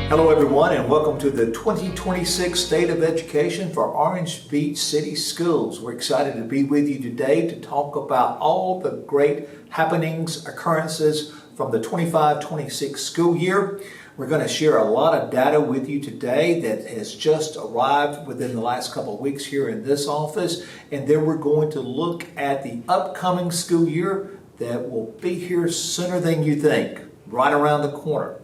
Hello everyone, and welcome to the 2026 State of Education for Orange Beach City Schools. We're excited to be with you today to talk about all the great happenings, occurrences from the 25-26 school year. We're going to share a lot of data with you today that has just arrived within the last couple of weeks here in this office, and then we're going to look at the upcoming school year that will be here sooner than you think, right around the corner.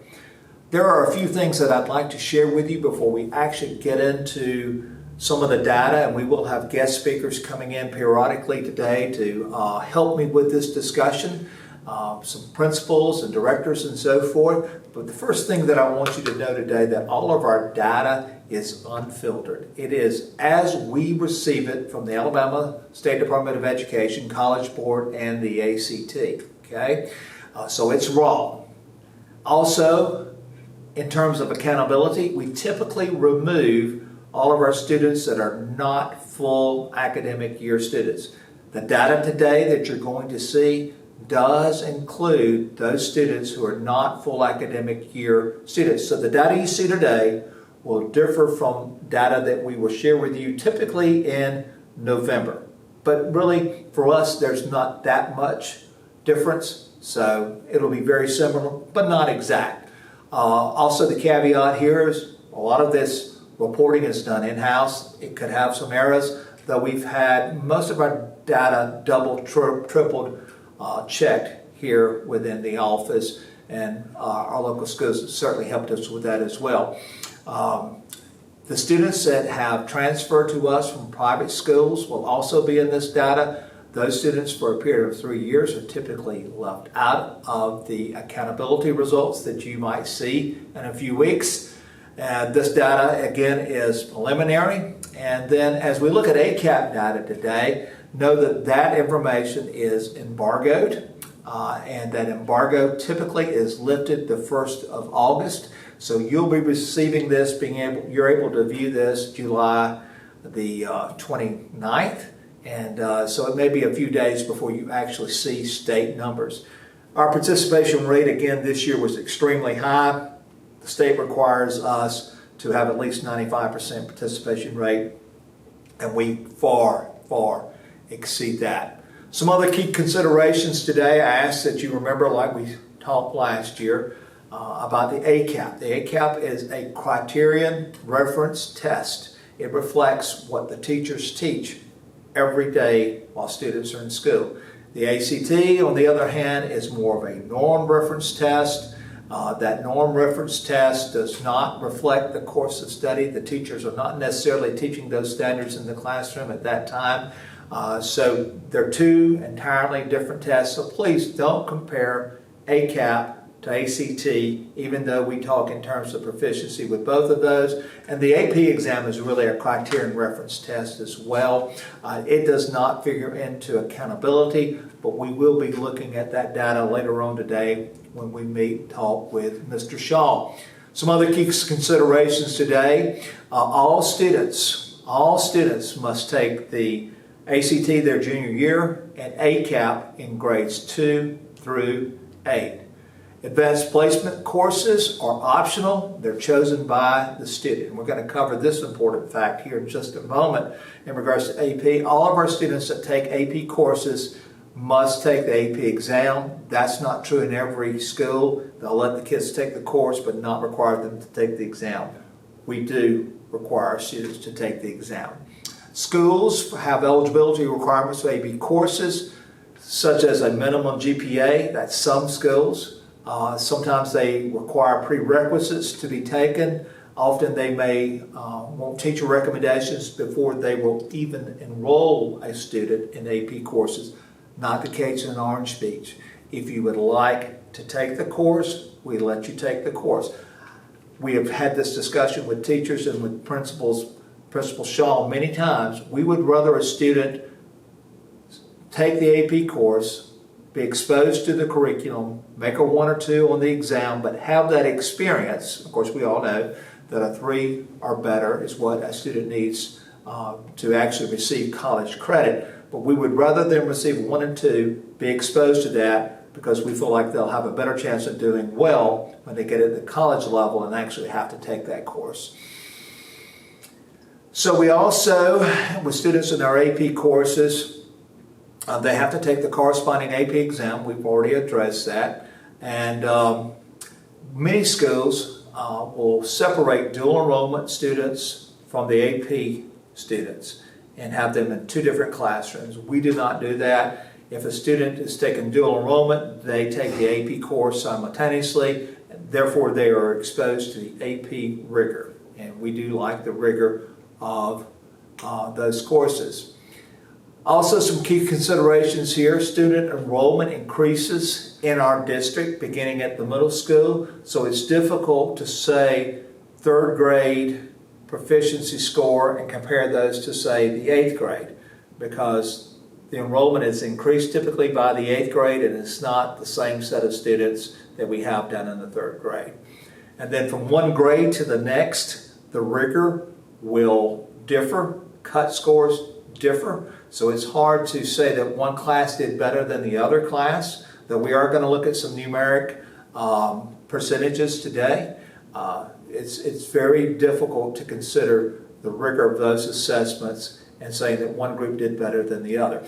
There are a few things that I'd like to share with you before we actually get into some of the data, and we will have guest speakers coming in periodically today to help me with this discussion, some principals and directors and so forth. But the first thing that I want you to know today that all of our data is unfiltered. It is as we receive it from the Alabama State Department of Education, College Board, and the ACT. Okay, so it's raw. Also, in terms of accountability, we typically remove all of our students that are not full academic year students. The data today that you're going to see does include those students who are not full academic year students. So the data you see today will differ from data that we will share with you typically in November. But really, for us, there's not that much difference. So it'll be very similar, but not exact. Also, the caveat here is a lot of this reporting is done in-house. It could have some errors, though we've had most of our data double, tripled checked here within the office, and our local schools have certainly helped us with that as well. The students that have transferred to us from private schools will also be in this data. Those students for a period of 3 years are typically left out of the accountability results that you might see in a few weeks. This data, again, is preliminary. And then as we look at ACAP data today, know that that information is embargoed. And that embargo typically is lifted the 1st of August. So you'll be receiving this, you're able to view this July the 29th. And so it may be a few days before you actually see state numbers. Our participation rate again this year was extremely high. The state requires us to have at least 95% participation rate, and we far exceed that. Some other key considerations today, I ask that you remember, like we talked last year, about the ACAP. The ACAP is a criterion reference test. It reflects what the teachers teach every day while students are in school. The ACT, on the other hand, is more of a norm reference test. That norm reference test does not reflect the course of study. The teachers are not necessarily teaching those standards in the classroom at that time. So they're two entirely different tests. So please don't compare ACAP to ACT, even though we talk in terms of proficiency with both of those. And the AP exam is really a criterion reference test as well. It does not figure into accountability, but we will be looking at that data later on today when we meet and talk with Mr. Shaw. Some other key considerations today. All students must take the ACT their junior year and ACAP in grades 2 through 8. Advanced placement courses are optional. They're chosen by the student. We're going to cover this important fact here in just a moment in regards to AP. All of our students that take AP courses must take the AP exam. That's not true in every school. They'll let the kids take the course but not require them to take the exam. We do require our students to take the exam. Schools have eligibility requirements for AP courses, such as a minimum GPA. That's some schools. Sometimes they require prerequisites to be taken. Often they may want teacher recommendations before they will even enroll a student in AP courses. Not the case in Orange Beach. If you would like to take the course, we let you take the course. We have had this discussion with teachers and with Principal Shaw many times. We would rather a student take the AP course, be exposed to the curriculum, make a 1 or 2 on the exam, but have that experience. Of course, we all know that a 3 or better is what a student needs to actually receive college credit. But we would rather them receive 1 and 2, be exposed to that, because we feel like they'll have a better chance of doing well when they get at the college level and actually have to take that course. So we also, with students in our AP courses, they have to take the corresponding AP exam. We've already addressed that. And many schools will separate dual enrollment students from the AP students and have them in two different classrooms. We do not do that. If a student is taking dual enrollment, they take the AP course simultaneously. Therefore, they are exposed to the AP rigor. And we do like the rigor of those courses. Also, some key considerations here. Student enrollment increases in our district beginning at the middle school. So it's difficult to say third grade proficiency score and compare those to, say, the 8th grade, because the enrollment is increased typically by the 8th grade, and it's not the same set of students that we have down in the 3rd grade. And then from one grade to the next, the rigor will differ, cut scores differ. So it's hard to say that one class did better than the other class, though we are going to look at some numeric percentages today. It's very difficult to consider the rigor of those assessments and saying that one group did better than the other.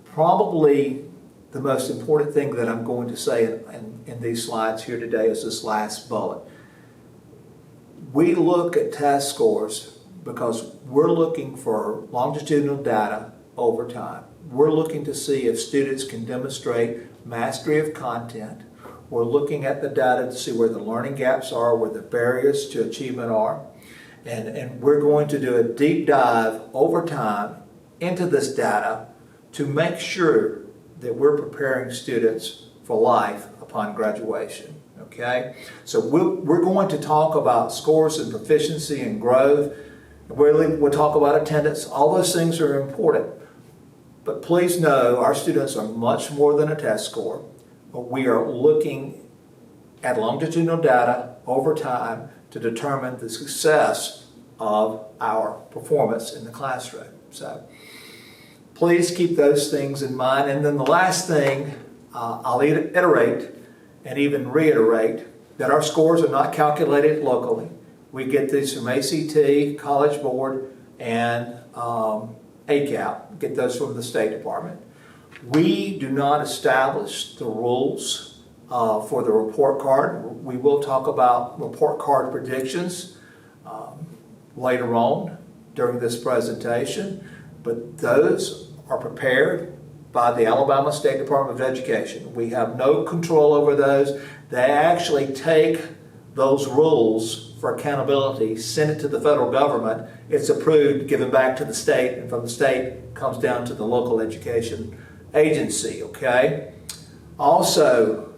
Probably the most important thing that I'm going to say in these slides here today is this last bullet. We look at test scores because we're looking for longitudinal data over time. We're looking to see if students can demonstrate mastery of content. We're looking at the data to see where the learning gaps are, where the barriers to achievement are. And we're going to do a deep dive over time into this data to make sure that we're preparing students for life upon graduation. Okay? So we're going to talk about scores and proficiency and growth. We'll talk about attendance. All those things are important. But please know our students are much more than a test score. But we are looking at longitudinal data over time to determine the success of our performance in the classroom. So please keep those things in mind. And then the last thing, I'll iterate and even reiterate that our scores are not calculated locally. We get these from ACT, College Board, and ACAP. Get those from the State Department. We do not establish the rules for the report card. We will talk about report card predictions later on during this presentation, but those are prepared by the Alabama State Department of Education. We have no control over those. They actually take those rules for accountability, send it to the federal government, it's approved, given back to the state, and from the state comes down to the local education agency, okay? Also,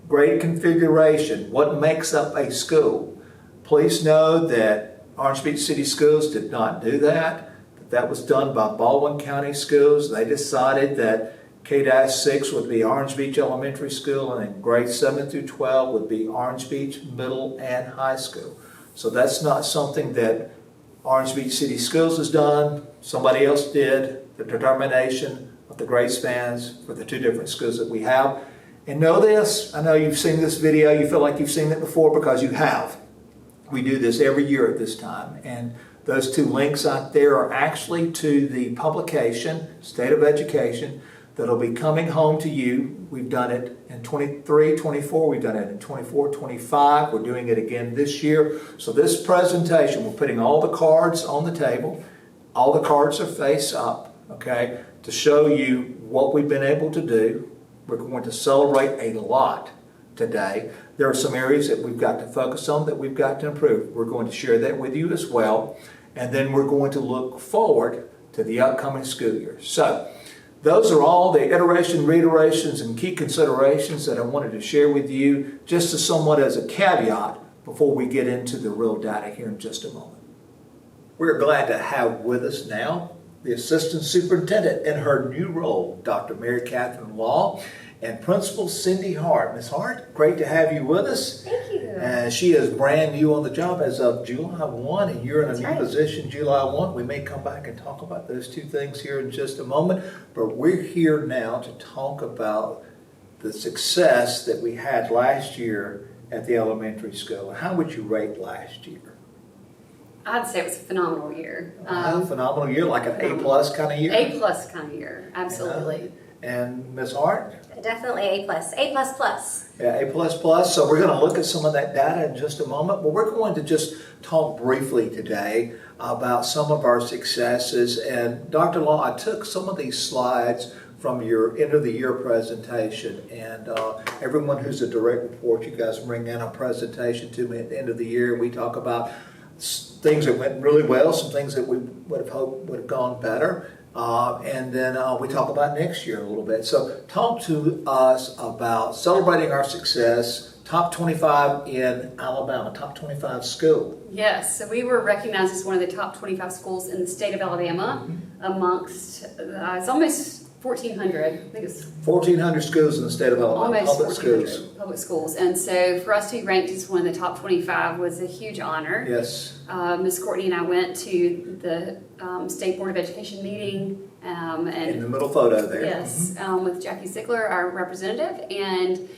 grade configuration, what makes up a school? Please know that Orange Beach City Schools did not do that. That was done by Baldwin County Schools. They decided that K-6 would be Orange Beach Elementary School, and then grades 7 through 12 would be Orange Beach Middle and High School. So that's not something that Orange Beach City Schools has done. Somebody else did the determination of the grade spans for the two different schools that we have. And know this, I know you've seen this video, you feel like you've seen it before because you have. We do this every year at this time. And those two links out there are actually to the publication, State of Education, that'll be coming home to you. We've done it in 23, 24, we've done it in 24, 25. We're doing it again this year. So this presentation, we're putting all the cards on the table. All the cards are face up, okay, to show you what we've been able to do. We're going to celebrate a lot today. There are some areas that we've got to focus on, that we've got to improve. We're going to share that with you as well. And then we're going to look forward to the upcoming school year. So those are all the reiterations, and key considerations that I wanted to share with you, just as somewhat as a caveat before we get into the real data here in just a moment. We're glad to have with us now the Assistant Superintendent in her new role, Dr. Mary Catherine Law, and Principal Cindy Hart. Ms. Hart, great to have you with us. Thank you. She is brand new on the job as of July 1, and you're in a new position July 1. We may come back and talk about those two things here in just a moment, but we're here now to talk about the success that we had last year at the elementary school. How would you rate last year? I'd say it was a phenomenal year. A phenomenal year, like an A+ kind of year? A+ kind of year, absolutely. And Ms. Hart? Definitely A+, A++. Yeah, A++. So we're going to look at some of that data in just a moment, but we're going to just talk briefly today about some of our successes. And Dr. Law, I took some of these slides from your end of the year presentation, and everyone who's a direct report, you guys bring in a presentation to me at the end of the year. We talk about things that went really well, some things that we would have hoped would have gone better. And then we talk about next year a little bit. So talk to us about celebrating our success, top 25 in Alabama, top 25 school. Yes, so we were recognized as one of the top 25 schools in the state of Alabama amongst, it's almost 1,400. I think it's 1,400 schools in the state of Alabama, almost public schools. Public schools. And so for us to be ranked as one of the top 25 was a huge honor. Yes. Ms. Courtney and I went to the State Board of Education meeting. And in the middle photo there. Yes, with Jackie Ziegler, our representative. And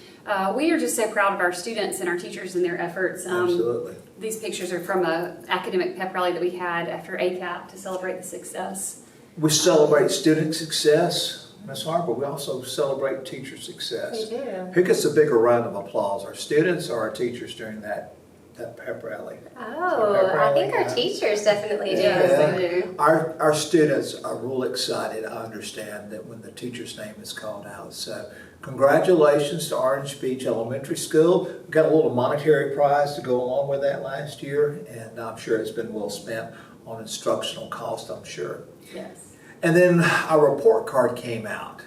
we are just so proud of our students and our teachers and their efforts. Absolutely. These pictures are from an academic pep rally that we had after ACAP to celebrate the success. We celebrate student success, Ms. Hart, but we also celebrate teacher success. We do. Who gets a bigger round of applause, our students or our teachers during that pep rally? Oh, I think our teachers definitely do. Yes, they do. Our students are real excited, I understand, that when the teacher's name is called out. So congratulations to Orange Beach Elementary School. We got a little monetary prize to go along with that last year, and I'm sure it's been well spent on instructional cost, I'm sure. Yes. And then our report card came out.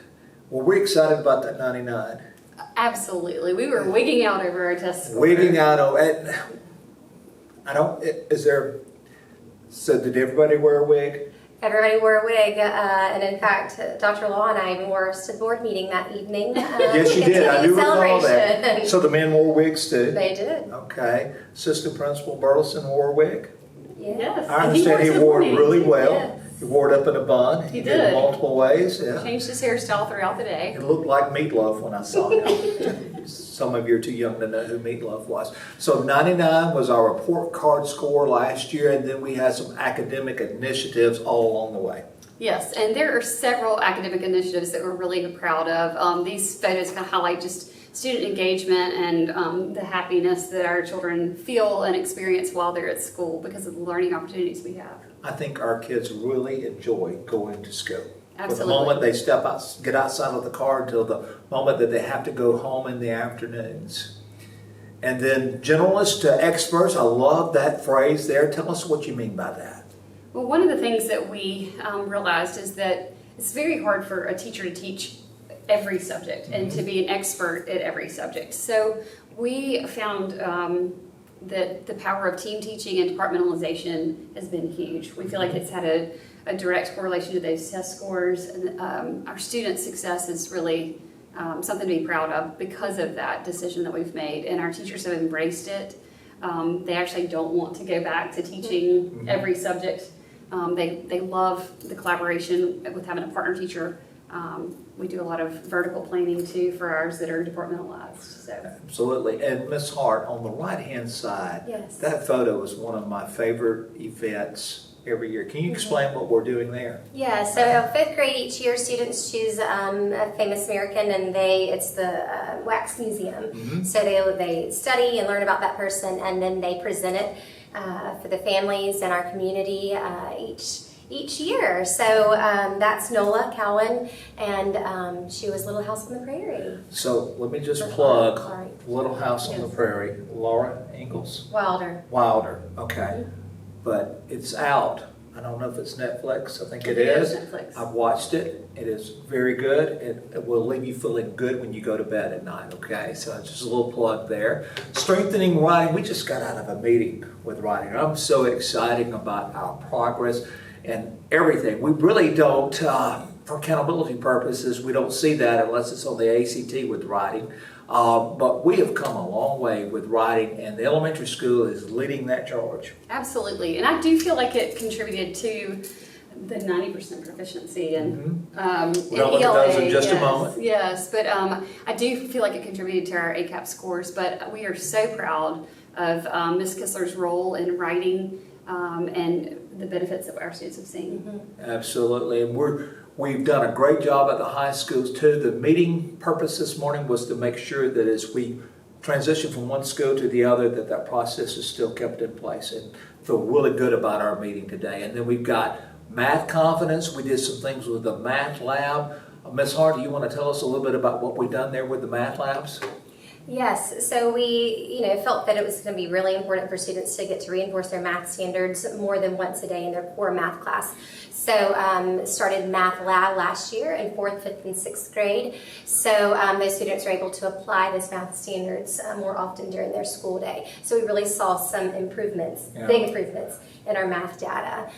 Well, we're excited about that 99. Absolutely. We were wigging out over our test score. Wigging out, so did everybody wear a wig? Everybody wore a wig, and in fact, Dr. Law and I wore us to the board meeting that evening. Yes, you did. I do recall that. So the men wore wigs too? They did. Okay. Assistant Principal Burleson wore a wig? Yes. I understand he wore it really well. Yes. He wore it up in a bun. He did it did. multiple ways. Yeah. Changed his hairstyle throughout the day. It looked like Meatloaf when I saw him. Some of you are too young to know who Meatloaf was. So 99 was our report card score last year, and then we had some academic initiatives all along the way. Yes, and there are several academic initiatives that we're really proud of. These photos kind of highlight just student engagement and the happiness that our children feel and experience while they're at school because of the learning opportunities we have. I think our kids really enjoy going to school. Absolutely. From the moment they step out, get outside of the car until the moment that they have to go home in the afternoons. And then generalists to experts, I love that phrase there. Tell us what you mean by that. Well, one of the things that we realized is that it's very hard for a teacher to teach every subject and to be an expert at every subject. So we found that the power of team teaching and departmentalization has been huge. We feel like it's had a direct correlation to those test scores, and our students' success is really something to be proud of because of that decision that we've made, and our teachers have embraced it. They actually don't want to go back to teaching every subject. They love the collaboration with having a partner teacher. We do a lot of vertical planning too for ours that are departmentalized. So. Absolutely. And Ms. Hart, on the right-hand side, Yes. that photo is one of my favorite events every year. Can you explain what we're doing there? Yeah, so fifth grade each year, students choose a famous American, and it's the Wax Museum. So they study and learn about that person, and then they present it for the families in our community each year. So that's Nola Cowan, and she was Little House on the Prairie. So let me just Sorry. plug Little House on the Yes. Prairie, Laura Ingalls Wilder. Okay. But it's out. I don't know if it's Netflix. I think it It is. is Netflix. I've watched it. It is very good. It will leave you feeling good when you go to bed at night, okay? So just a little plug there. Strengthening writing. We just got out of a meeting with writing. I'm so excited about our progress and everything. We really don't, for accountability purposes, we don't see that unless it's on the ACT with writing. But we have come a long way with writing, and the elementary school is leading that charge. Absolutely, and I do feel like it contributed to the 90% proficiency and We're gonna look at those in just a yes, moment. Yes, but I do feel like it contributed to our ACAP scores, but we are so proud of Ms. Kissler's role in writing and the benefits that our students have seen. Absolutely, and we've done a great job at the high schools too. The meeting purpose this morning was to make sure that as we transition from one school to the other, that process is still kept in place, and feel really good about our meeting today. And then we've got math confidence. We did some things with the math lab. Ms. Hart, do you want to tell us a little bit about what we've done there with the math labs? Yes, so we, felt that it was going to be really important for students to get to reinforce their math standards more than once a day in their core math class. So started Math Lab last year in 4th, 5th, and 6th grade. So those students are able to apply those math standards more often during their school day. So we really saw some improvements, big improvements in our math data.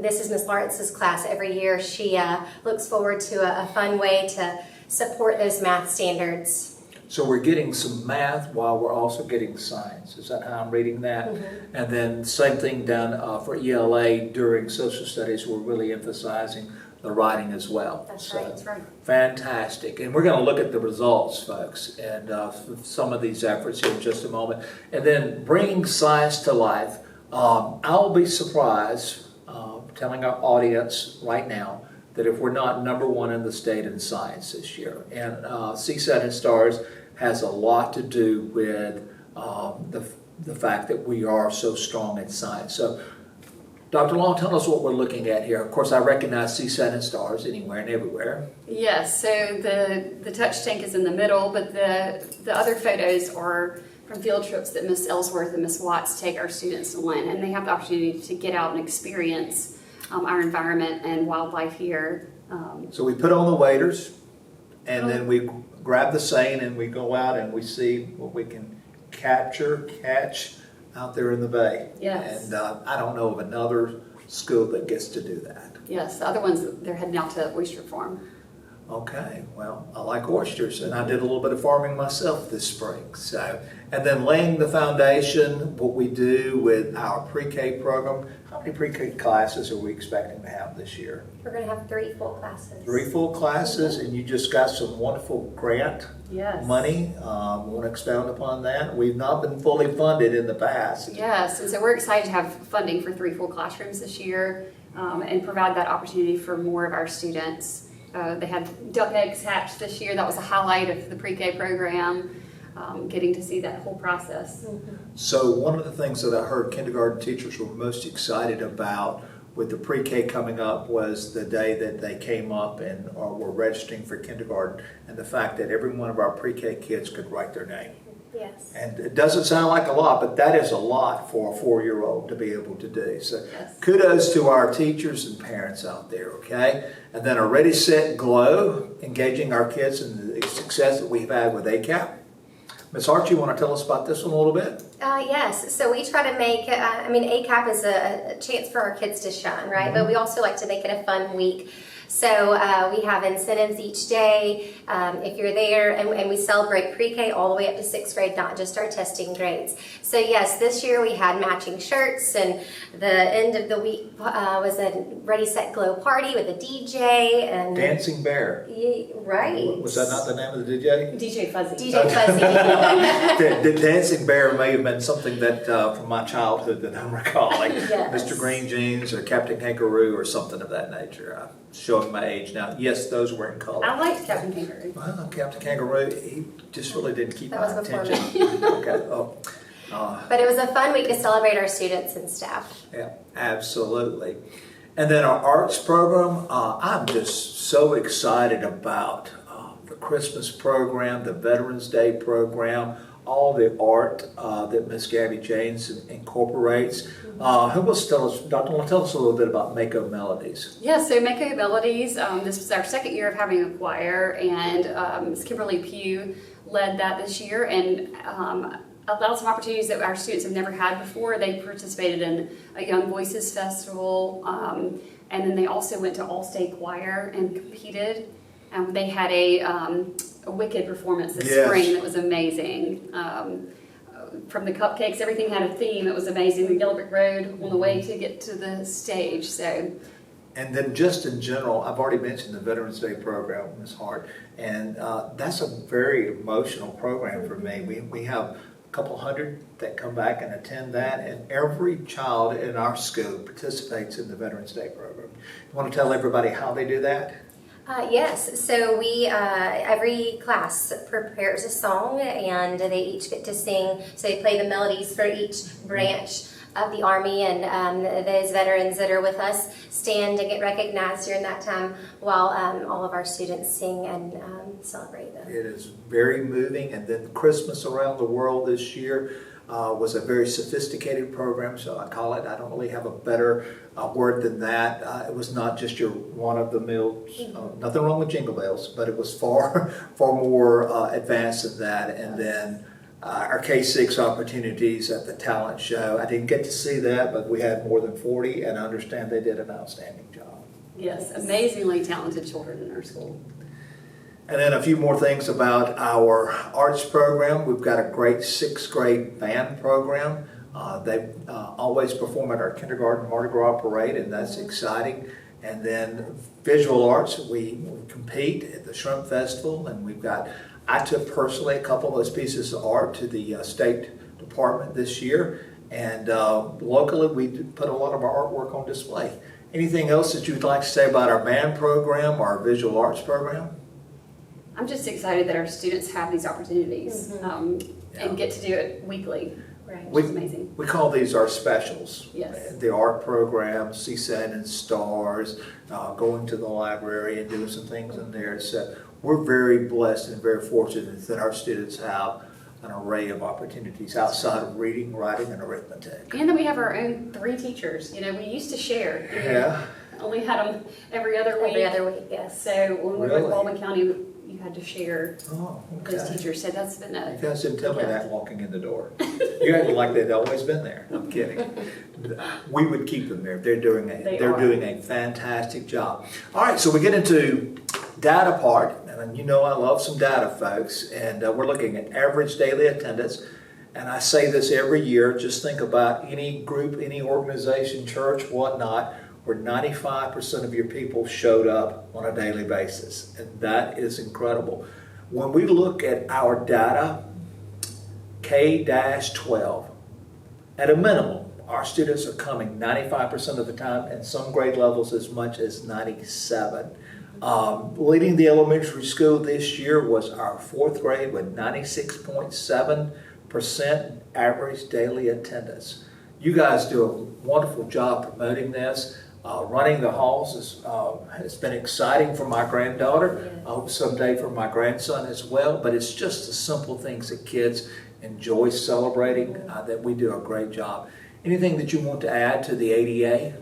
This is Ms. Lawrence's class every year. She looks forward to a fun way to support those math standards. So we're getting some math while we're also getting science. Is that how I'm reading that? And then same thing done for ELA during social studies. We're really emphasizing the writing as well. That's right. That's right. Fantastic. And we're going to look at the results, folks, and some of these efforts in just a moment. And then bringing science to life. I'll be surprised, telling our audience right now, that if we're not number one in the state in science this year. And CSAT and STARS has a lot to do with the fact that we are so strong in science. So, Dr. Long, tell us what we're looking at here. Of course, I recognize CSAT and STARS anywhere and everywhere. Yes, so the touch tank is in the middle, but the other photos are from field trips that Ms. Ellsworth and Ms. Watts take our students to Lynn, and they have the opportunity to get out and experience our environment and wildlife here. So we put on the waders, and then we grab the seine, and we go out and we see what we can catch out there in the bay. Yes. And I don't know of another school that gets to do that. Yes, the other ones, they're heading out to oyster farm. Okay, well, I like oysters, and I did a little bit of farming myself this spring. So, and then laying the foundation, what we do with our pre-K program. How many pre-K classes are we expecting to have this year? We're going to have 3 full classes. 3 full classes, and you just got some wonderful grant Yes. money. Want to expound upon that? We've not been fully funded in the past. Yes, and so we're excited to have funding for 3 full classrooms this year and provide that opportunity for more of our students. They had duck eggs hatched this year. That was a highlight of the pre-K program, getting to see that whole process. So one of the things that I heard kindergarten teachers were most excited about with the pre-K coming up was the day that they came up and were registering for kindergarten, and the fact that every one of our pre-K kids could write their name. Yes. And it doesn't sound like a lot, but that is a lot for a 4-year-old to be able to do. So Yes. kudos to our teachers and parents out there, okay? And then a Ready, Set, Glow, engaging our kids in the success that we've had with ACAP. Ms. Hart, you want to tell us about this one a little bit? Yes, so we try to make, ACAP is a chance for our kids to shine, right? But we also like to make it a fun week. So we have incentives each day if you're there, and we celebrate pre-K all the way up to 6th grade, not just our testing grades. So yes, this year we had matching shirts, and the end of the week was a Ready, Set, Glow party with a DJ. And Dancing Bear. Right. Was that not the name of the DJ? DJ Fuzzy. DJ Fuzzy. The Dancing Bear may have been something that from my childhood that I'm recalling. Yes. Mr. Green Jeans or Captain Kangaroo or something of that nature. Showing my age now. Yes, those were in color. I liked Captain Kangaroo. Well, Captain Kangaroo, he just really didn't keep That my was before attention. Okay. Oh, But it was a fun week to celebrate our students and staff. yeah, absolutely. And then our arts program, I'm just so excited about the Christmas program, the Veterans Day program, all the art that Miss Gabby James incorporates. Who will tell us, Dr. Long, tell us a little bit about Mako Melodies. Yeah, so Mako Melodies, this was our 2nd year of having a choir, and Ms. Kimberly Pugh led that this year, and allowed some opportunities that our students have never had before. They participated in a Young Voices Festival, and then they also went to All-State Choir and competed. They had a Wicked performance this spring that was amazing. From the cupcakes, everything had a theme. It was amazing. The Yellow Brick Road on the way to get to the stage. So And then just in general, I've already mentioned the Veterans Day program, Ms. Hart, and that's a very emotional program for me. We have a couple hundred that come back and attend that, and every child in our school participates in the Veterans Day program. You want to tell everybody how they do that? Yes, so we, every class prepares a song and they each get to sing. So they play the melodies for each branch of the Army, and those veterans that are with us stand and get recognized during that time while all of our students sing and celebrate them. It is very moving. And then Christmas Around the World this year was a very sophisticated program, so I call it, I don't really have a better word than that. It was not just your run-of-the-mill, nothing wrong with Jingle Bells, but it was far more advanced than that. And then our K-6 opportunities at the talent show. I didn't get to see that, but we had more than 40, and I understand they did an outstanding job. Yes, amazingly talented children in our school. And then a few more things about our arts program. We've got a great 6th grade band program. They always perform at our kindergarten Mardi Gras parade, and that's exciting. And then visual arts, we compete at the Shrimp Festival, and I took personally a couple of those pieces of art to the State Department this year, and locally we put a lot of our artwork on display. Anything else that you'd like to say about our band program or our visual arts program? I'm just excited that our students have these opportunities and get to do it weekly, Right. which is amazing. We call these our specials. Yes. The art program, CSAN and STARS, going to the library and doing some things in there. So we're very blessed and very fortunate that our students have an array of opportunities outside of reading, writing, and arithmetic. And then we have our own 3 teachers. We used to share. Yeah. Only had them every other week. Every other week, yes. So when we were Really? with Baldwin County, you had to share Oh, those okay. teachers. So that's been You guys didn't tell me Yeah. that walking in the door. You acted like they'd always been there. I'm kidding. We would keep them there. They're doing They are. doing a fantastic job. All right, so we get into data part, and you know I love some data, folks. And we're looking at average daily attendance. And I say this every year. Just think about any group, any organization, church, whatnot, where 95% of your people showed up on a daily basis. And that is incredible. When we look at our data, K-12, at a minimum, our students are coming 95% of the time, and some grade levels as much as 97. Leading the elementary school this year was our 4th grade with 96.7% average daily attendance. You guys do a wonderful job promoting this. Running the halls has been exciting for my granddaughter. I hope someday for my grandson as well. But it's just the simple things that kids enjoy celebrating that we do a great job. Anything that you want to add to the ADA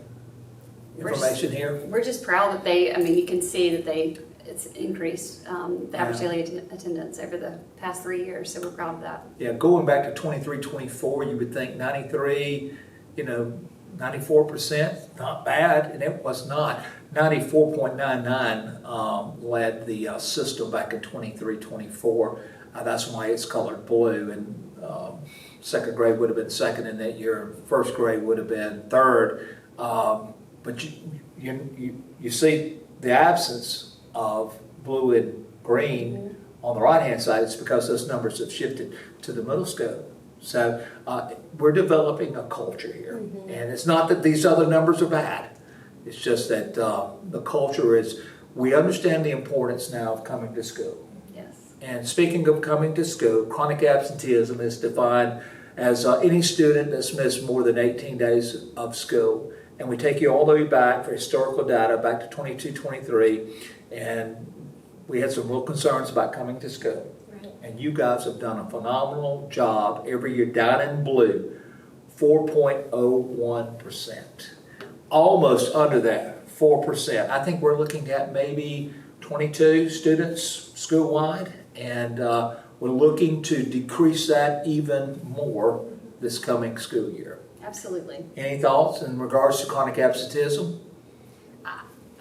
information here? We're just proud that you can see that it's increased the average daily attendance over the past 3 years. So we're proud of that. Yeah, going back to 23-24, you would think 93, 94%, not bad, and it was not. 94.99 led the system back in 23-24. That's why it's colored blue, and 2nd grade would have been 2nd in that year. 1st grade would have been 3rd. But you see the absence of blue and green on the right-hand side. It's because those numbers have shifted to the middle school. So we're developing a culture here. And it's not that these other numbers are bad. It's just that the culture is, we understand the importance now of coming to school. Yes. And speaking of coming to school, chronic absenteeism is defined as any student that's missed more than 18 days of school. And we take you all the way back for historical data, back to 22-23, and we had some real concerns about coming to school. And you guys have done a phenomenal job every year, down in blue, 4.01%. Almost under that, 4%. I think we're looking at maybe 22 students school-wide, and we're looking to decrease that even more this coming school year. Absolutely. Any thoughts in regards to chronic absenteeism?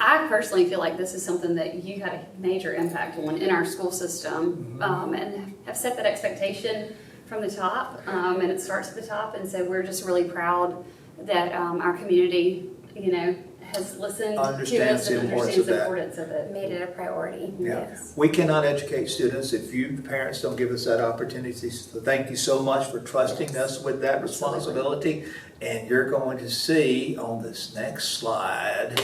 I personally feel like this is something that you had a major impact on in our school system, and have set that expectation from the top, and it starts at the top. And so we're just really proud that our community, has listened to Understands us the and importance understands of the that. importance of it. Made it a priority. Yeah. Yes. We cannot educate students if you, the parents, don't give us that opportunity. So thank you so much for trusting us with that responsibility. And you're going to see on this next slide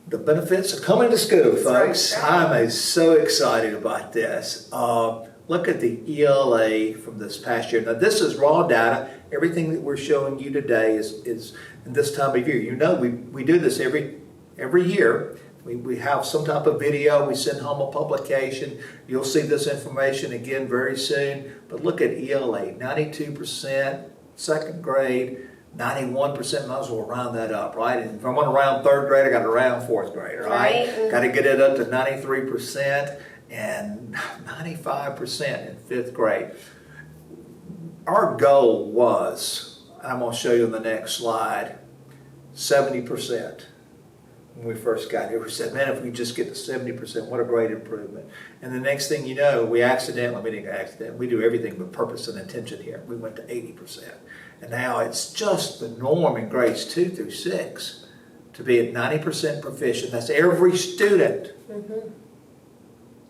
the benefits of coming to school, folks. That's right. I'm so excited about this. Look at the ELA from this past year. Now, this is raw data. Everything that we're showing you today is in this time of year. You know, we do this every year. We have some type of video. We send home a publication. You'll see this information again very soon. But look at ELA, 92%, second grade, 91%, might as well round that up, right? And if I'm going to round third grade, I got to round fourth grade, right? Right. Got to get it up to 93% and 95% in fifth grade. Our goal was, I'm going to show you on the next slide, 70%. When we first got here, we said, man, if we just get to 70%, what a great improvement. And the next thing you know, we do everything with purpose and intention here. We went to 80%. And now it's just the norm in grades 2 through 6 to be at 90% proficient. That's every student. Mm-hmm.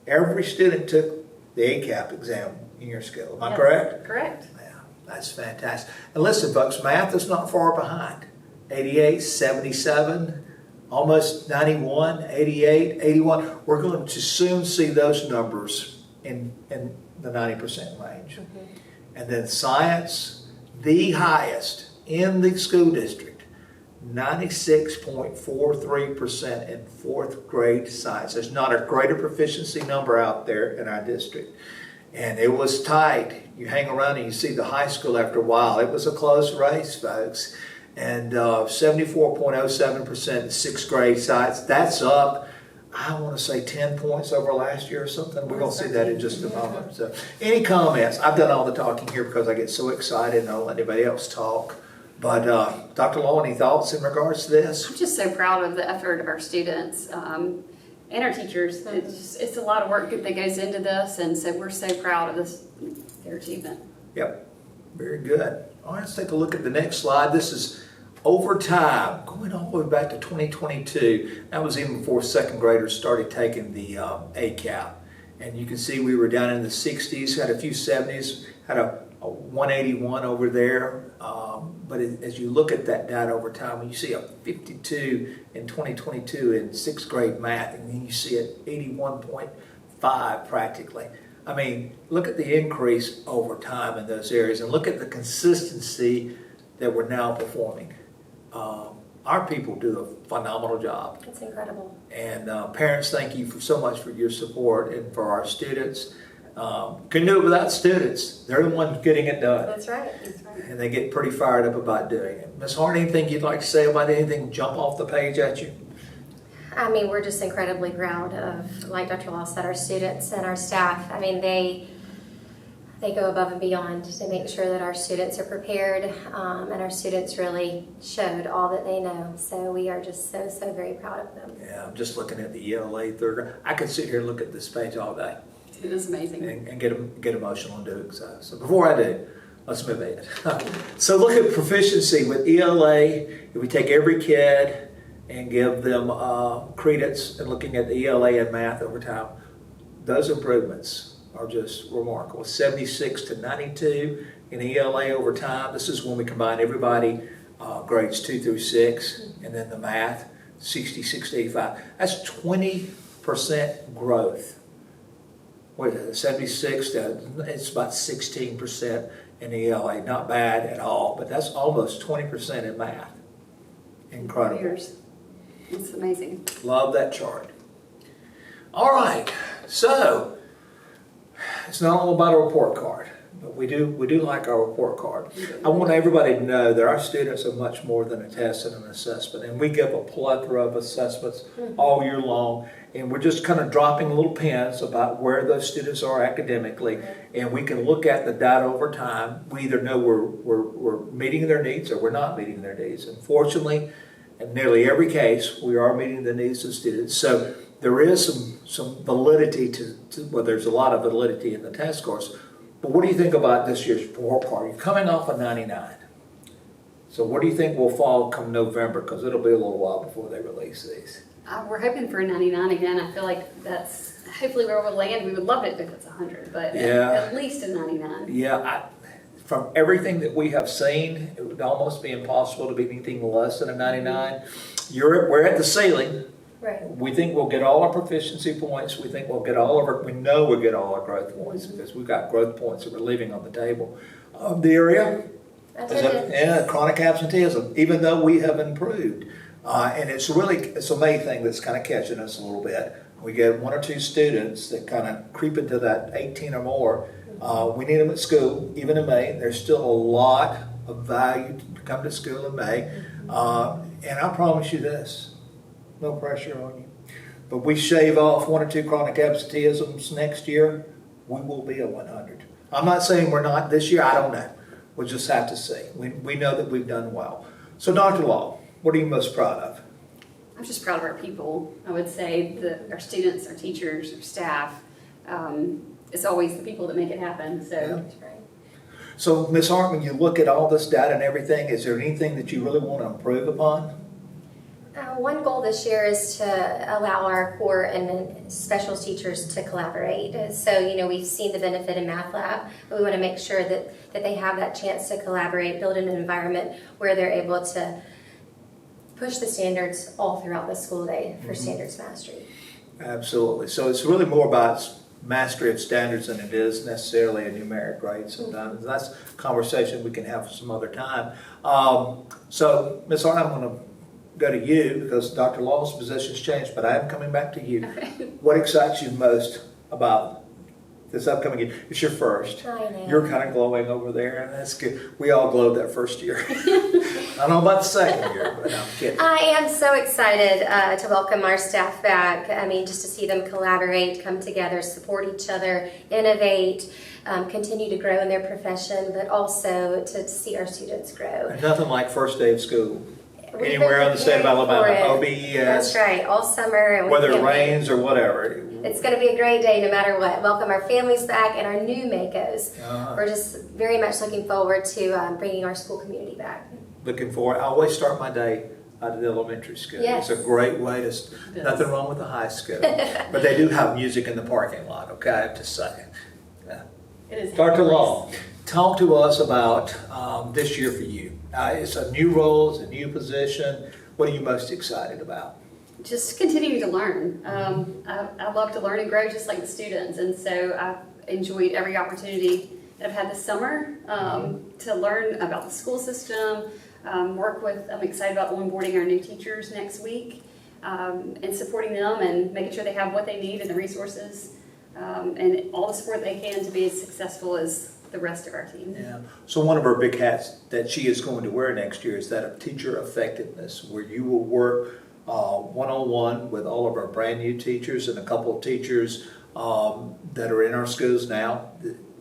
Every student took the ACAP exam in your school. Am I Yes, correct? Correct. Yeah, that's fantastic. And listen, folks, math is not far behind. 88, 77, almost 91, 88, 81. We're going to soon see those numbers in the 90% range. Mm-hmm. And then science, the highest in the school district, 96.43% in fourth grade science. There's not a greater proficiency number out there in our district. And it was tight. You hang around and you see the high school after a while. It was a close race, folks. And 74.07% in sixth grade science. That's up, I want to say 10 points over last year or something. We're going to see that in just a moment. So, any comments? I've done all the talking here because I get so excited and I don't let anybody else talk. But Dr. Law, any thoughts in regards to this? I'm just so proud of the effort of our students and our teachers. It's a lot of work that goes into this, and so we're so proud of their achievement. Yep, very good. All right, let's take a look at the next slide. This is over time, going all the way back to 2022. That was even before second graders started taking the ACAP. And you can see we were down in the 60s, had a few 70s, had a 181 over there. But as you look at that data over time, when you see a 52 in 2022 in sixth grade math, and then you see it 81.5 practically. I mean, look at the increase over time in those areas, and look at the consistency that we're now performing. Our people do a phenomenal job. It's incredible. And parents, thank you so much for your support, and for our students. Couldn't do it without students. They're the ones getting it done. That's right. And they get pretty fired up about doing it. Ms. Hart, anything you'd like to say about anything jump off the page at you? I mean, we're just incredibly proud of, like Dr. Law said, our students and our staff. I mean, they go above and beyond to make sure that our students are prepared, and our students really showed all that they know. So we are just so very proud of them. Yeah, I'm just looking at the ELA third grade. I could sit here and look at this page all day It is amazing. and get emotional and do it. So before I do, let's move ahead. So look at proficiency with ELA. If we take every kid and give them credence and looking at the ELA and math over time, those improvements are just remarkable. 76 to 92 in ELA over time. This is when we combine everybody, grades 2 through 6, and then the math, 66 to 85. That's 20% growth. What is it, 76 to, it's about 16% in ELA. Not bad at all, but that's almost 20% in math. Incredible. Years. It's amazing. Love that chart. All right, so it's not all about a report card, but we do like our report card. I want everybody to know that our students are much more than a test and an assessment, and we give a plethora of assessments all year long, and we're just kind of dropping little pins about where those students are academically, and we can look at the data over time. We either know we're meeting their needs or we're not meeting their needs. Unfortunately, in nearly every case, we are meeting the needs of students. So there is some validity to well, there's a lot of validity in the test scores. But what do you think about this year's report card? You're coming off a 99. So where do you think we'll fall come November? Because it'll be a little while before they release these. We're hoping for a 99 again. I feel like that's hopefully where we'll land. We would love it if it's 100, but Yeah. at least a 99. Yeah, from everything that we have seen, it would almost be impossible to be anything less than a 99. We're at the ceiling. Right. We think we'll get all our proficiency points. We think we'll get we know we'll get all our growth points because we've got growth points that we're leaving on the table. The area, chronic absenteeism, even though we have improved. And it's a main thing that's kind of catching us a little bit. We get 1 or 2 students that kind of creep into that 18 or more. We need them at school, even in May. There's still a lot of value to come to school in May. And I promise you this, no pressure on you. But we shave off 1 or 2 chronic absenteeisms next year, we will be at 100. I'm not saying we're not this year. I don't know. We'll just have to see. We know that we've done well. So Dr. Law, what are you most proud of? I'm just proud of our people. I would say that our students, our teachers, our staff, it's always the people that make it happen. So, That's right. So Ms. Hart, when you look at all this data and everything, is there anything that you really want to improve upon? One goal this year is to allow our core and special teachers to collaborate. So, we've seen the benefit in Math Lab, but we want to make sure that they have that chance to collaborate, build an environment where they're able to push the standards all throughout the school day for standards mastery. Absolutely. So it's really more about mastery of standards than it is necessarily a numeric grade sometimes. That's a conversation we can have some other time. So Ms. Hart, I'm going to go to you because Dr. Law's position's changed, but I am coming back to you. okay. What excites you most about this upcoming year? It's your first. I know. You're kind of glowing over there, and that's good. We all glowed that first year. I don't know about the second year, but I'm kidding. I am so excited to welcome our staff back. I mean, just to see them collaborate, come together, support each other, innovate, continue to grow in their profession, but also to see our students grow. There's nothing like first day of school. We've been Anywhere in the state of Alabama, preparing for OBES, That's right, all summer. And we whether it can't wait. rains or whatever. It's going to be a great day no matter what. Welcome our families back and our new Makos. Uh-huh. We're just very much looking forward to bringing our school community back. Looking forward. I always start my day at the elementary school. Yes. It's a great way to, nothing wrong with the high school. But they do have music in the parking lot, okay, I have to say. It is Dr. nice. Law, talk to us about this year for you. It's a new role, it's a new position. What are you most excited about? Just continuing to learn. I love to learn and grow just like the students, and so I've enjoyed every opportunity that I've had this summer to learn about the school system, I'm excited about onboarding our new teachers next week and supporting them and making sure they have what they need and the resources and all the support they can to be as successful as the rest of our team. Yeah. So one of our big hats that she is going to wear next year is that of teacher effectiveness, where you will work one-on-one with all of our brand new teachers and a couple of teachers that are in our schools now.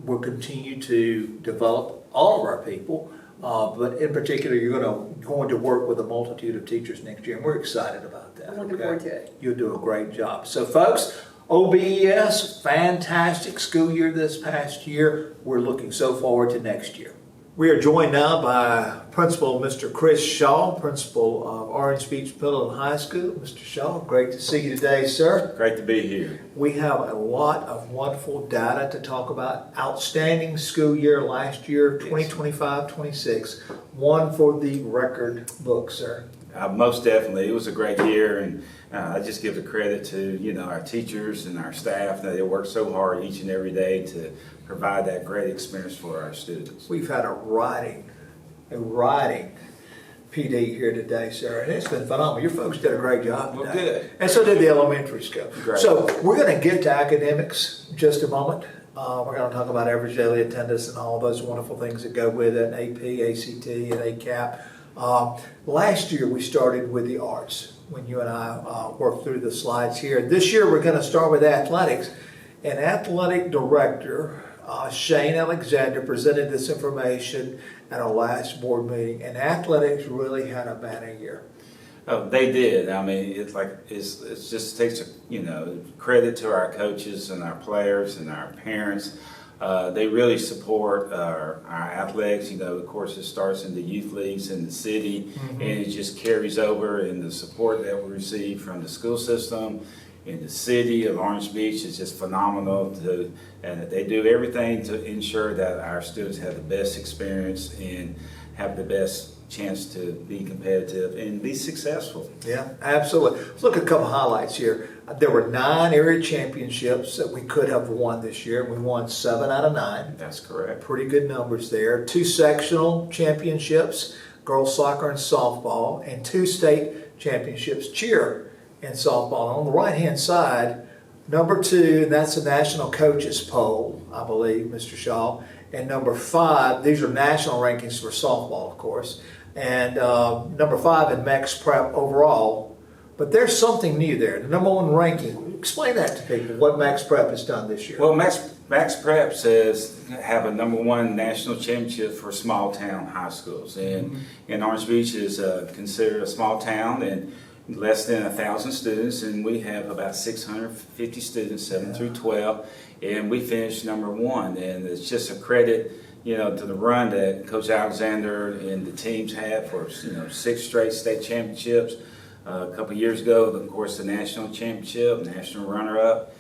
We'll continue to develop all of our people, but in particular, you're going to work with a multitude of teachers next year, and we're excited about that. I'm looking forward to it. You'll do a great job. So folks, OBES, fantastic school year this past year. We're looking so forward to next year. We are joined now by Principal Mr. Chris Shaw, Principal of Orange Beach Middle and High School. Mr. Shaw, great to see you today, sir. Great to be here. We have a lot of wonderful data to talk about. Outstanding school year last year, 2025-26. One for the record book, sir. Most definitely, it was a great year, and I just give the credit to our teachers and our staff. They work so hard each and every day to provide that great experience for our students. We've had a riding PD here today, sir, and it's been phenomenal. Your folks did a great job today. Well, good. And so did the elementary school. Great. So we're going to get to academics in just a moment. We're going to talk about average daily attendance and all those wonderful things that go with it, AP, ACT, and ACAP. Last year we started with the arts when you and I worked through the slides here. This year we're going to start with athletics. And athletic director Shane Alexander presented this information at our last board meeting, and athletics really had a banner year. Oh, they did. I mean, it just takes credit to our coaches and our players and our parents. They really support our athletics. You know, of course, it starts in the youth leagues in the city, and it just carries over in the support that we receive from the school system. In the city of Orange Beach is just phenomenal, and they do everything to ensure that our students have the best experience and have the best chance to be competitive and be successful. Yeah, absolutely. Let's look at a couple highlights here. There were 9 area championships that we could have won this year. We won 7 out of 9. That's correct. Pretty good numbers there. 2 sectional championships, girls soccer and softball, and 2 state championships, cheer and softball. On the right-hand side, number 2, and that's the national coaches poll, I believe, Mr. Shaw. And number 5, these are national rankings for softball, of course. And number 5 in Max Prep overall. But there's something new there. The number 1 ranking. Explain that to people, what Max Prep has done this year. Well, Max Prep says have a number 1 national championship for small town high schools. And Orange Beach is considered a small town and less than 1,000 students. And we have about 650 students, 7 through 12. And we finished number 1. And it's just a credit, you know, to the run that Coach Alexander and the teams had for, you know, 6 straight state championships. A couple of years ago, of course, the national championship, national runner-up.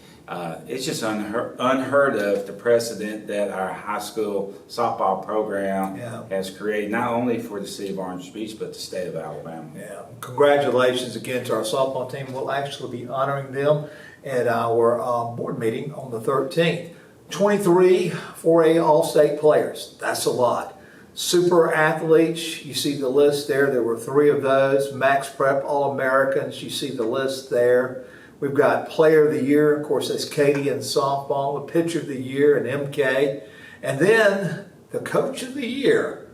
It's just unheard of, the precedent that our high school softball program has created, not only for the city of Orange Beach, but the state of Alabama. Yeah, congratulations again to our softball team. We'll actually be honoring them at our board meeting on the 13th. 23 4A All-State players. That's a lot. Super athletes, you see the list there. There were 3 of those. Max Prep All-Americans, you see the list there. We've got Player of the Year, of course, that's Katie in softball. The Pitcher of the Year in MK. And then the Coach of the Year,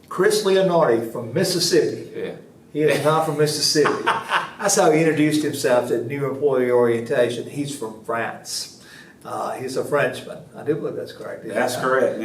Chris Leonardi from Mississippi. Yeah. He is not from Mississippi. That's how he introduced himself at New Employee Orientation. He's from France. He's a Frenchman. I do believe that's correct. That's correct.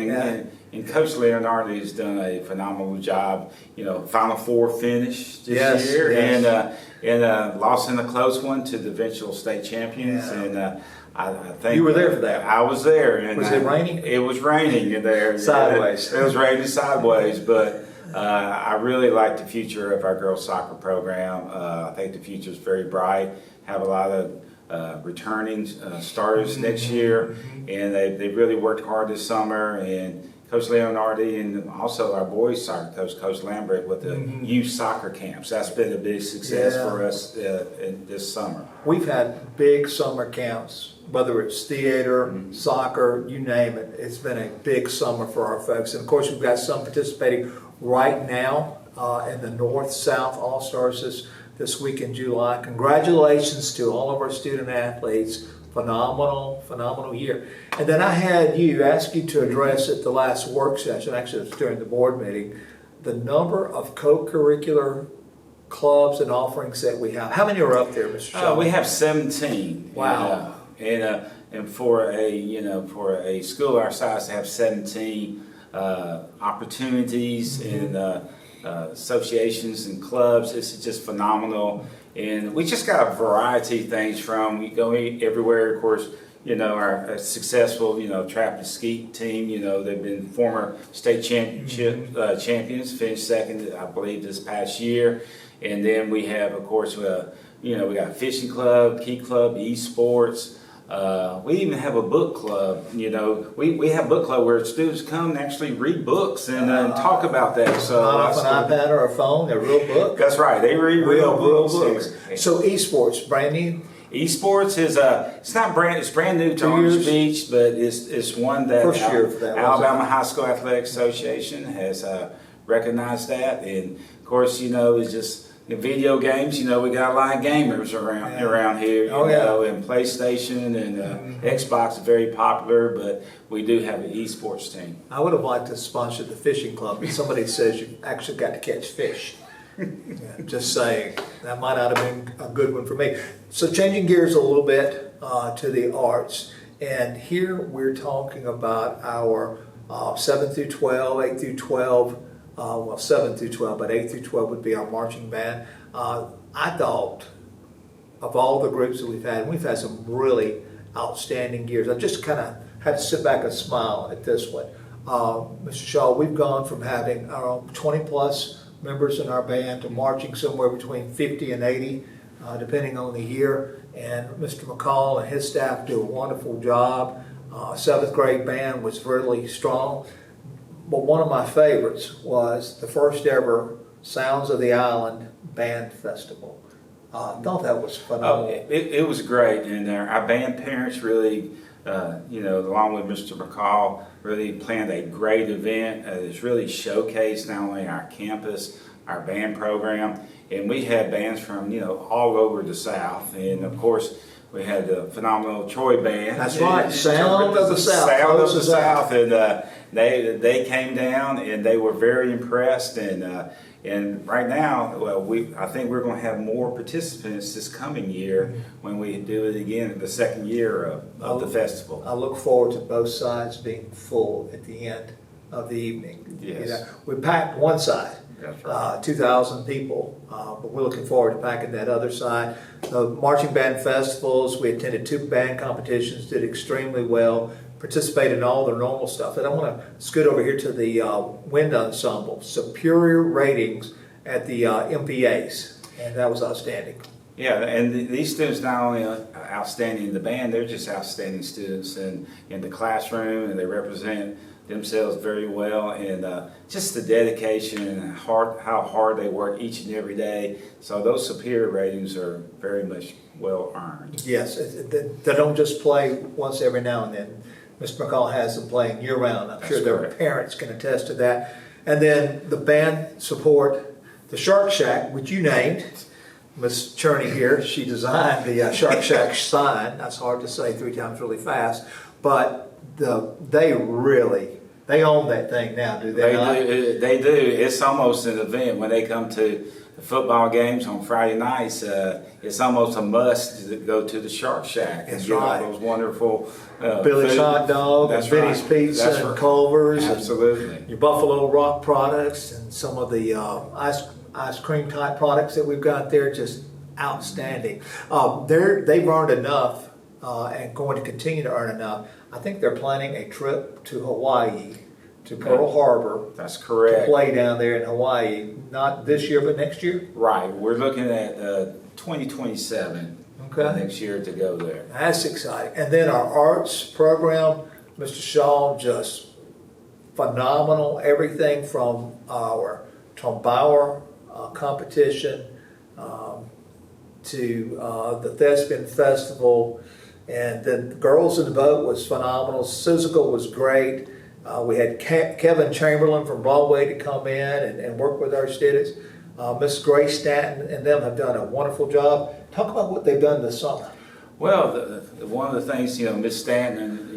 And Coach Leonardi has done a phenomenal job. You know, Final Four finish this year, and lost in a close one to the eventual state champions. Yeah. And I think you were there for that. I was there. And was it raining? It was raining in there. Sideways. It was raining sideways, but. I really like the future of our girls soccer program. I think the future is very bright. Have a lot of returning starters next year, and they really worked hard this summer. And Coach Leonardi and also our boys soccer coach, Coach Lambert, with the youth soccer camps. That's been a big success for us in this summer. We've had big summer camps, whether it's theater, soccer, you name it. It's been a big summer for our folks. And of course, we've got some participating right now in the North-South All-Stars this week in July. Congratulations to all of our student athletes. Phenomenal year. And then I had ask you to address at the last work session, actually it was during the board meeting, the number of co-curricular clubs and offerings that we have. How many are up there, Mr. Shaw? We have 17. Wow. And for a school our size to have 17 opportunities and associations and clubs, it's just phenomenal. And we just got a variety of things from, we go everywhere, of course, you know, our successful, you know, trap and skeet team, you know, they've been former state championship champions, finished second, I believe, this past year. And then we have, of course, you know, we got a fishing club, key club, esports. We even have a book club. You know, we have a book club where students come and actually read books and talk about that. So not off an iPad or a phone, they're real books. That's right. They read real books. So esports, brand new. Esports is it's brand new to Orange Beach, but it's one that First year for that, Alabama High School Athletic Association has recognized that, and of course, you know, it's just. In video games, you know, we got a lot of gamers around here, you know, and PlayStation and Xbox are very popular, but we do have an esports team. I would have liked to sponsor the fishing club, but somebody says you actually got to catch fish. Just saying, that might not have been a good one for me. So changing gears a little bit to the arts, and here we're talking about our 7 through 12, 8 through 12, 7 through 12, but 8 through 12 would be our marching band. I thought of all the groups that we've had some really outstanding years. I just kind of had to sit back and smile at this one. Mr. Shaw, we've gone from having our own 20 plus members in our band to marching somewhere between 50 and 80, depending on the year. And Mr. McCall and his staff do a wonderful job. 7th grade band was really strong. But one of my favorites was the first ever Sounds of the Island Band Festival. I thought that was phenomenal. It was great, and our band parents really, along with Mr. McCall, really planned a great event. It's really showcased not only our campus, our band program, and we had bands from all over the South, and of course we had the phenomenal Troy band. That's right, Sound of the South. Sound of the South, and they came down and they were very impressed, and right now, I think we're going to have more participants this coming year when we do it again, the second year of the festival. I look forward to both sides being full at the end of the evening. Yes. We packed one side, That's right. 2,000 people, but we're looking forward to packing that other side. The marching band festivals, we attended 2 band competitions, did extremely well, participated in all the normal stuff. And I want to scoot over here to the wind ensemble, superior ratings at the MPAs, and that was outstanding. Yeah, and these students not only are outstanding in the band, they're just outstanding students in the classroom, and they represent themselves very well, and just the dedication and how hard they work each and every day. So those superior ratings are very much well earned. Yes, they don't just play once every now and then. Mr. McCall has them playing year-round. I'm sure their correct. parents can attest to that. And then the band support, the Shark Shack, which you named. Miss Cherney here, she designed the Shark Shack sign. That's hard to say 3 times really fast. But they own that thing now, do they not? They do. It's almost an event when they come to the football games on Friday nights. It's almost a must to go to the Shark Shack and That's get right. all those wonderful Billy's food. Hot Dog, That's and Vinny's right. Pizza, That's and right. Culver's, Absolutely. and your Buffalo Rock products, and some of the ice cream type products that we've got there, just outstanding. They've earned enough and going to continue to earn enough. I think they're planning a trip to Hawaii, to Pearl Harbor, That's to correct. play down there in Hawaii, not this year, but next year. Right. We're looking at 2027 Okay. next year to go there. That's exciting. And then our arts program, Mr. Shaw, just phenomenal. Everything from our Tom Bauer competition to the Thespian Festival. And then Girls in the Boat was phenomenal. Suzical was great. We had Kevin Chamberlain from Broadway to come in and work with our students. Miss Grace Stanton and them have done a wonderful job. Talk about what they've done this summer. Well, one of the things, Miss Stanton,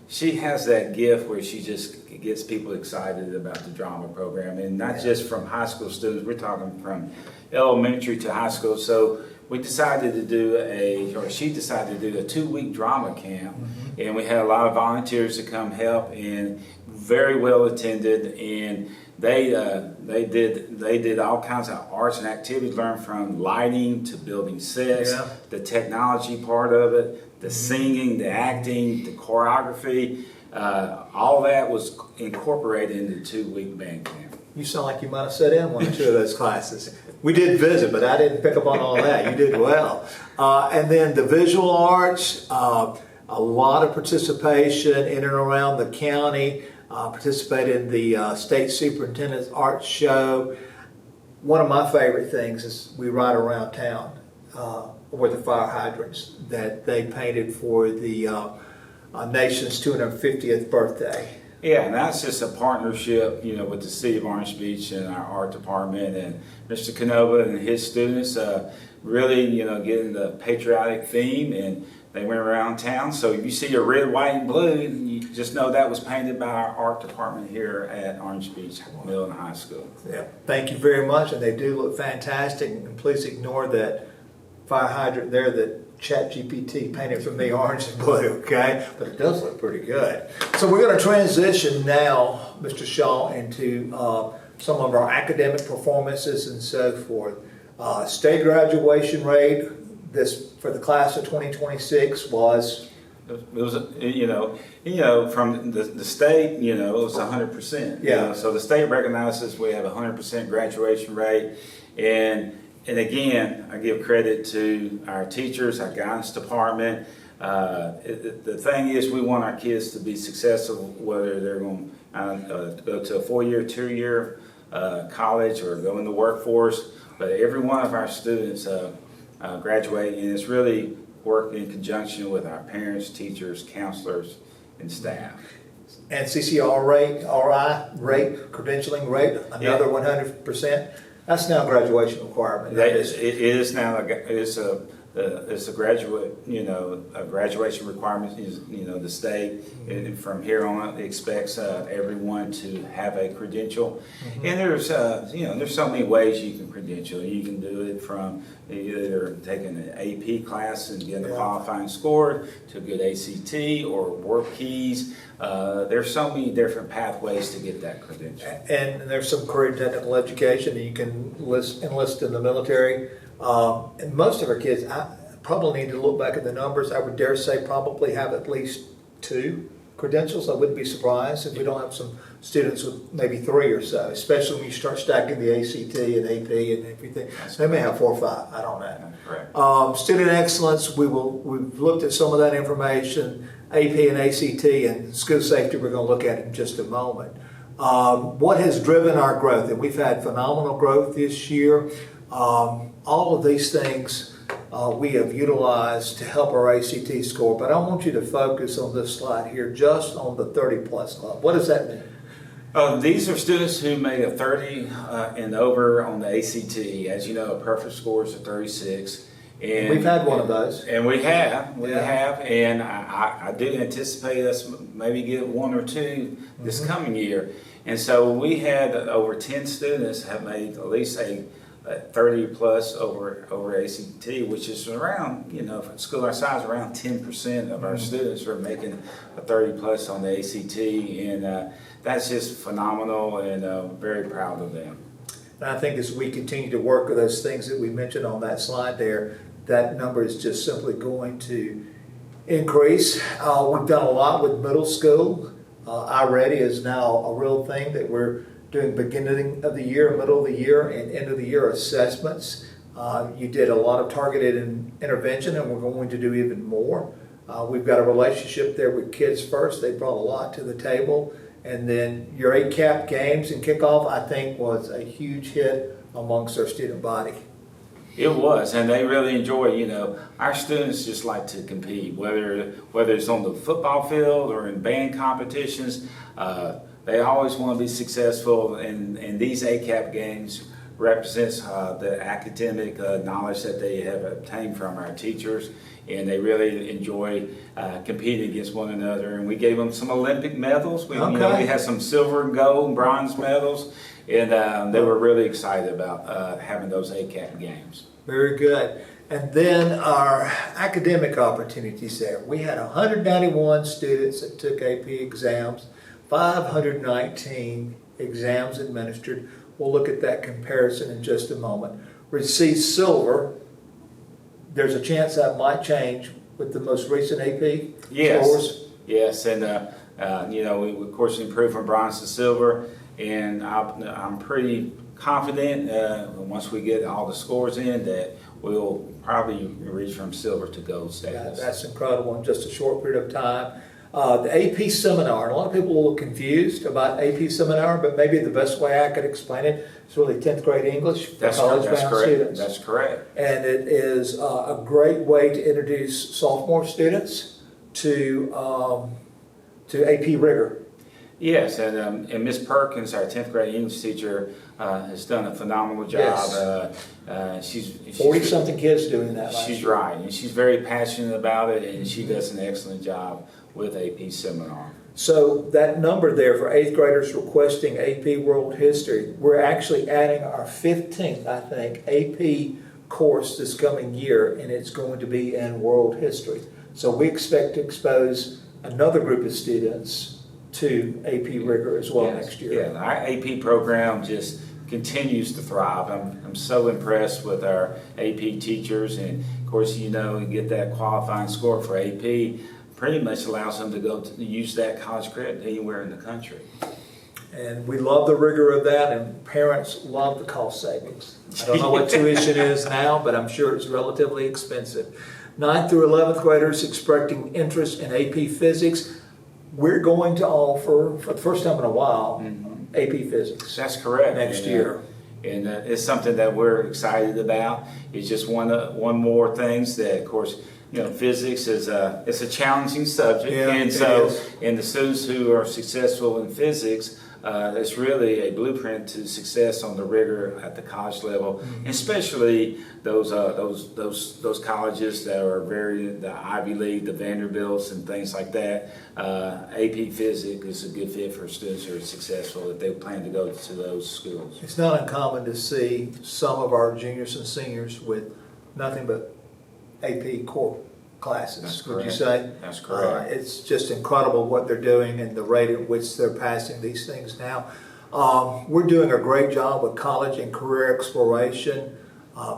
she has that gift where she just gets people excited about the drama program, and not just from high school students. We're talking from elementary to high school. So she decided to do a 2-week drama camp, and we had a lot of volunteers to come help, and very well attended, and they did all kinds of arts and activities, learned from lighting to building sets, the technology part of it, the singing, the acting, the choreography, all that was incorporated in the 2-week band camp. You sound like you might have sat in 1 or 2 of those classes. We did visit, but I didn't pick up on all that. You did well. And then the visual arts, a lot of participation in and around the county. Participated in the State Superintendent's Art Show. One of my favorite things is we ride around town with the fire hydrants that they painted for the nation's 250th birthday. Yeah, and that's just a partnership, with the City of Orange Beach and our art department, and Mr. Canova and his students really, getting the patriotic theme, and they went around town. So if you see a red, white, and blue, you just know that was painted by our art department here at Orange Beach Middle and High School. Yeah, thank you very much, and they do look fantastic. And please ignore that fire hydrant there that ChatGPT painted for me orange and blue, okay? But it does look pretty good. So we're going to transition now, Mr. Shaw, into some of our academic performances and so forth. State graduation rate for the class of 2026 was It was, from the state, it was 100%. Yeah. So the state recognizes we have a 100% graduation rate, and again, I give credit to our teachers, our guidance department. The thing is, we want our kids to be successful, whether they're going to go to a 4-year, 2-year college or go in the workforce. But every one of our students graduate, and it's really work in conjunction with our parents, teachers, counselors, and staff. And CCR rate, RI rate, credentialing rate, another 100%. That's now a graduation requirement. It is now. It's a graduate. A graduation requirement is the state. And from here on, it expects everyone to have a credential. Mm-hmm. And there's so many ways you can credential. You can do it from either taking an AP class and getting a qualifying score to a good ACT or work keys. There's so many different pathways to get that credential. And there's some career and technical education that you can enlist in the military. And most of our kids, I probably need to look back at the numbers. I would dare say probably have at least 2 credentials. I wouldn't be surprised if we don't have some students with maybe 3 or so, especially when you start stacking the ACT and AP and everything. They may have 4 or 5. I don't know. Correct. Student excellence, we've looked at some of that information. AP and ACT and school safety we're going to look at in just a moment. What has driven our growth? And we've had phenomenal growth this year. All of these things we have utilized to help our ACT score, but I want you to focus on this slide here just on the 30 plus club. What does that mean? These are students who made a 30 and over on the ACT. As you know, a perfect score is a 36. And we've had one of those. And we have, and I do anticipate us maybe get 1 or 2 this coming year. And so we had over 10 students have made at least a 30 plus over ACT, which is around, for a school our size, around 10% of our students are making a 30 plus on the ACT, and that's just phenomenal, and very proud of them. And I think as we continue to work with those things that we mentioned on that slide there, that number is just simply going to increase. We've done a lot with middle school. iReady is now a real thing that we're doing beginning of the year, middle of the year, and end of the year assessments. You did a lot of targeted intervention, and we're going to do even more. We've got a relationship there with Kids First. They brought a lot to the table. And then your ACAP games and kickoff, I think, was a huge hit amongst our student body. It was, and they really enjoy, our students just like to compete, whether it's on the football field or in band competitions. They always want to be successful, and these ACAP games represents the academic knowledge that they have obtained from our teachers, and they really enjoy competing against one another. And we gave them some Olympic medals. We had some silver and gold and bronze medals, and they were really excited about having those ACAP games. Very good. And then our academic opportunities there. We had 191 students that took AP exams, 519 exams administered. We'll look at that comparison in just a moment. Received silver. There's a chance that might change with the most recent AP scores. Yes, and we of course improved from bronze to silver, and I'm pretty confident once we get all the scores in that we'll probably reach from silver to gold status. That's incredible in just a short period of time. The AP seminar, a lot of people are a little confused about AP seminar, but maybe the best way I could explain it is really 10th grade English for college-bound students. That's correct. And it is a great way to introduce sophomore students to AP rigor. Yes, and Miss Perkins, our 10th grade English teacher, has done a phenomenal job. Yes. She's 40-something kids doing that. She's right, and she's very passionate about it, and she does an excellent job with AP seminar. So that number there for 8th graders requesting AP World History, we're actually adding our 15th, I think, AP course this coming year, and it's going to be in World History. So we expect to expose another group of students to AP rigor as well next year. Yeah, our AP program just continues to thrive. I'm so impressed with our AP teachers, and of course, you get that qualifying score for AP. pretty much allows them to go to use that college credit anywhere in the country. And we love the rigor of that, and parents love the cost savings. I don't know what tuition is now, but I'm sure it's relatively expensive. 9th through 11th graders expressing interest in AP Physics. We're going to offer, for the first time in a while, AP Physics That's correct. next And, year. And it's something that we're excited about. It's just one more things that, of course, physics is it's a challenging subject, Yeah, and it so is. and the students who are successful in physics, it's really a blueprint to success on the rigor at the college level, especially those colleges that are the Ivy League, the Vanderbilts, and things like that. AP Physics is a good fit for students who are successful if they plan to go to those schools. It's not uncommon to see some of our juniors and seniors with nothing but AP core classes, That's would you correct. say? That's correct. It's just incredible what they're doing and the rate at which they're passing these things now. We're doing a great job with college and career exploration.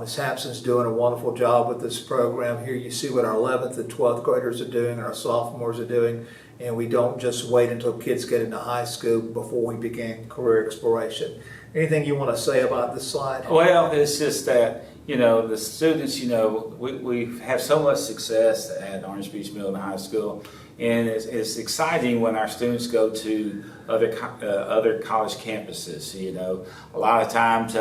Ms. Hampson's doing a wonderful job with this program. Here you see what our 11th and 12th graders are doing and our sophomores are doing. And we don't just wait until kids get into high school before we begin career exploration. Anything you want to say about this slide? Well, it's just that, the students, we have so much success at Orange Beach Middle and High School, and it's exciting when our students go to other college campuses. A lot of times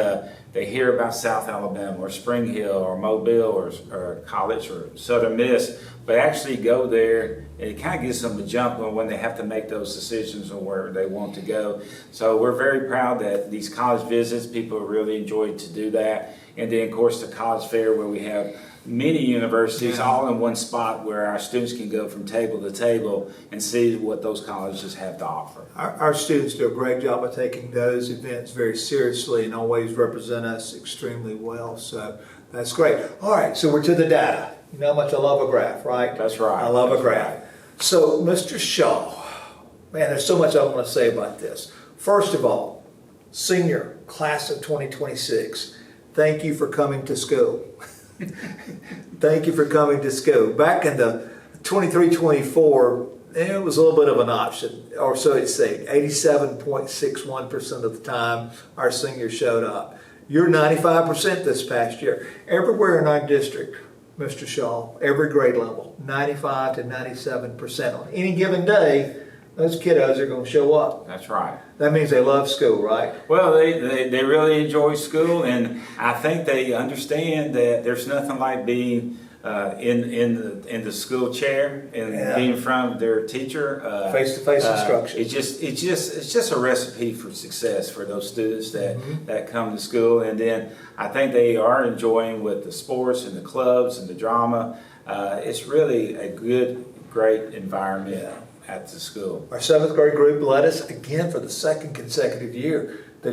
they hear about South Alabama or Spring Hill or Mobile or college or Southern Miss, but actually go there, and it kind of gives them a jump when they have to make those decisions on where they want to go. So we're very proud that these college visits, people really enjoy to do that. And then, of course, the college fair, where we have many universities all in one spot where our students can go from table to table and see what those colleges have to offer. Our students do a great job of taking those events very seriously and always represent us extremely well. So that's great. All right, so we're to the data. You know how much I love a graph, right? That's right. I love a That's graph. right. So, Mr. Shaw, man, there's so much I want to say about this. First of all, senior class of 2026, thank you for coming to school. Thank you for coming to school. Back in the 23-24, it was a little bit of an option, or so it said. 87.61% of the time, our seniors showed up. You're 95% this past year. Everywhere in our district, Mr. Shaw, every grade level, 95 to 97%. On any given day, those kiddos are going to show up. That's right. That means they love school, right? Well, they really enjoy school, and I think they understand that there's nothing like being in the school chair and being in front of their teacher. Face-to-face instruction. It's just a recipe for success for those students that come to school, and then I think they are enjoying with the sports and the clubs and the drama. It's really a great environment at the school. Our 7th grade group led us again for the second consecutive year. They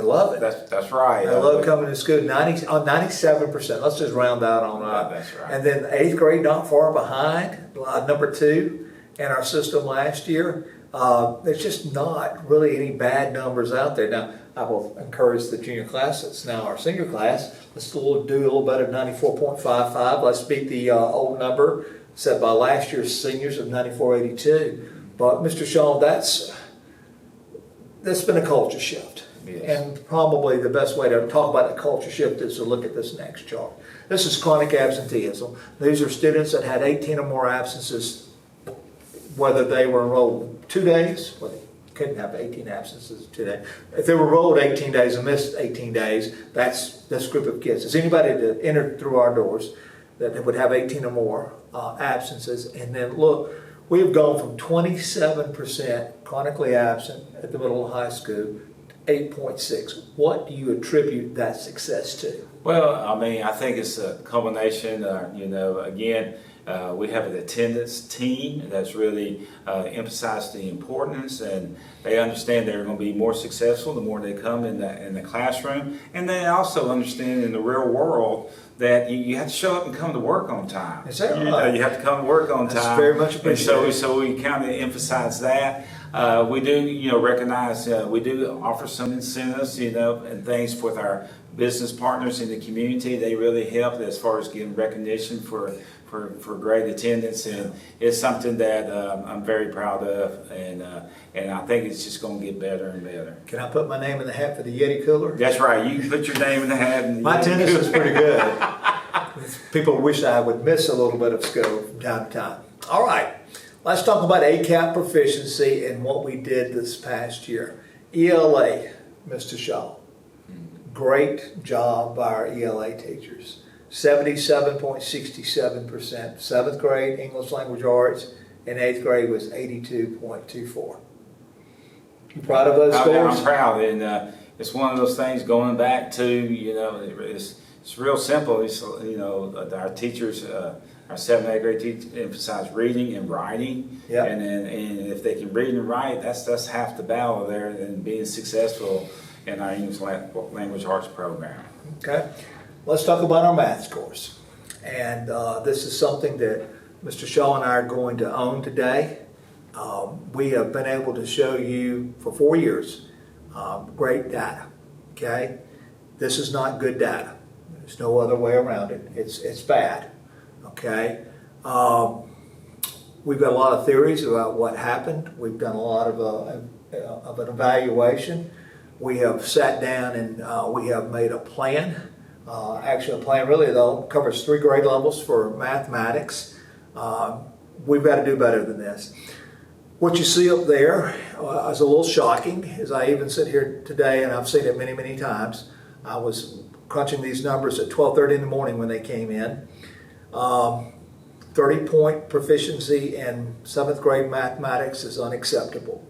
love it. That's right. They love coming to school. 97%. Let's just round out on that. That's right. And then 8th grade, not far behind, number 2 in our system last year. There's just not really any bad numbers out there. Now, I will encourage the junior class. It's now our senior class. Let's do a little better than 94.55. Let's beat the old number set by last year's seniors of 94.82. But Mr. Shaw, that's been a culture shift. Yes. And probably the best way to talk about the culture shift is to look at this next chart. This is chronic absenteeism. These are students that had 18 or more absences, whether they were enrolled 2 days, well, they couldn't have 18 absences 2 days. If they were enrolled 18 days and missed 18 days, that's this group of kids. Is anybody that entered through our doors that would have 18 or more absences? And then look, we have gone from 27% chronically absent at the middle of high school to 8.6. What do you attribute that success to? Well, I think it's a combination. Again, we have an attendance team that's really emphasized the importance, and they understand they're going to be more successful the more they come in the classroom, and they also understand in the real world that you have to show up and come to work on time. Is that right? You have to come to work on That's time. very much appreciated. And so we kind of emphasize that. We do, recognize, we do offer some incentives, and things with our business partners in the community. They really help as far as getting recognition for for great attendance, and it's something that I'm very proud of, and I think it's just going to get better and better. Can I put my name in the hat for the Yeti cooler? That's right. You can put your name in the hat. And My attendance is pretty good. People wish I would miss a little bit of school from time to time. All right, let's talk about ACAP proficiency and what we did this past year. ELA, Mr. Shaw. Great job by our ELA teachers. 77.67%. 7th grade English language arts and 8th grade was 82.24. You proud of those scores? I'm proud, and it's one of those things going back to, it's real simple. It's, our teachers, our 7th and 8th grade teachers emphasize reading and writing. Yep. And if they can read and write, that's half the battle there and being successful in our English language arts program. Okay, let's talk about our math scores. And this is something that Mr. Shaw and I are going to own today. We have been able to show you for 4 years great data. Okay, this is not good data. There's no other way around it. It's bad. Okay, we've got a lot of theories about what happened. We've done a lot of an evaluation. We have sat down and we have made a plan. Actually, a plan really though covers 3 grade levels for mathematics. We've got to do better than this. What you see up there is a little shocking, as I even sit here today, and I've seen it many, many times. I was crunching these numbers at 12:30 in the morning when they came in. 30-point proficiency in 7th grade mathematics is unacceptable.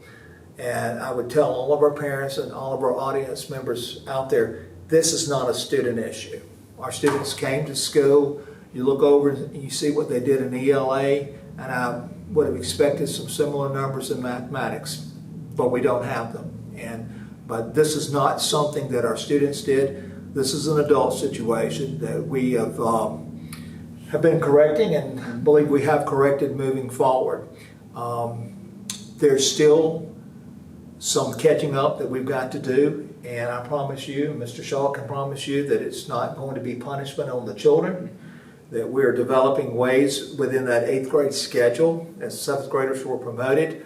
And I would tell all of our parents and all of our audience members out there, this is not a student issue. Our students came to school, you look over and you see what they did in ELA, and I would have expected some similar numbers in mathematics, but we don't have them. But this is not something that our students did. This is an adult situation that we have been correcting and believe we have corrected moving forward. There's still some catching up that we've got to do, and I promise you, Mr. Shaw can promise you, that it's not going to be punishment on the children, that we're developing ways within that 8th grade schedule as 7th graders were promoted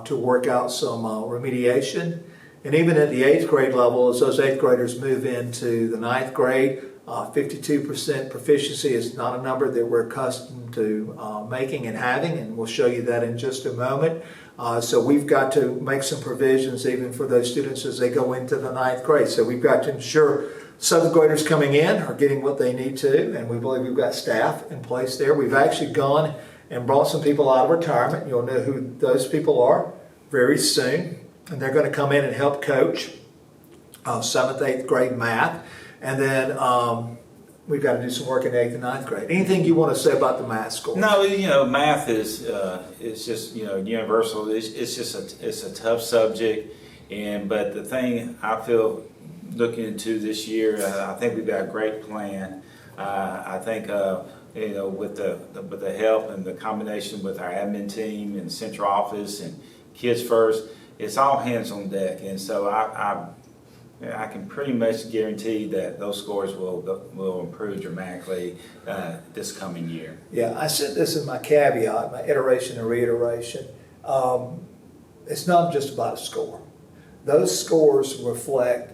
to work out some remediation. And even at the 8th grade level, as those 8th graders move into the 9th grade, 52% proficiency is not a number that we're accustomed to making and having, and we'll show you that in just a moment. So we've got to make some provisions even for those students as they go into the 9th grade. So we've got to ensure 7th graders coming in are getting what they need to, and we believe we've got staff in place there. We've actually gone and brought some people out of retirement. You'll know who those people are very soon, and they're going to come in and help coach 7th, 8th grade math. And then we've got to do some work in 8th and 9th grade. Anything you want to say about the math score? No, math is just universal. It's a tough subject, but the thing I feel looking into this year, I think we've got a great plan. I think with the help and the combination with our admin team and central office and Kids First, it's all hands on deck, and so I can pretty much guarantee that those scores will improve dramatically this coming year. Yeah, I said this in my caveat, my iteration and reiteration. It's not just about a score. Those scores reflect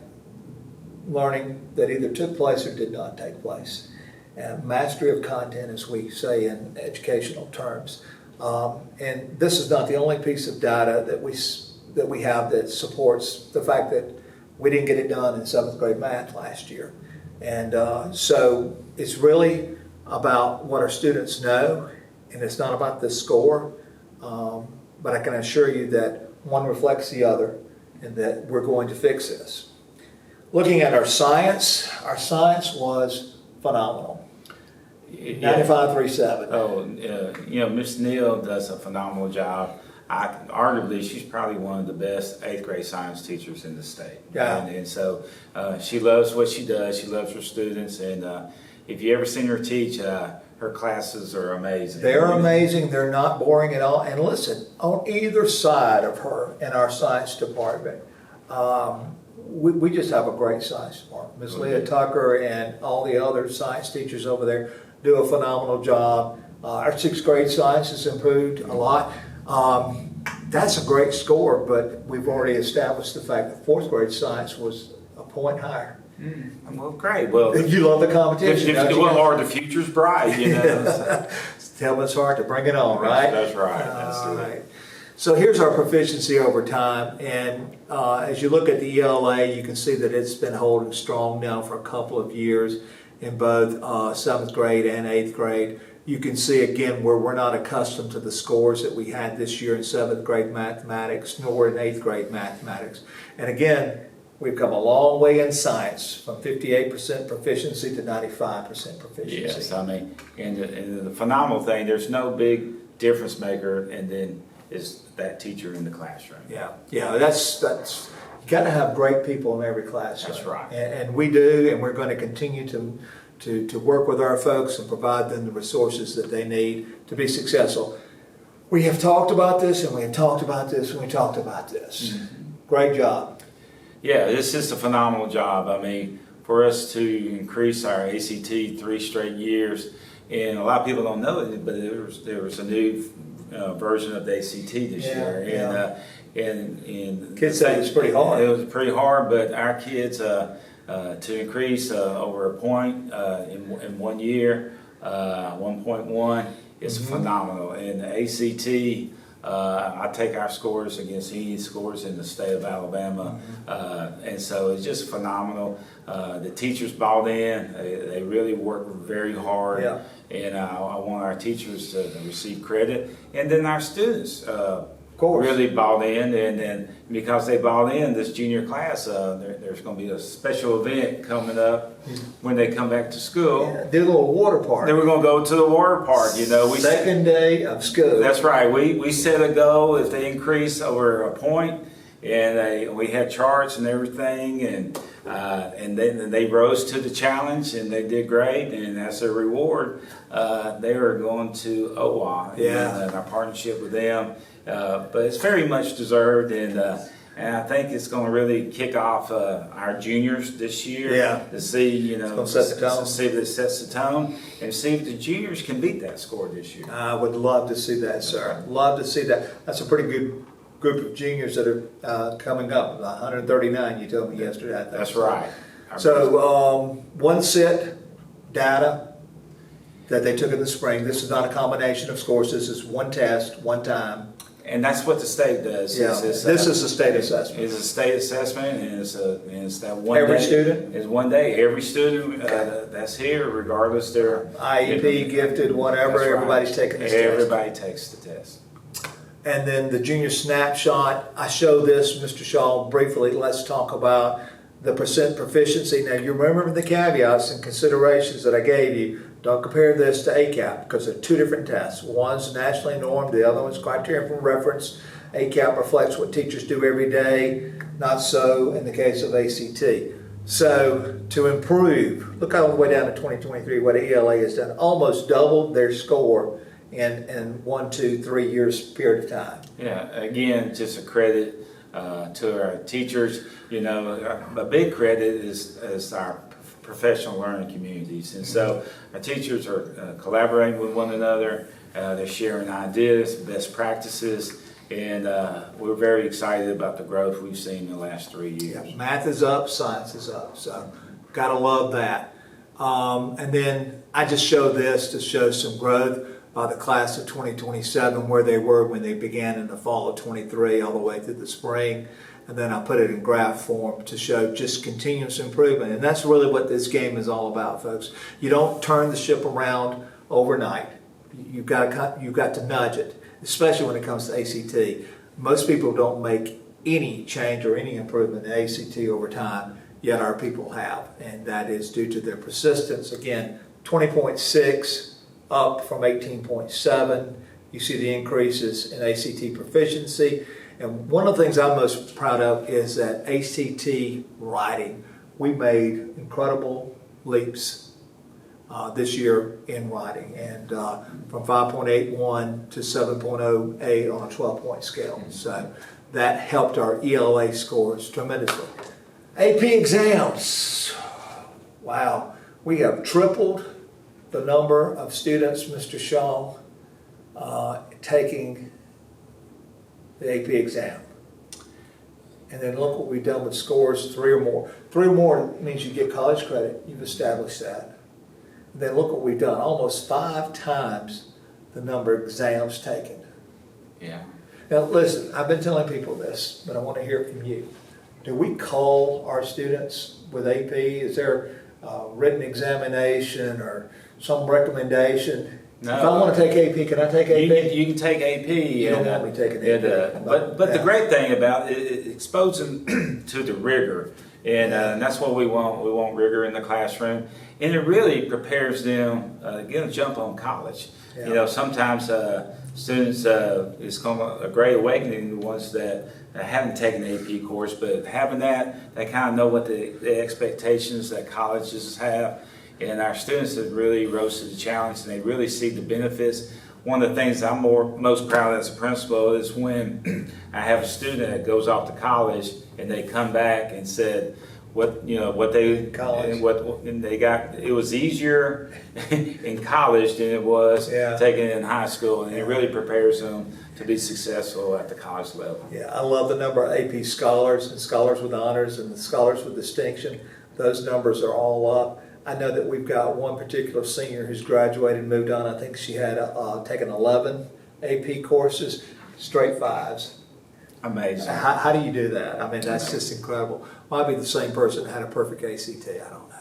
learning that either took place or did not take place. And mastery of content, as we say in educational terms. And this is not the only piece of data that we have that supports the fact that we didn't get it done in 7th grade math last year. And so it's really about what our students know, and it's not about the score. But I can assure you that one reflects the other, and that we're going to fix this. Looking at our science was phenomenal. 95.37. Oh, Miss Neal does a phenomenal job. Arguably, she's probably one of the best 8th grade science teachers in the state. Yeah. And so she loves what she does. She loves her students. And if you ever seen her teach, her classes are amazing. They're amazing. They're not boring at all. And listen, on either side of her in our science department, we just have a great science department. Ms. Leah Tucker and all the other science teachers over there do a phenomenal job. Our sixth grade science has improved a lot. That's a great score, but we've already established the fact that fourth grade science was a point higher. Well, great. Well, You love the competition. don't you? or the future's bright, you know. Tell us hard to bring it on, right? That's right. That's All it. right. So here's our proficiency over time, and as you look at the ELA, you can see that it's been holding strong now for a couple of years in both 7th grade and 8th grade. You can see again where we're not accustomed to the scores that we had this year in 7th grade mathematics, nor in 8th grade mathematics. And again, we've come a long way in science, from 58% proficiency to 95% proficiency. Yes, I mean, and the phenomenal thing, there's no big difference maker, and then is that teacher in the classroom. Yeah, that's you got to have great people in every classroom. That's right. And we do, and we're going to continue to work with our folks and provide them the resources that they need to be successful. We have talked about this, and we have talked about this, and we talked about this. Great job. Yeah, this is a phenomenal job. I mean, for us to increase our ACT 3 straight years, and a lot of people don't know it, but there was a new version of the ACT this year, and Kids say it's pretty hard. It was pretty hard, but our kids to increase over a point in 1 year, 1.1 is phenomenal. And the ACT. I take our scores against any scores in the state of Alabama, and so it's just phenomenal. The teachers bought in; they really worked very hard, and I want our teachers to receive credit, and then our students really bought in, and because they bought in, this junior class, there's going to be a special event coming up when they come back to school. Yeah, did a little water park. Then we're going to go to the water park. You know, Second day of school. That's right. We set a goal if they increase over a point, and we had charts and everything, and then they rose to the challenge and they did great. And as a reward, they were going to OWA and our partnership with them. But it's very much deserved, and I think it's going to really kick off our juniors this year. To see, see if it sets the tone, and see if the juniors can beat that score this year. I would love to see that, sir. Love to see that. That's a pretty good group of juniors that are coming up. 139, you told me yesterday. I think. That's right. So one set data that they took in the spring. This is not a combination of scores. This is one test, one time. And that's what the state does. This is a state assessment. It's a state assessment, and it's that one Every day. student? It's 1 day. Every student that's here, regardless their IEP, gifted, whatever, That's right. everybody's taking this test. Everybody takes the test. And then the junior snapshot, I show this, Mr. Shaw, briefly. Let's talk about the percent proficiency. Now, you remember the caveats and considerations that I gave you. Don't compare this to ACAP because they're two different tests. One's nationally normed, the other one's criterion for reference. ACAP reflects what teachers do every day, not so in the case of ACT. So to improve, look all the way down to 2023, what ELA has done, almost doubled their score in 1, 2, 3 years period of time. Yeah, again, just a credit to our teachers. You know, a big credit is our professional learning communities. And so our teachers are collaborating with one another. They're sharing ideas, best practices, and we're very excited about the growth we've seen in the last 3 years. Math is up, science is up, so gotta love that. And then I just show this to show some growth by the class of 2027, where they were when they began in the fall of 23 all the way through the spring. And then I put it in graph form to show just continuous improvement. And that's really what this game is all about, folks. You don't turn the ship around overnight. You've got to nudge it, especially when it comes to ACT. Most people don't make any change or any improvement in ACT over time, yet our people have. And that is due to their persistence. Again, 20.6 up from 18.7. You see the increases in ACT proficiency. And one of the things I'm most proud of is that ACT writing. We made incredible leaps this year in writing, and from 5.81 to 7.08 on a 12-point scale. So that helped our ELA scores tremendously. AP exams. Wow, we have tripled the number of students, Mr. Shaw, taking the AP exam. And then look what we've done with scores, 3 or more. 3 or more means you get college credit. You've established that. And then look what we've done, almost 5 times the number of exams taken. Yeah. Now listen, I've been telling people this, but I want to hear it from you. Do we call our students with AP? Is there a written examination or some recommendation? No. If I want to take AP, can I take AP? You can take AP. You don't want me taking AP. But the great thing about it exposes them to the rigor. And that's what we want. We want rigor in the classroom. And it really prepares them to get a jump on college. Yeah. You know, sometimes students, it's called a great awakening, the ones that haven't taken the AP course, but having that, they kind of know what the expectations that colleges have. And our students have really rose to the challenge, and they really see the benefits. One of the things I'm most proud of as a principal is when I have a student that goes off to college and they come back and said what they got. It was easier in college than it was taking it in high school, and it really prepares them to be successful at the college level. Yeah, I love the number of AP scholars and scholars with honors and the scholars with distinction. Those numbers are all up. I know that we've got one particular senior who's graduated and moved on. I think she had taken 11 AP courses, straight 5s. Amazing. How do you do that? I mean, that's just incredible. Might be the same person that had a perfect ACT. I don't know.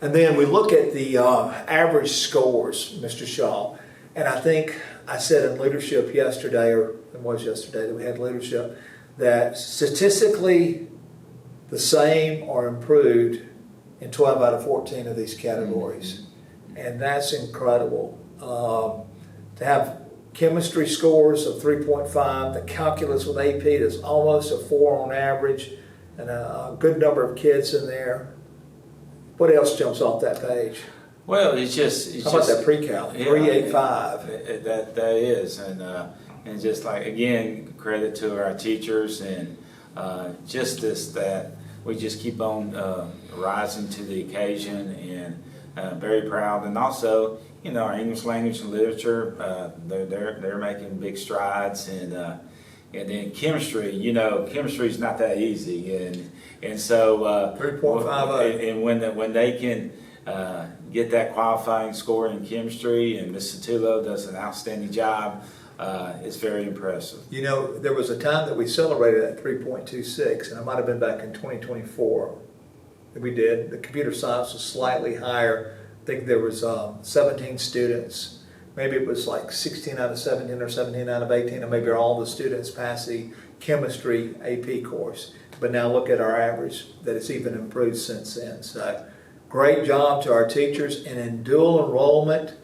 And then we look at the average scores, Mr. Shaw, and I think I said in leadership yesterday, or it was yesterday that we had leadership, that statistically the same or improved in 12 out of 14 of these categories. And that's incredible. To have chemistry scores of 3.5, the calculus with AP is almost a 4 on average, and a good number of kids in there. What else jumps off that page? Well, it's How about that pre-cal? 385. That is, and just like, again, credit to our teachers, and just that we just keep on rising to the occasion, and very proud. And also, you know, our English language and literature, they're making big strides, and then chemistry. You know, chemistry is not that easy, and so 3.50. and when they can get that qualifying score in chemistry, and Ms. Satullo does an outstanding job. It's very impressive. You know, there was a time that we celebrated at 3.26, and it might have been back in 2024 that we did. The computer science was slightly higher. I think there was 17 students. Maybe it was like 16 out of 17 or 17 out of 18, or maybe all the students passed the chemistry AP course. But now look at our average, that it's even improved since then. So great job to our teachers. And in dual enrollment,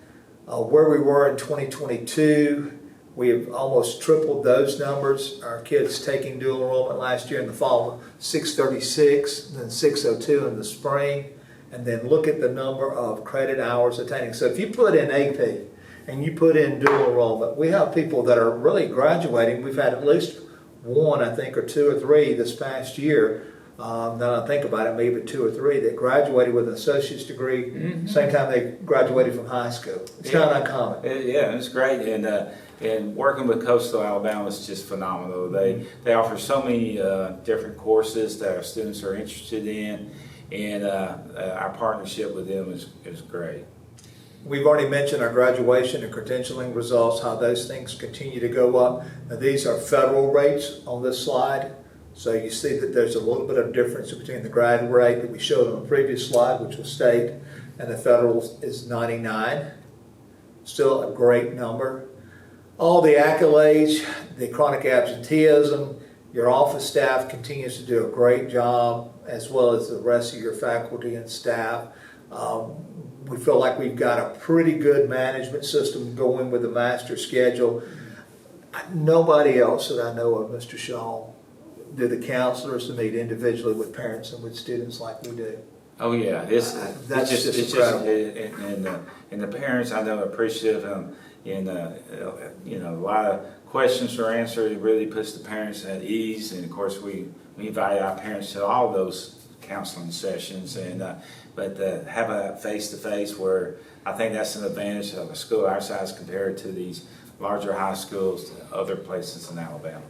where we were in 2022, we have almost tripled those numbers. Our kids taking dual enrollment last year in the fall, 636, then 602 in the spring. And then look at the number of credit hours attaining. So if you put in AP and you put in dual enrollment, we have people that are really graduating. We've had at least one, I think, or 2 or 3 this past year. Now I think about it, maybe 2 or 3 that graduated with an associate's degree, same time they graduated from high school. It's not uncommon. Yeah, it's great, and working with Coastal Alabama is just phenomenal. They offer so many different courses that our students are interested in, and our partnership with them is great. We've already mentioned our graduation and credentialing results, how those things continue to go up. Now these are federal rates on this slide. So you see that there's a little bit of difference between the grad rate that we showed on the previous slide, which was state, and the federal is 99. Still a great number. All the accolades, the chronic absenteeism, your office staff continues to do a great job, as well as the rest of your faculty and staff. We feel like we've got a pretty good management system going with the master schedule. Nobody else that I know of, Mr. Shaw, do the counselors to meet individually with parents and with students like we do. Oh yeah, That's just incredible. And the parents, I know, are appreciative, and you know, a lot of questions are answered. It really puts the parents at ease, and of course we invite our parents to all those counseling sessions, and but have a face-to-face where I think that's an advantage of a school our size compared to these larger high schools, other places in Alabama.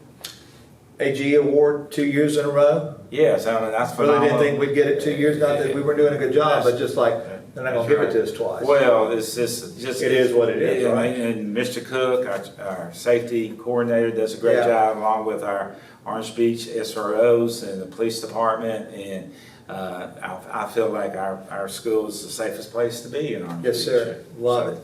AG award 2 years in a row. Yes, I mean, that's I really phenomenal. didn't think we'd get it 2 years. Not that we weren't doing a good job, but just like they're not going to give it to us twice. Well, it's just It is what it is, right? And Mr. Cook, our safety coordinator, does a great Yeah. job along with our Orange Beach SROs and the police department. And I feel like our school is the safest place to be in Orange Beach. Yes, sir. Love it.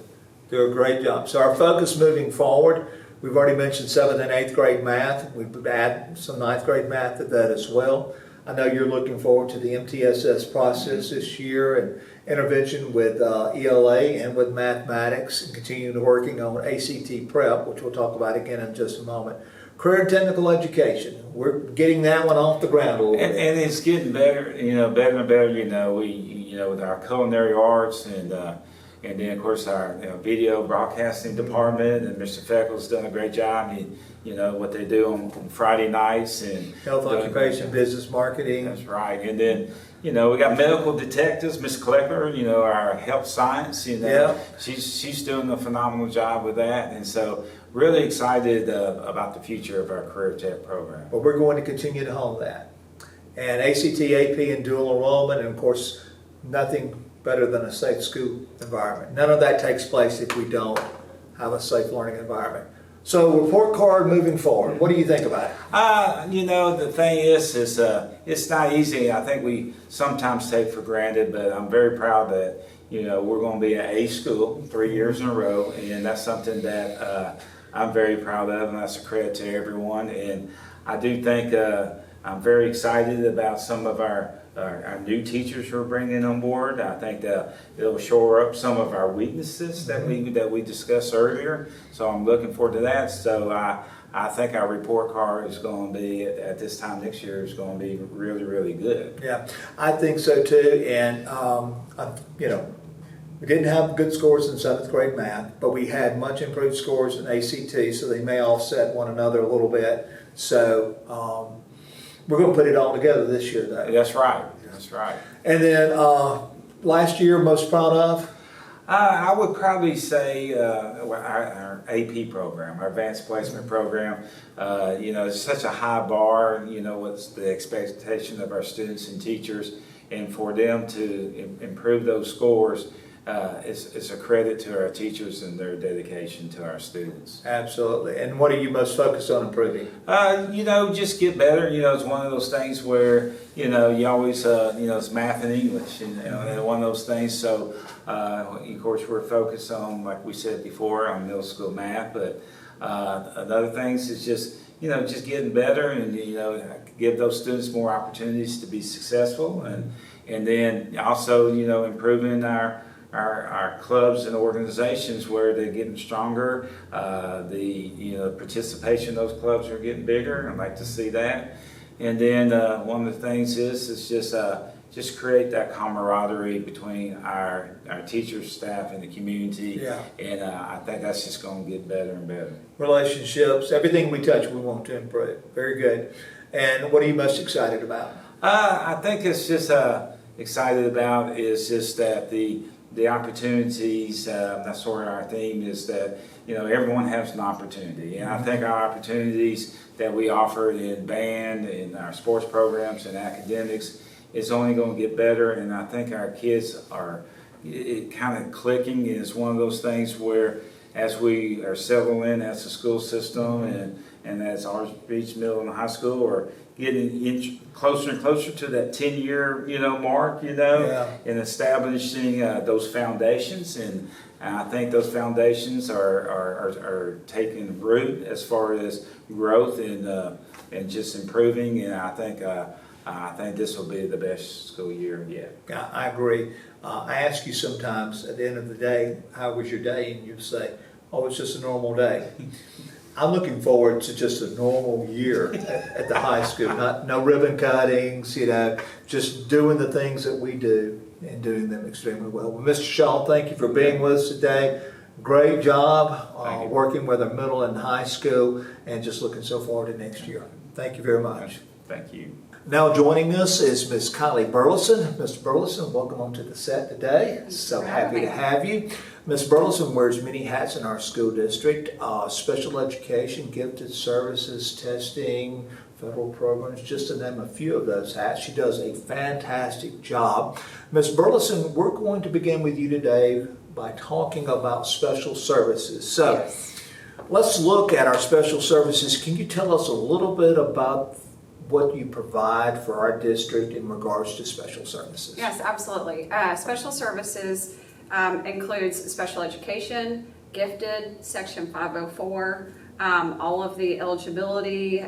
Do a great job. So our focus moving forward, we've already mentioned 7th and 8th grade math. We've added some 9th grade math to that as well. I know you're looking forward to the MTSS process this year and intervention with ELA and with mathematics, and continuing working on ACT prep, which we'll talk about again in just a moment. Career and technical education, we're getting that one off the ground a little bit. And it's getting better, better and better. With our culinary arts and then of course our video broadcasting department, and Mr. Feckle's done a great job. What they do on Friday nights and Health, occupation, business, marketing. That's right. And then we got medical detectives, Miss Kleckler, our health science. Yeah. She's doing a phenomenal job with that, and so really excited about the future of our career tech program. But we're going to continue to hone that. And ACT, AP, and dual enrollment, and of course, nothing better than a safe school environment. None of that takes place if we don't have a safe learning environment. So report card moving forward, what do you think about it? The thing is it's not easy. I think we sometimes take for granted, but I'm very proud that, we're going to be an A school 3 years in a row, and that's something that I'm very proud of, and that's a credit to everyone. And I do think I'm very excited about some of our new teachers we're bringing on board. I think that it'll shore up some of our weaknesses that we discussed earlier. So I'm looking forward to that. So I think our report card is going to be at this time next year is going to be really, really good. Yeah, I think so too. And we didn't have good scores in 7th grade math, but we had much improved scores in ACT, so they may offset one another a little bit. So we're going to put it all together this year, though. That's right. That's right. And then last year, most proud of? I would probably say our AP program, our advanced placement program. It's such a high bar. What's the expectation of our students and teachers, and for them to improve those scores, it's a credit to our teachers and their dedication to our students. Absolutely. And what are you most focused on improving? Just get better. It's one of those things where, you always, it's math and English, and one of those things. So, of course, we're focused on, like we said before, on middle school math, but another things is just getting better and, give those students more opportunities to be successful, and then also, improving our clubs and organizations where they're getting stronger. The participation in those clubs are getting bigger. I'd like to see that. And then one of the things is just create that camaraderie between our teachers, staff, and the community. Yeah. And I think that's just going to get better and better. Relationships, everything we touch, we want to improve. Very good. And what are you most excited about? I think it's just excited about is just that the opportunities, that's sort of our theme, is that, everyone has an opportunity. And I think our opportunities that we offer in band, in our sports programs, and academics is only going to get better. And I think our kids are kind of clicking. Is one of those things where as we are settling in as a school system and as Orange Beach Middle and High School are getting closer and closer to that 10-year, mark, Yeah. and establishing those foundations. And I think those foundations are taking root as far as growth and just improving. And I think this will be the best school year yet. Yeah, I agree. I ask you sometimes at the end of the day, how was your day? And you say, oh, it's just a normal day. I'm looking forward to just a normal year at the high school. No ribbon cuttings, just doing the things that we do and doing them extremely well. Well, Mr. Shaw, thank you for being with us today. Great job working with our middle and high school, and just looking so forward to next year. Thank you very much. Thank you. Now joining us is Ms. Kylie Burleson. Mr. Burleson, welcome onto the set today. So happy to have you. Ms. Burleson wears many hats in our school district, special education, gifted services, testing, federal programs, just to name a few of those hats. She does a fantastic job. Ms. Burleson, we're going to begin with you today by talking about special services. So Yes. let's look at our special services. Can you tell us a little bit about what you provide for our district in regards to special services? Yes, absolutely. Special services includes special education, gifted, Section 504, all of the eligibility,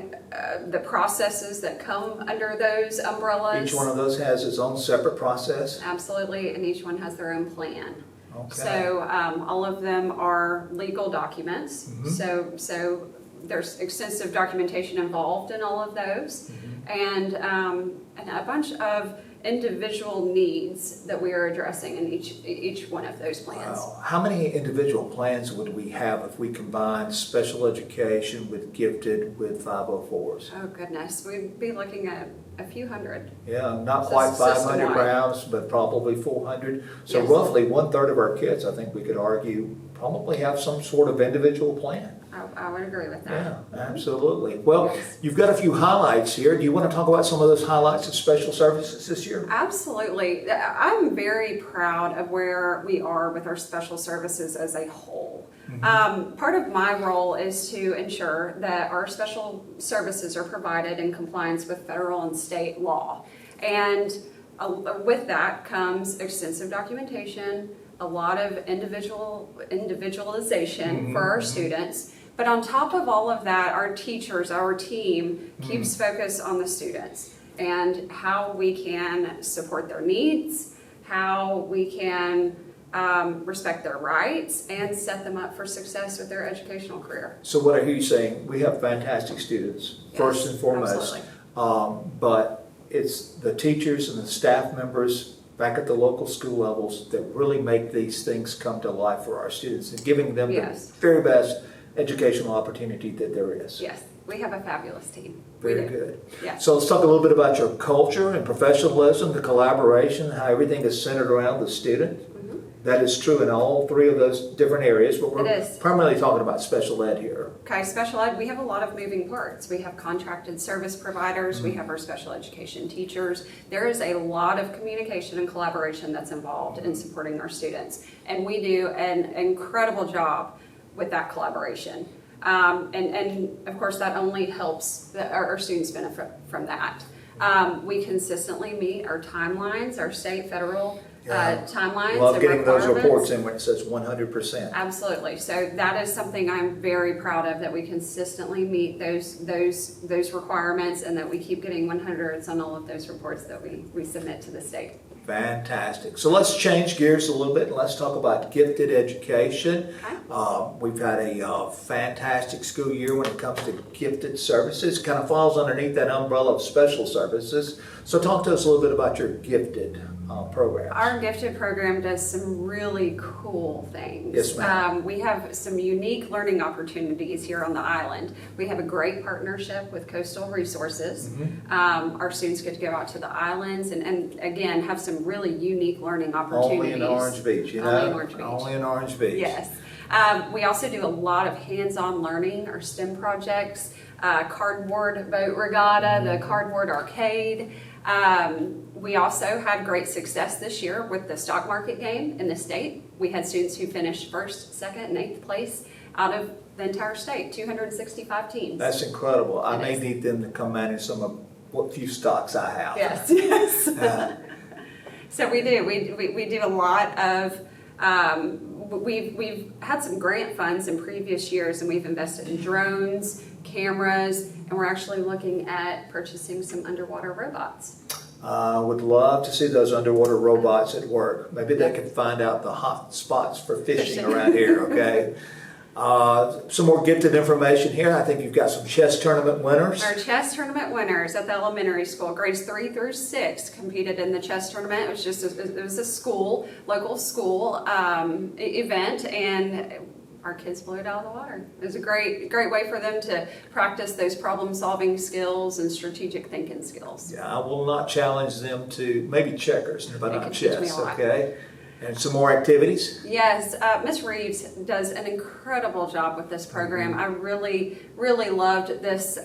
the processes that come under those umbrellas. Each one of those has its own separate process? Absolutely, and each one has their own plan. Okay. So all of them are legal documents. Mm-hmm. So there's extensive documentation involved in all of those, Mm-hmm. and a bunch of individual needs that we are addressing in each one of those plans. Wow. How many individual plans would we have if we combined special education with gifted with 504s? Oh goodness, we'd be looking at a few hundred. Yeah, not quite System-wide. 500 grounds, but probably 400. So Yes. roughly 1/3 of our kids, I think we could argue, probably have some sort of individual plan. I would agree with that. Yeah, absolutely. Well, Yes. you've got a few highlights here. Do you want to talk about some of those highlights of special services this year? Absolutely. I'm very proud of where we are with our special services as a whole. Part of my role is to ensure that our special services are provided in compliance with federal and state law. And with that comes extensive documentation, a lot of individualization for our students. But on top of all of that, our teachers, our team keeps focus on the students and how we can support their needs, how we can respect their rights, and set them up for success with their educational career. So what I hear you saying, we have fantastic students, first Yes, and foremost. absolutely. But it's the teachers and the staff members back at the local school levels that really make these things come to life for our students and giving them Yes. the very best educational opportunity that there is. Yes, we have a fabulous team. We Very do. good. Yes. So let's talk a little bit about your culture and professionalism, the collaboration, how everything is centered around the student. That is true in all three of those different areas, but we're It is. primarily talking about special ed here. Okay, special ed, we have a lot of moving parts. We have contracted service providers, we have our special education teachers. There is a lot of communication and collaboration that's involved in supporting our students. And we do an incredible job with that collaboration. And of course, that only helps our students benefit from that. We consistently meet our timelines, our state, federal timelines Love and getting those requirements. reports in when it says 100%. Absolutely. So that is something I'm very proud of, that we consistently meet those requirements, and that we keep getting 100s on all of those reports that we submit to the state. Fantastic. So let's change gears a little bit and let's talk about gifted education. Okay. We've had a fantastic school year when it comes to gifted services. Kind of falls underneath that umbrella of special services. So talk to us a little bit about your gifted programs. Our gifted program does some really cool things. Yes, ma'am. We have some unique learning opportunities here on the island. We have a great partnership with Coastal Resources. Our students get to go out to the islands and again, have some really unique learning opportunities. Only in Orange Beach, you know? Only in Orange Beach. Only in Orange Beach. Yes. We also do a lot of hands-on learning, our STEM projects, cardboard boat regatta, the cardboard arcade. We also had great success this year with the stock market game in the state. We had students who finished first, second, and eighth place out of the entire state, 265 teams. That's incredible. I It may is. need them to come manage some of what few stocks I have. Yes, yes. So we do. We do a lot of. We've had some grant funds in previous years, and we've invested in drones, cameras, and we're actually looking at purchasing some underwater robots. I would love to see those underwater robots at work. Maybe they can find out the hot spots for fishing around here, okay? Some more gifted information here. I think you've got some chess tournament winners. Our chess tournament winners at the elementary school, grades 3 through 6, competed in the chess tournament. It was just it was a school, local school event, and our kids blew it out of the water. It was a great way for them to practice those problem-solving skills and strategic thinking skills. Yeah, I will not challenge them to maybe checkers, but They not can teach me a chess, lot. okay? And some more activities? Yes, Ms. Reeves does an incredible job with this program. I really, really loved this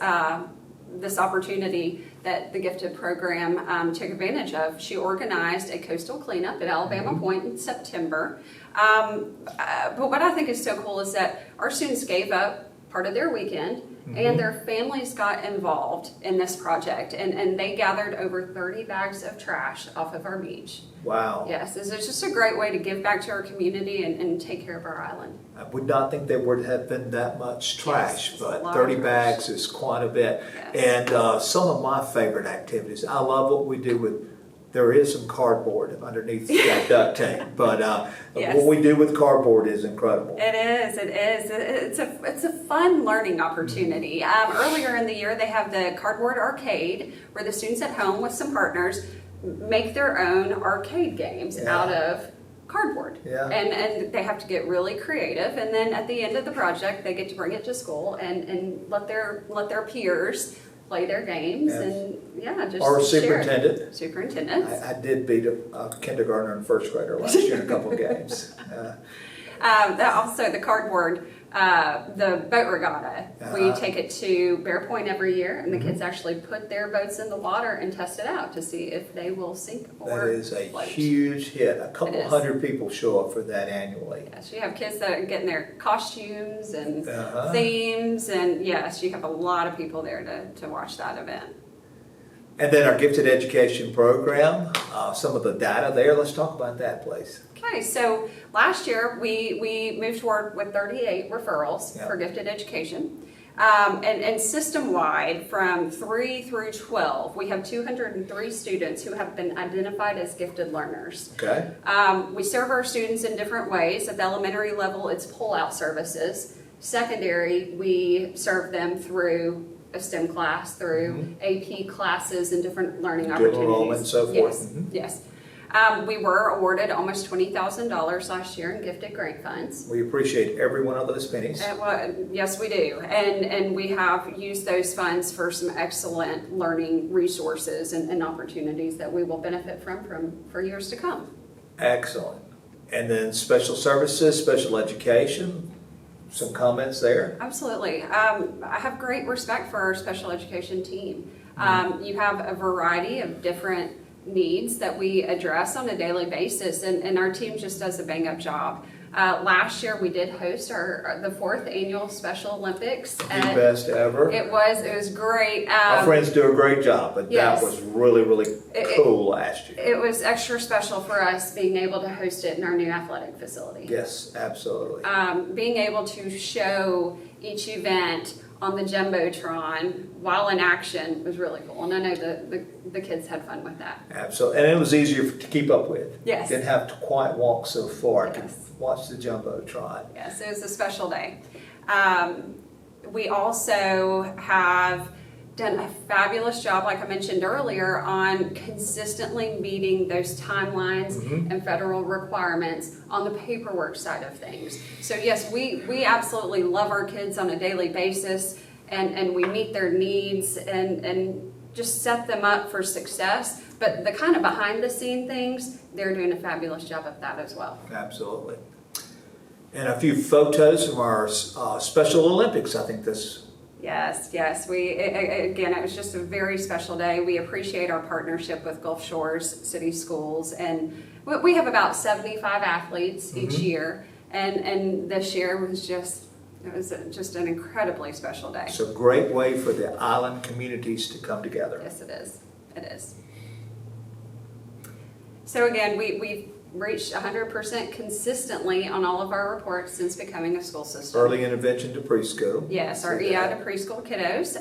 this opportunity that the Gifted program took advantage of. She organized a coastal cleanup at Alabama Point in September. But what I think is so cool is that our students gave up part of their weekend and their families got involved in this project, and they gathered over 30 bags of trash off of our beach. Wow. Yes, it's just a great way to give back to our community and take care of our island. I would not think there would have been that much trash, Yes, it's a but lot 30 of trash. bags is quite a bit. Yes. And some of my favorite activities, I love what we do with, there is some cardboard underneath that duct tape, but Yes. what we do with cardboard is incredible. It is. It's a fun learning opportunity. Earlier in the year, they have the cardboard arcade where the students at home with some partners make their own arcade games Yeah. out of cardboard. Yeah. And they have to get really creative. And then at the end of the project, they get to bring it to school and let their peers play their games. Yes. And yeah, just Or share. superintendent. Superintendents. I did beat a kindergartner and first grader last year in a couple of games. Also, the cardboard, the boat regatta. We Uh-huh. take it to Bear Point every year, and the kids actually put their boats in the water and test it out to see if they will sink or That is a float. huge hit. A couple It is. hundred people show up for that annually. Yes, you have kids that are getting their costumes and Uh-huh. themes, and yes, you have a lot of people there to watch that event. And then our gifted education program, some of the data there. Let's talk about that, please. Okay, so last year we moved forward with 38 referrals Yeah. for gifted education. And system-wide, from 3 through 12, we have 203 students who have been identified as gifted learners. Okay? We serve our students in different ways. At the elementary level, it's pull-out services. Secondary, we serve them through a STEM class, through AP classes and different learning Dual opportunities. enrollment and so forth. Yes, Mhm. yes. We were awarded almost $20,000 last year in gifted grant funds. We appreciate every one of those pennies. Yes, we do. And we have used those funds for some excellent learning resources and opportunities that we will benefit from for years to come. Excellent. And then special services, special education, some comments there? Absolutely. I have great respect for our special education team. You have a variety of different needs that we address on a daily basis, and our team just does a bang-up job. Last year, we did host the 4th annual Special Olympics. The best ever. It was great. Our friends do a great job, but Yes. that was really, really cool last year. It was extra special for us being able to host it in our new athletic facility. Yes, absolutely. Being able to show each event on the Jumbotron while in action was really cool. And I know the kids had fun with that. Absolutely. And it was easier to keep up with. Yes. Didn't have to quite walk so far to Yes. watch the Jumbotron. Yes, it was a special day. We also have done a fabulous job, like I mentioned earlier, on consistently meeting those timelines and federal requirements on the paperwork side of things. So yes, we absolutely love our kids on a daily basis, and we meet their needs and just set them up for success. But the kind of behind the scene things, they're doing a fabulous job of that as well. Absolutely. And a few photos from our Special Olympics. I think this. Yes. Again, it was just a very special day. We appreciate our partnership with Gulf Shores City Schools, and we have about 75 athletes each year, and this year was just an incredibly special day. It's a great way for the island communities to come together. Yes, it is. It is. So again, we've reached 100% consistently on all of our reports since becoming a school system. Early intervention to preschool. Yes, our EI to preschool kiddos.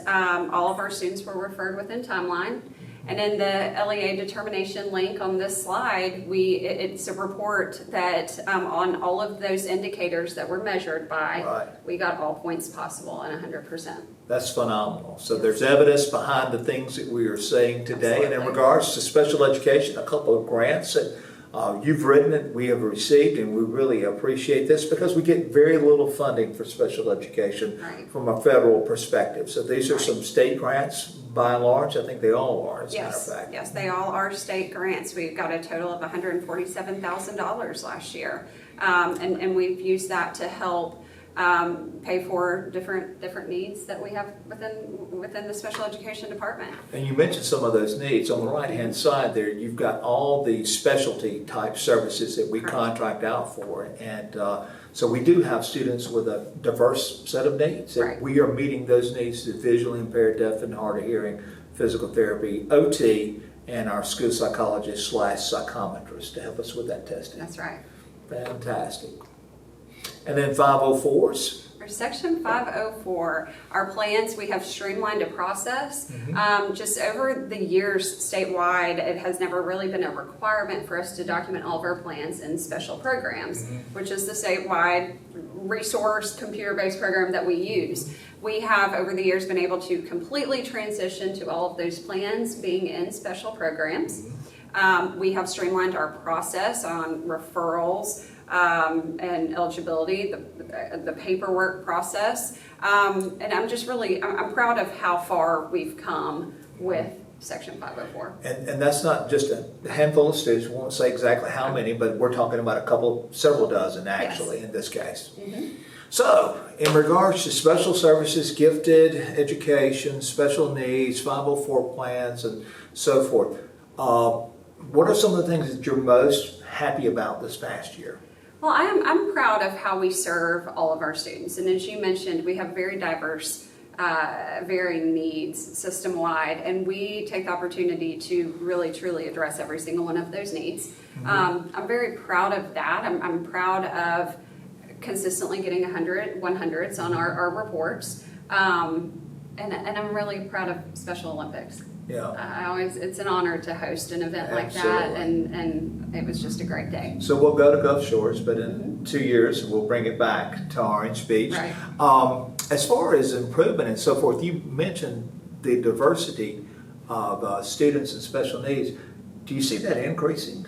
All of our students were referred within timeline. And in the LEA determination link on this slide, it's a report that on all of those indicators that were measured by, Right. we got all points possible and 100%. That's phenomenal. So there's evidence behind the things that we are saying today. And in Absolutely. regards to special education, a couple of grants that You've written it, we have received, and we really appreciate this because we get very little funding for special education Right. from a federal perspective. So these are some state grants by and large. I think they all are, as a matter of fact. Yes, they all are state grants. We've got a total of $147,000 last year. And we've used that to help pay for different needs that we have within the special education department. And you mentioned some of those needs. On the right-hand side there, you've got all the specialty type services that we Correct. contract out for. And so we do have students with a diverse set of needs. And Right. we are meeting those needs to visually impaired, deaf and hard of hearing, physical therapy, OT, and our school psychologist / psychometrist to help us with that testing. That's right. Fantastic. And then 504s. For Section 504, our plans, we have streamlined a process. Just over the years statewide, it has never really been a requirement for us to document all of our plans in special programs, which is the statewide resource computer-based program that we use. We have over the years been able to completely transition to all of those plans being in special programs. We have streamlined our process on referrals and eligibility, the paperwork process. And I'm just really, I'm proud of how far we've come with Section 504. And that's not just a handful of students, we won't say exactly how many, but we're talking about several dozen actually in this case. So, in regards to special services, gifted education, special needs, 504 plans, and so forth, what are some of the things that you're most happy about this past year? Well, I'm proud of how we serve all of our students. And as you mentioned, we have very diverse, varying needs system-wide, and we take the opportunity to really, truly address every single one of those needs. I'm very proud of that. I'm proud of consistently getting 100s on our reports. And I'm really proud of Special Olympics. Yeah. It's an honor to host an event like that, Absolutely. and it was just a great day. So we'll go to Gulf Shores, but in 2 years we'll bring it back to Orange Beach. Right. As far as improvement and so forth, you mentioned the diversity of students and special needs. Do you see that increasing,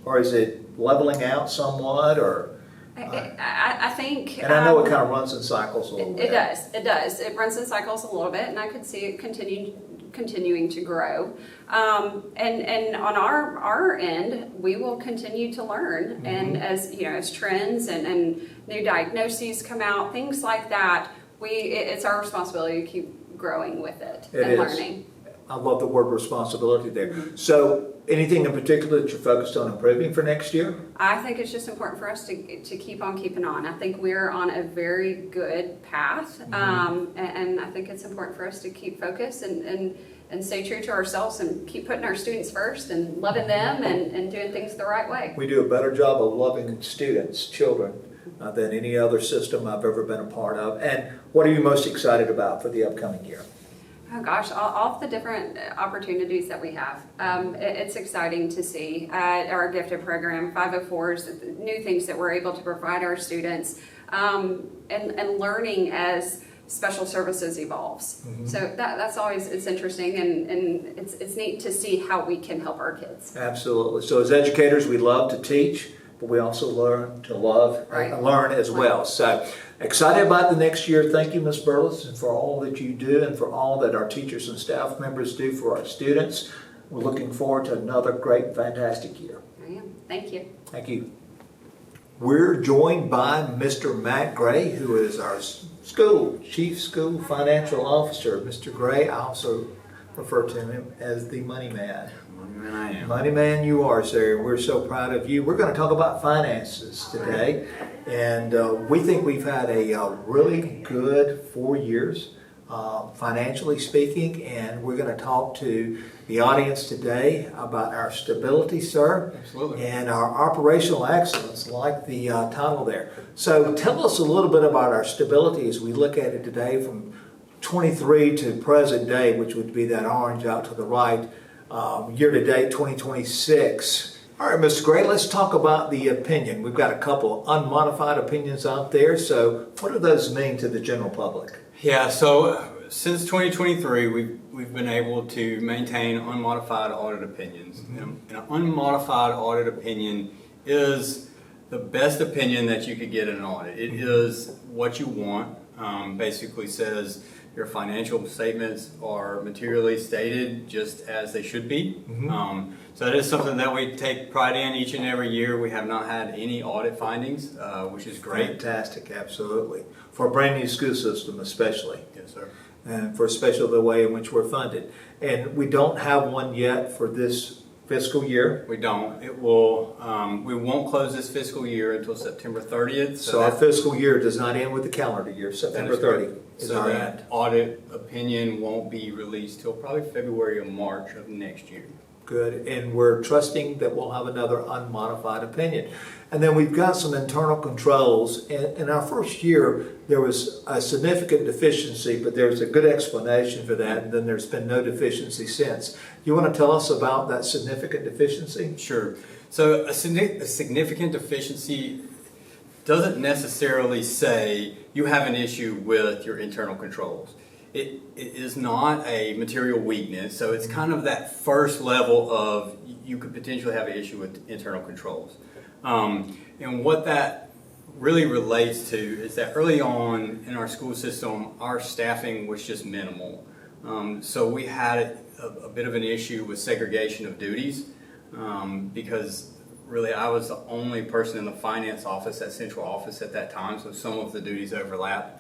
or is it leveling out somewhat, or? I think. And I know it kind of runs in cycles a little bit. It does. It does. It runs in cycles a little bit, and I could see it continuing to grow. And on our end, we will continue to learn. And as you know, as trends and new diagnoses come out, things like that, it's our responsibility to keep growing with it and is. learning. I love the word responsibility there. So anything in particular that you're focused on improving for next year? I think it's just important for us to keep on keeping on. I think we're on a very good path, and I think it's important for us to keep focused and stay true to ourselves and keep putting our students first and loving them and doing things the right way. We do a better job of loving students, children, than any other system I've ever been a part of. And what are you most excited about for the upcoming year? Oh gosh, all of the different opportunities that we have. It's exciting to see our gifted program, 504s, new things that we're able to provide our students, and learning as special services evolves. So that's always, it's interesting, and it's neat to see how we can help our kids. Absolutely. So as educators, we love to teach, but we also learn to love and learn as well. So excited about the next year. Thank you, Ms. Burleson, for all that you do and for all that our teachers and staff members do for our students. We're looking forward to another great, fantastic year. I am. Thank you. Thank you. We're joined by Mr. Matt Gray, who is our Chief School Financial Officer. Mr. Gray, I also refer to him as the Money Man. I am. Money Man you are, sir. We're so proud of you. We're going to talk about finances today. And we think we've had a really good 4 years, financially speaking. And we're going to talk to the audience today about our stability, sir. Absolutely. And our operational excellence, like the title there. So tell us a little bit about our stability as we look at it today from 23 to present day, which would be that orange out to the right. Year-to-date 2026. All right, Mr. Gray, let's talk about the opinion. We've got a couple unmodified opinions out there. So what do those mean to the general public? Yeah, so since 2023, we've been able to maintain unmodified audit opinions. And an unmodified audit opinion is the best opinion that you could get in an audit. It is what you want. Basically says your financial statements are materially stated just as they should be. So that is something that we take pride in each and every year. We have not had any audit findings, which is great. Fantastic, absolutely. For a brand new school system especially. Yes, sir. And for especially the way in which we're funded. And we don't have one yet for this fiscal year. We don't. It will. We won't close this fiscal year until September 30th. So our fiscal year does not end with the calendar year. September 30th is so our that end. audit opinion won't be released till probably February or March of next year. Good. And we're trusting that we'll have another unmodified opinion. And then we've got some internal controls. In our first year, there was a significant deficiency, but there's a good explanation for that. And then there's been no deficiency since. You want to tell us about that significant deficiency? Sure. So a significant deficiency doesn't necessarily say you have an issue with your internal controls. It is not a material weakness, so it's kind of that first level of you could potentially have an issue with internal controls. And what that really relates to is that early on in our school system, our staffing was just minimal. So we had a bit of an issue with segregation of duties because really I was the only person in the finance office, that central office at that time, so some of the duties overlap.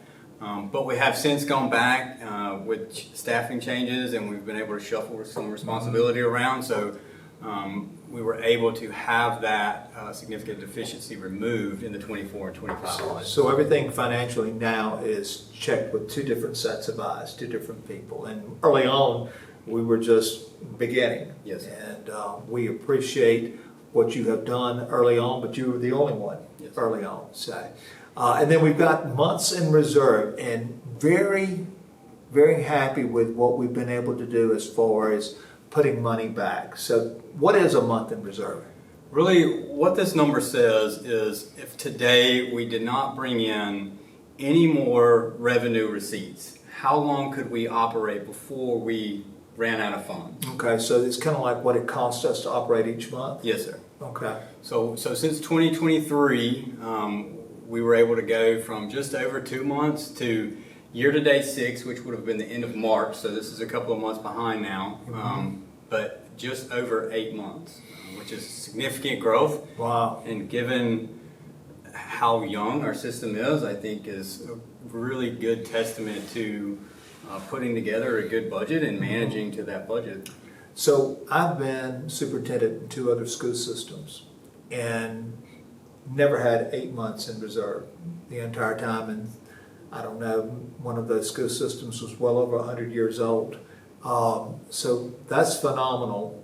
But we have since gone back with staffing changes, and we've been able to shuffle some responsibility around. So we were able to have that significant deficiency removed in the 24 and 25 audit. So everything financially now is checked with two different sets of eyes, two different people. And early on, we were just beginning. Yes. And we appreciate what you have done early on, but you were the only one early on. So. And then we've got months in reserve, and very, very happy with what we've been able to do as far as putting money back. So what is a month in reserve? Really, what this number says is if today we did not bring in any more revenue receipts, how long could we operate before we ran out of funds? Okay, so it's kind of like what it costs us to operate each month? Yes, sir. Okay. So since 2023, we were able to go from just over 2 months to year-to-date 6, which would have been the end of March. So this is a couple of months behind now, but just over 8 months, which is significant growth. Wow. And given how young our system is, I think is a really good testament to putting together a good budget and managing to that budget. So I've been superintendent in 2 other school systems and never had 8 months in reserve the entire time. And I don't know, one of those school systems was well over 100 years old. So that's phenomenal.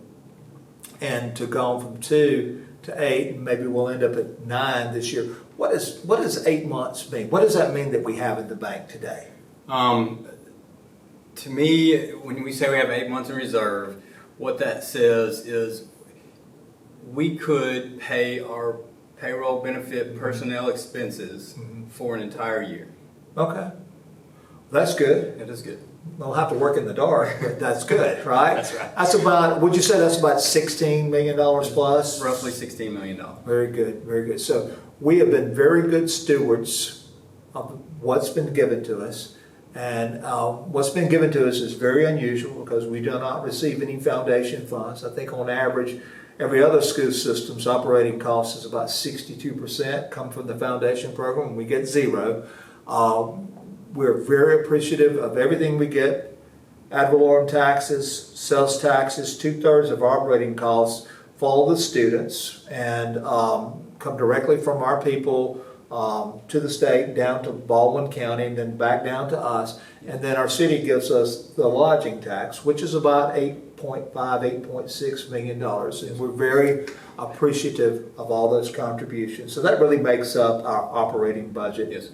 And to go from 2 to 8, maybe we'll end up at 9 this year. What does 8 months mean? What does that mean that we have in the bank today? To me, when we say we have 8 months in reserve, what that says is we could pay our payroll, benefit, personnel expenses for an entire year. Okay. That's good. That is good. We'll have to work in the dark, but that's good, right? That's right. That's about, would you say that's about $16 million plus? Roughly $16 million. Very good, very good. So we have been very good stewards of what's been given to us. And what's been given to us is very unusual because we do not receive any foundation funds. I think on average, every other school system's operating cost is about 62% come from the foundation program. We get 0. We're very appreciative of everything we get. Ad valorem taxes, sales taxes, 2/3 of our operating costs follow the students and come directly from our people to the state, down to Baldwin County, and then back down to us. And then our city gives us the lodging tax, which is about $8.6 million. And we're very appreciative of all those contributions. So that really makes up our operating budget. Yes.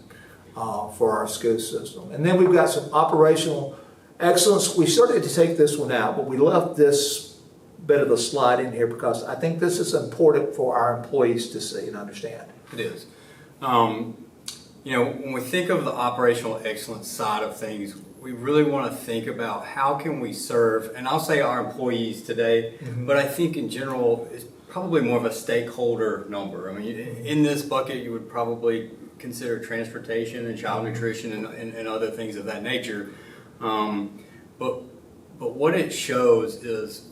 For our school system. And then we've got some operational excellence. We started to take this one out, but we left this bit of the slide in here because I think this is important for our employees to see and understand. It is. When we think of the operational excellence side of things, we really want to think about how can we serve, and I'll say our employees today, but I think in general it's probably more of a stakeholder number. I mean, in this bucket you would probably consider transportation and child nutrition and other things of that nature. But what it shows is,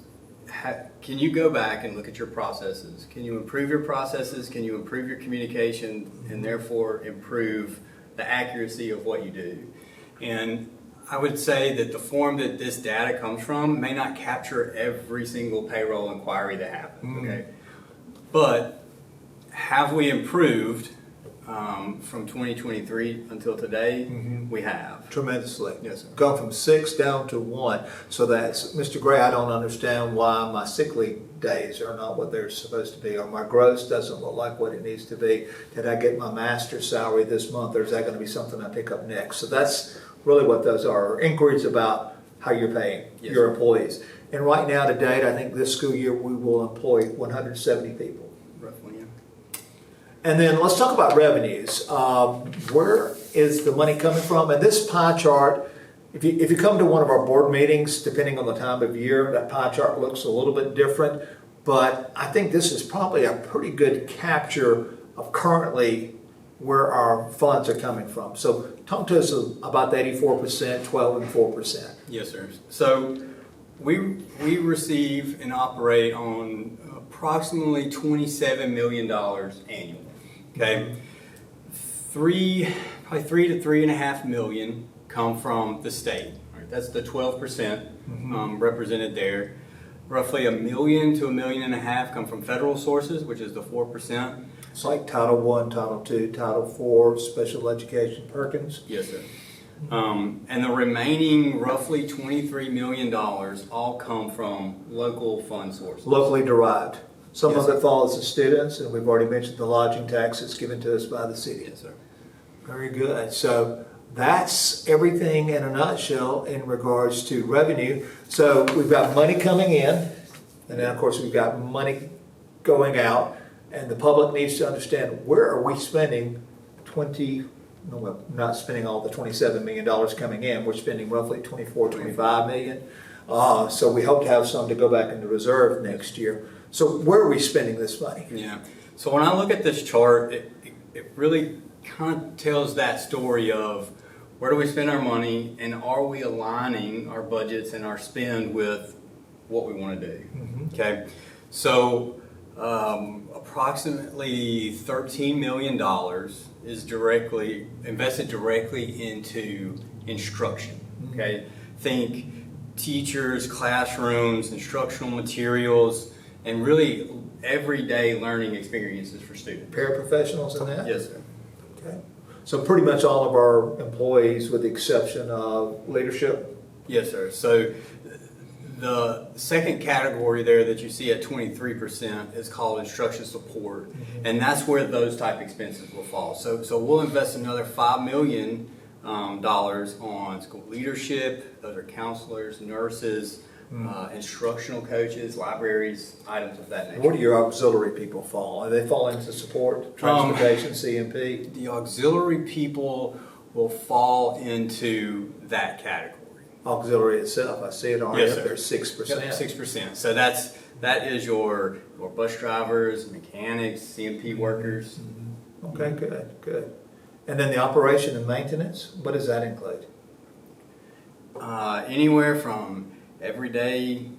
can you go back and look at your processes? Can you improve your processes? Can you improve your communication and therefore improve the accuracy of what you do? And I would say that the form that this data comes from may not capture every single payroll inquiry that happens, okay? But have we improved from 2023 until today? We have. Tremendously. Yes, sir. Gone from 6 down to 1. So that's, Mr. Gray, I don't understand why my sick leave days are not what they're supposed to be, or my gross doesn't look like what it needs to be. Did I get my master's salary this month, or is that going to be something I pick up next? So that's really what those are, inquiries about how you're paying your employees. And right now, to date, I think this school year we will employ 170 people. Roughly, yeah. And then let's talk about revenues. Where is the money coming from? And this pie chart, if you come to one of our board meetings, depending on the time of year, that pie chart looks a little bit different. But I think this is probably a pretty good capture of currently where our funds are coming from. So talk to us about the 84%, 12, and 4%. Yes, sir. So we receive and operate on approximately $27 million annually. Okay, probably 3 to 3.5 million come from the state. Right? That's the 12% represented there. Roughly $1 million to $1.5 million come from federal sources, which is the 4%. It's like Title I, Title II, Title IV, special education, Perkins. Yes, sir. And the remaining roughly $23 million all come from local fund sources. Locally derived. Some Yes, of it follows the students, and we've already mentioned the lodging tax that's given to us by the city. Yes, sir. Very good. So that's everything in a nutshell in regards to revenue. So we've got money coming in, and then of course we've got money going out, and the public needs to understand where are we spending not spending all the $27 million coming in. We're spending roughly 25 million. So we hope to have some to go back into reserve next year. So where are we spending this money? Yeah. So when I look at this chart, it really kind of tells that story of where do we spend our money, and are we aligning our budgets and our spend with what we want to do? Okay. So approximately $13 million is invested directly into instruction. Okay. Think teachers, classrooms, instructional materials, and really everyday learning experiences for students. Paraprofessionals in that? Yes, sir. Okay. So pretty much all of our employees, with the exception of leadership? Yes, sir. So the second category there that you see at 23% is called instruction support, and that's where those type expenses will fall. So we'll invest another $5 million on school leadership. Those are counselors, nurses, instructional coaches, libraries, items of that nature. Where do your auxiliary people fall? Are they fall into support, transportation, CMP? The auxiliary people will fall into that category. Auxiliary itself, I see it already Yes, up there, 6%. Yep, 6%. So that is your bus drivers, mechanics, CMP workers. Okay, good. And then the operation and maintenance, what does that include? Anywhere from everyday,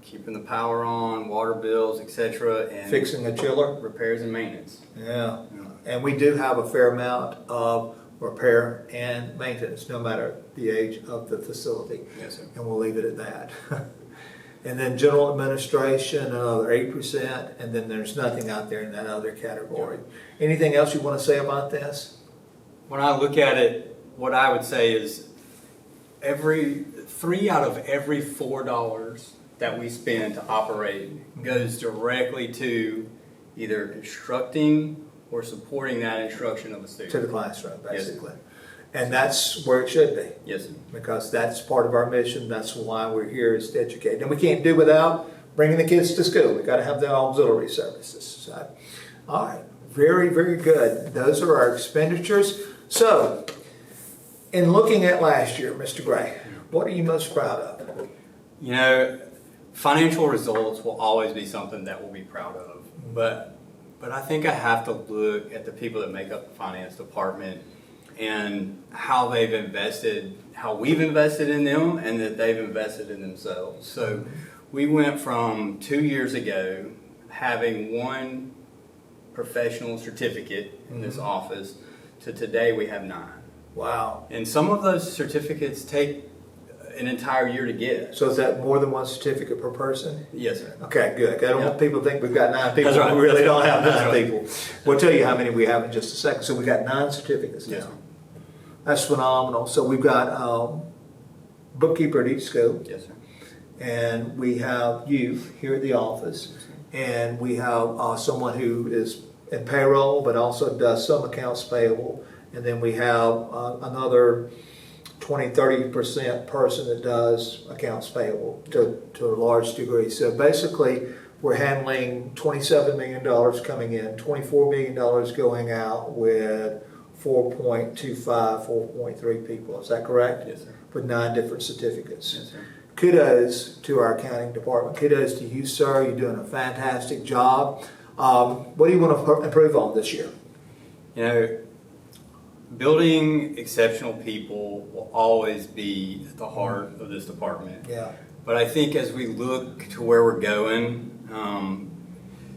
keeping the power on, water bills, etc., and Fixing a chiller? repairs and maintenance. Yeah. And we do have a fair amount of repair and maintenance, no matter the age of the facility. Yes, sir. And we'll leave it at that. And then general administration, another 8%, and then there's nothing out there in that other category. Anything else you want to say about this? When I look at it, what I would say is 3 out of every $4 that we spend to operate goes directly to either instructing or supporting that instruction of the student. To the classroom, Yes. basically. And that's where it should be, Yes, sir. because that's part of our mission. That's why we're here, is to educate. And we can't do without bringing the kids to school. We've got to have the auxiliary services. So, all right, very, very good. Those are our expenditures. So, In looking at last year, Mr. Gray, what are you most proud of? You know, financial results will always be something that we'll be proud of, but I think I have to look at the people that make up the finance department and how they've invested, how we've invested in them, and that they've invested in themselves. So we went from 2 years ago having one professional certificate in this office to today we have 9. Wow. And some of those certificates take an entire year to get. So is that more than one certificate per person? Yes, sir. Okay, good. I don't want Yeah. people to think we've got 9 people. That's right. We really That's don't right. have 9 That's right. people. We'll tell you how many we have in just a second. So we got 9 certificates now. Yes, sir. That's phenomenal. So we've got bookkeeper at each school, Yes, sir. and we have you here at the office, and we have someone who is in payroll but also does some accounts payable, and then we have another 20-30% person that does accounts payable to a large degree. So basically, we're handling $27 million coming in, $24 million going out with 4.25, 4.3 people. Is that correct? Yes, sir. With 9 different certificates. Yes, sir. Kudos to our accounting department. Kudos to you, sir. You're doing a fantastic job. What do you want to improve on this year? You know, building exceptional people will always be at the heart of this department. Yeah. But I think as we look to where we're going,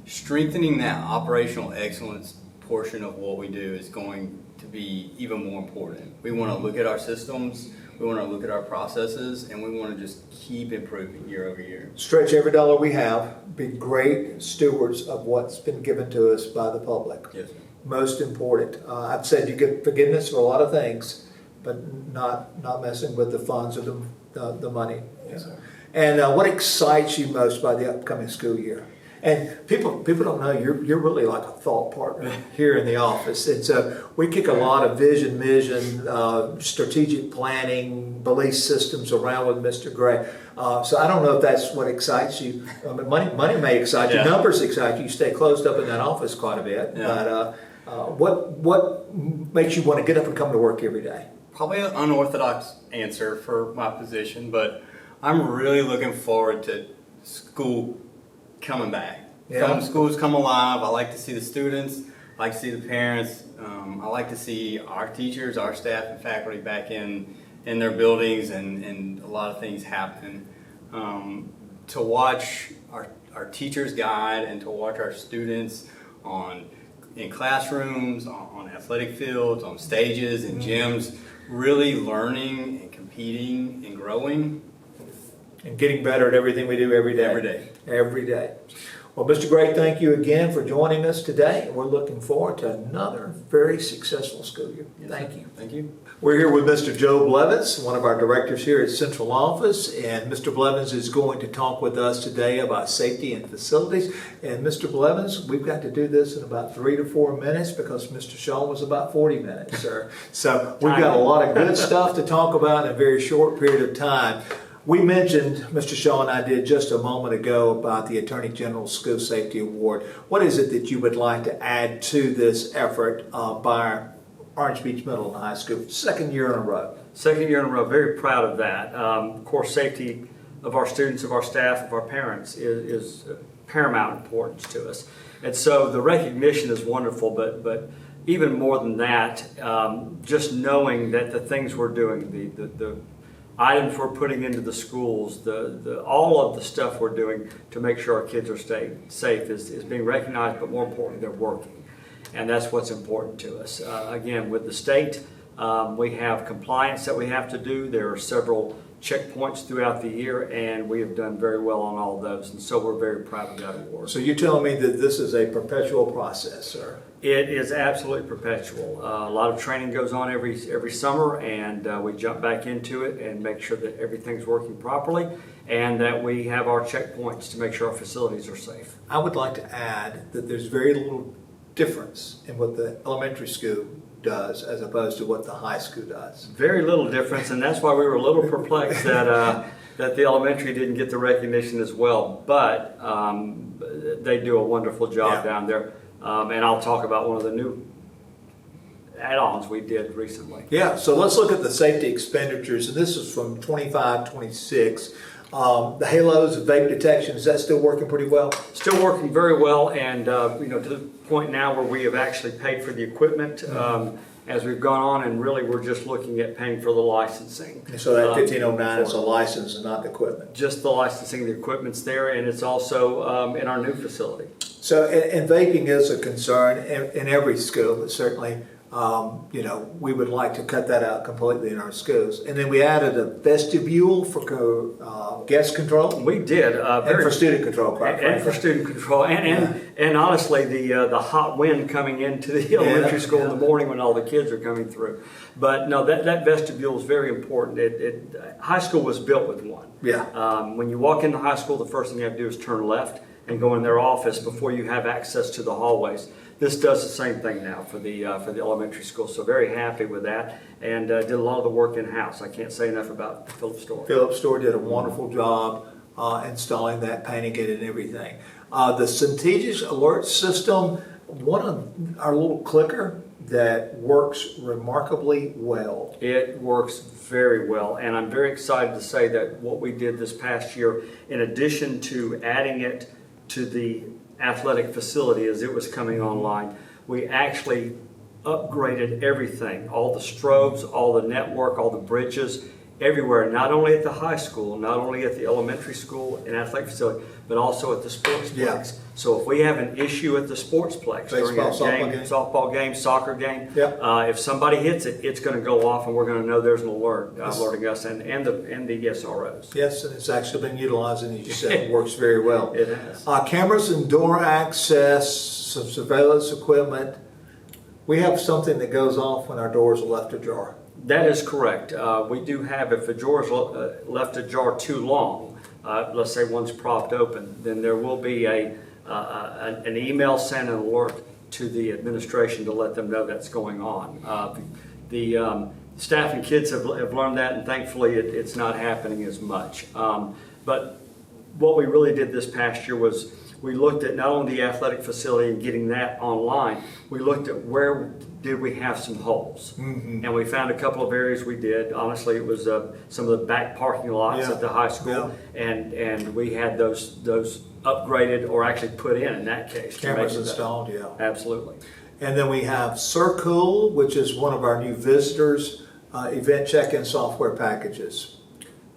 strengthening that operational excellence portion of what we do is going to be even more important. We want to look at our systems, we want to look at our processes, and we want to just keep improving year over year. Stretch every dollar we have. Be great stewards of what's been given to us by the public. Yes, sir. Most important. I've said you get forgiveness for a lot of things, but not messing with the funds or the money. Yes, sir. And what excites you most by the upcoming school year? And people don't know you're really like a thought partner here in the office. And so we kick a lot of vision, strategic planning, belief systems around with Mr. Gray. So I don't know if that's what excites you. I mean, money may excite you, Yeah. numbers excite you. You stay closed up in that office quite a bit. Yeah. But what makes you want to get up and come to work every day? Probably an unorthodox answer for my position, but I'm really looking forward to school coming back. Yeah. Schools come alive. I like to see the students. I like to see the parents. I like to see our teachers, our staff, and faculty back in their buildings, and a lot of things happen. To watch our teachers guide and to watch our students in classrooms, on athletic fields, on stages, and gyms, really learning and competing and growing. And getting better at everything we do every day. Every day. Every day. Well, Mr. Gray, thank you again for joining us today. We're looking forward to another very successful school year. Thank you. Thank you. We're here with Mr. Joe Blevins, one of our directors here at Central Office, and Mr. Blevins is going to talk with us today about safety and facilities. And Mr. Blevins, we've got to do this in about 3 to 4 minutes because Mr. Shaw was about 40 minutes, sir. So we've got a lot of good stuff to talk about in a very short period of time. We mentioned, Mr. Shaw and I did just a moment ago, about the Attorney General's School Safety Award. What is it that you would like to add to this effort by Orange Beach Middle and High School? 2nd year in a row. 2nd year in a row, very proud of that. Of course, safety of our students, of our staff, of our parents is paramount importance to us. And so the recognition is wonderful, but even more than that, just knowing that the things we're doing, the items we're putting into the schools, all of the stuff we're doing to make sure our kids are staying safe is being recognized, but more importantly, they're working. And that's what's important to us. Again, with the state, we have compliance that we have to do. There are several checkpoints throughout the year, and we have done very well on all of those. And so we're very proud of that award. So you're telling me that this is a perpetual process, sir? It is absolutely perpetual. A lot of training goes on every summer, and we jump back into it and make sure that everything's working properly and that we have our checkpoints to make sure our facilities are safe. I would like to add that there's very little difference in what the elementary school does as opposed to what the high school does. Very little difference, and that's why we were a little perplexed that the elementary didn't get the recognition as well. But they do a wonderful job down there. And I'll talk about one of the new add-ons we did recently. Yeah, so let's look at the safety expenditures, and this is from 25, 26. The halos of vape detection, is that still working pretty well? Still working very well, and to the point now where we have actually paid for the equipment as we've gone on, and really we're just looking at paying for the licensing. So that 1509 is a license and not the equipment. Just the licensing, the equipment's there, and it's also in our new facility. So, and vaping is a concern in every school, but certainly, we would like to cut that out completely in our schools. And then we added a vestibule for guest control We did. and for student control, quite And for frankly. student control, and honestly, the hot wind coming into the elementary school in the morning when all the kids are coming through. But no, that vestibule is very important. High school was built with one. Yeah. When you walk into high school, the first thing you have to do is turn left and go in their office before you have access to the hallways. This does the same thing now for the elementary school. So very happy with that, and did a lot of the work in house. I can't say enough about Phillips Store. Phillips Store did a wonderful job installing that, painting it and everything. The Centegis alert system, one of our little clicker that works remarkably well. It works very well, and I'm very excited to say that what we did this past year, in addition to adding it to the athletic facility as it was coming online, we actually upgraded everything, all the strobes, all the network, all the bridges, everywhere, not only at the high school, not only at the elementary school and athletic facility, but also at the sportsplex. Yeah. So if we have an issue at the sportsplex during Baseball, a softball game. softball game, soccer game, Yep. if somebody hits it, it's going to go off, and we're going to know there's an alert alerting us and the SROs. Yes, and it's actually been utilized, and as you said, it works very well. It has. Cameras and door access, some surveillance equipment. We have something that goes off when our doors are left ajar. That is correct. We do have, if a drawer is left ajar too long, let's say one's propped open, then there will be an email sent, an alert to the administration to let them know that's going on. The staff and kids have learned that, and thankfully it's not happening as much. But what we really did this past year was we looked at not only the athletic facility and getting that online, we looked at where did we have some holes. And we found a couple of areas we did. Honestly, it was some of the back parking lots Yeah. at the high school, and we had those upgraded or actually put in that case. to Cameras make it better. installed, yeah. Absolutely. And then we have Circool, which is one of our new visitors event check-in software packages.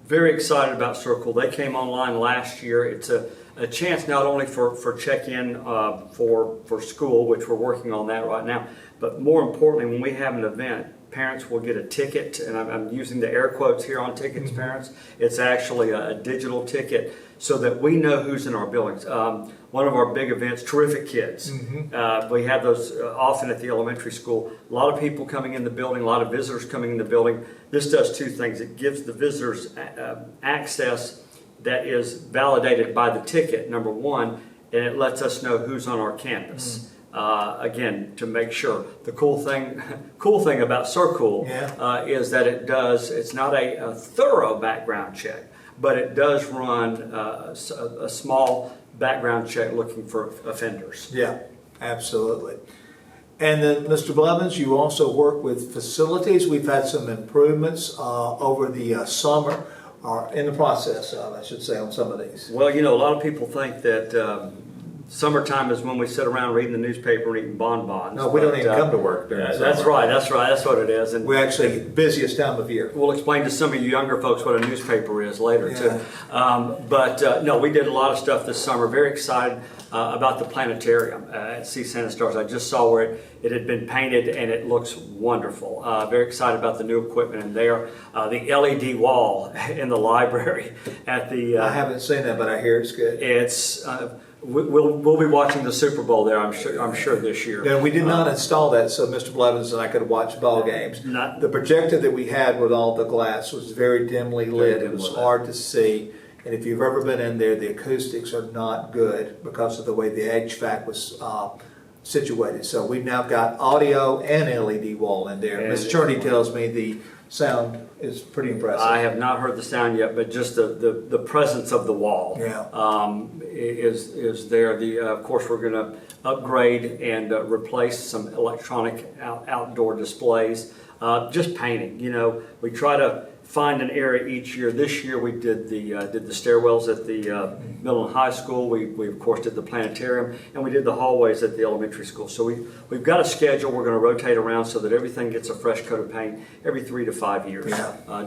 Very excited about Circle. They came online last year. It's a chance not only for check-in for school, which we're working on that right now, but more importantly, when we have an event, parents will get a ticket, and I'm using the air quotes here on tickets, parents. It's actually a digital ticket so that we know who's in our buildings. One of our big events, Terrific Kids. We have those often at the elementary school. A lot of people coming in the building, a lot of visitors coming in the building. This does two things. It gives the visitors access that is validated by the ticket, number one, and it lets us know who's on our campus. Again, to make sure. The cool thing about Circle is that it's not a thorough background check, but it does run a small background check looking for offenders. Yeah, absolutely. And then, Mr. Blevins, you also work with facilities. We've had some improvements over the summer, or in the process of, I should say, on some of these. Well, a lot of people think that summertime is when we sit around reading the newspaper and eating bonbons. No, we don't but, even come to work during the That's summer. right. That's what it is. And We're actually busiest time of year. we'll explain to some of you younger folks what a newspaper is later, Yeah. too. No, we did a lot of stuff this summer. Very excited about the planetarium at Sea Santa Stars. I just saw where it had been painted, and it looks wonderful. Very excited about the new equipment in there. The LED wall in the library at the... I haven't seen that, but I hear it's good. It's... We'll be watching the Super Bowl there, I'm sure this year. And we did not install that so Mr. Blevins and I could watch ball games. Not- The projector that we had with all the glass was very dimly lit. It was dimly lit. hard to see. And if you've ever been in there, the acoustics are not good because of the way the HVAC was situated. So we've now got audio and LED wall in there. And Ms. it- Cherney tells me the sound is pretty impressive. I have not heard the sound yet, but just the presence of the wall Yeah. is there. Of course, we're going to upgrade and replace some electronic outdoor displays. Just painting. We try to find an area each year. This year we did the stairwells at the middle and high school. We of course did the planetarium, and we did the hallways at the elementary school. So we've got a schedule. We're going to rotate around so that everything gets a fresh coat of paint every 3 to 5 years,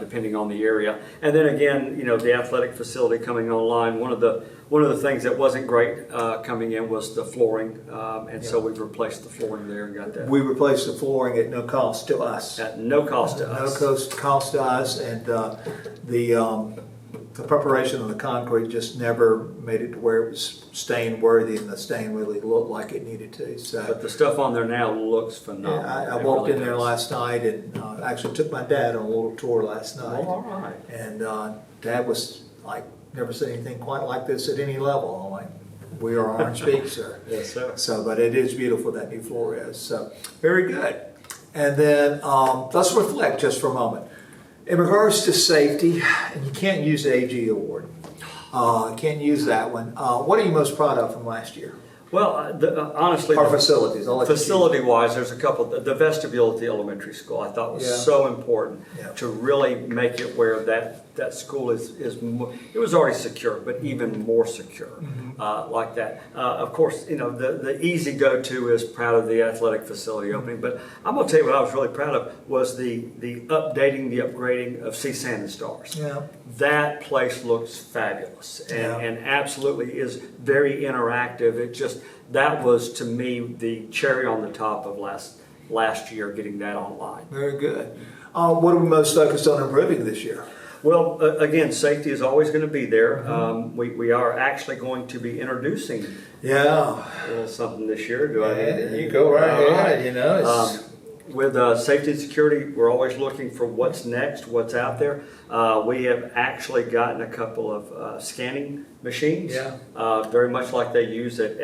depending on the area. And then again, the athletic facility coming online. One of the things that wasn't great coming in was the flooring, and so we've replaced the flooring there and got that We replaced the flooring at no cost to us. at no cost to us. No cost to us, and the preparation of the concrete just never made it to where it was stain worthy, and the stain really looked like it needed to. So But the stuff on there now looks phenomenal. I It walked really in there does. last night and actually took my dad on a little tour last night. Well, all right. And Dad was like, never seen anything quite like this at any level. I'm like, we are Orange Beach, sir. Yes, sir. So, but it is beautiful, that new floor is. So, very good. And then let's reflect just for a moment. In regards to safety, and you can't use the AG award. Can't use that one. What are you most proud of from last year? Well, honestly, Our facilities. I'll let you choose. facility-wise, there's a couple. The vestibule at the elementary school I thought was Yeah. so important Yeah. to really make it where that school is it was already secure, but even more secure like that. Of course, the easy go-to is proud of the athletic facility opening, but I'm going to tell you what I was really proud of was the updating, the upgrading of C Sand and Stars. Yeah. That place looks fabulous Yeah. and absolutely is very interactive. That was to me the cherry on the top of last year, getting that online. Very good. What are we most focused on improving this year? Well, again, safety is always going to be there. We are actually going to be introducing Yeah. a little something this year. Do I need to? You go right All ahead. It's, With safety and security, we're always looking for what's next, what's out there. We have actually gotten a couple of scanning machines, very much like they use at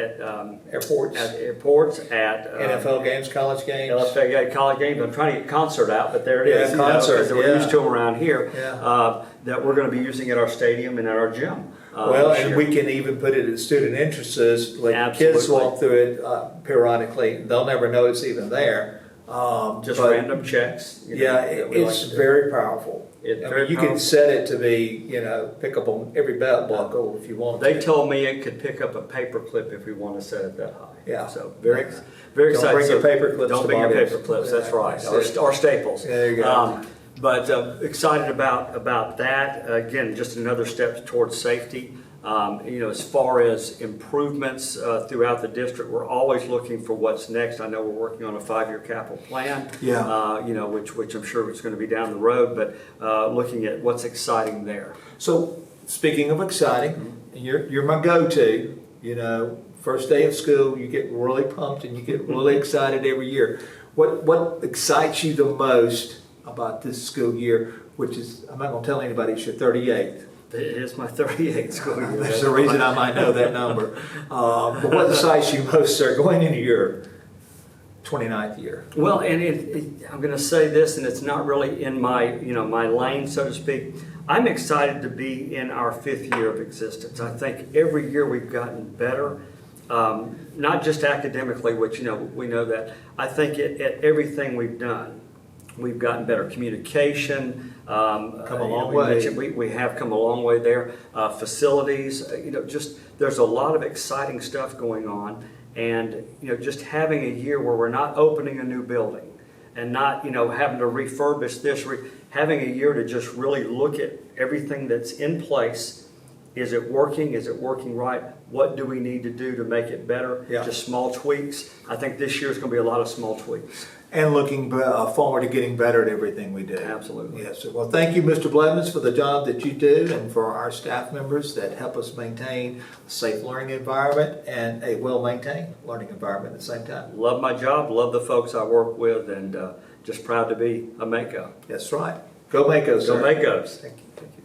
airports, airports, at NFL games, college games. LFA college games. I'm trying to get concert out, but there it is. Yeah, concert, because we're yeah. used to them around here. Yeah. That we're going to be using at our stadium and at our gym. Well, this and year. we can even put it at student entrances. Let kids Absolutely. walk through it periodically. They'll never know it's even there. Just but random checks. Yeah, that we like it's to do. very powerful. It's I very mean, you can powerful. set it to be, pick up on every belt buckle if you want They to. told me it could pick up a paper clip if we want to set it that high. Yeah. So very Don't excited. bring your So paper clips Don't to bring your bodies. paper clips. That's Yeah, right. that's it. Or staples. There you go. But excited about that. Again, just another step towards safety. As far as improvements throughout the district, we're always looking for what's next. I know we're working on a 5-year capital plan. Yeah. Which I'm sure is going to be down the road, but looking at what's exciting there. So, speaking of exciting, you're my go-to. First day of school, you get really pumped and you get really excited every year. What excites you the most about this school year? Which is, I'm not going to tell anybody, it's your 38th. It is my 38th school year. There's a reason I might know that number. But what excites you most, sir, going into your 29th year? Well, and I'm going to say this, and it's not really in my my lane, so to speak. I'm excited to be in our 5th year of existence. I think every year we've gotten better, not just academically, which we know that. I think at everything we've done, we've gotten better. Communication. Come a long way. We have come a long way there. Facilities, just there's a lot of exciting stuff going on, and just having a year where we're not opening a new building and not having to refurbish this, having a year to just really look at everything that's in place. Is it working? Is it working right? What do we need to do to make it better? Yeah. Just small tweaks. I think this year is going to be a lot of small tweaks. And looking forward to getting better at everything we do. Absolutely. Yes, sir. Well, thank you, Mr. Blevins, for the job that you do and for our staff members that help us maintain a safe learning environment and a well-maintained learning environment at the same time. Love my job, love the folks I work with, and just proud to be a Mako. That's right. Go Mako, Go sir. Makos. Thank you. Thank you.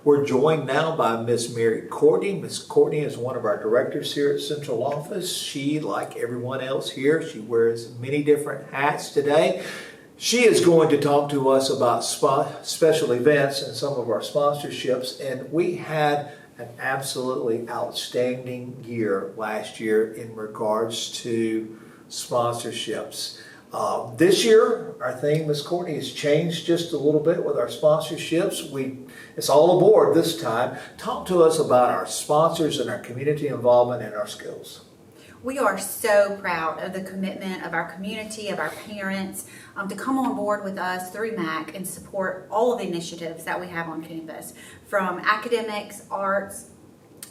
We're joined now by Miss Mary Courtney. Miss Courtney is one of our directors here at Central Office. She, like everyone else here, she wears many different hats today. She is going to talk to us about special events and some of our sponsorships, and we had an absolutely outstanding year last year in regards to sponsorships. This year, our theme, Ms. Courtney, has changed just a little bit with our sponsorships. It's all aboard this time. Talk to us about our sponsors and our community involvement in our schools. We are so proud of the commitment of our community, of our parents, to come on board with us through MAC and support all of the initiatives that we have on campus. From academics, arts,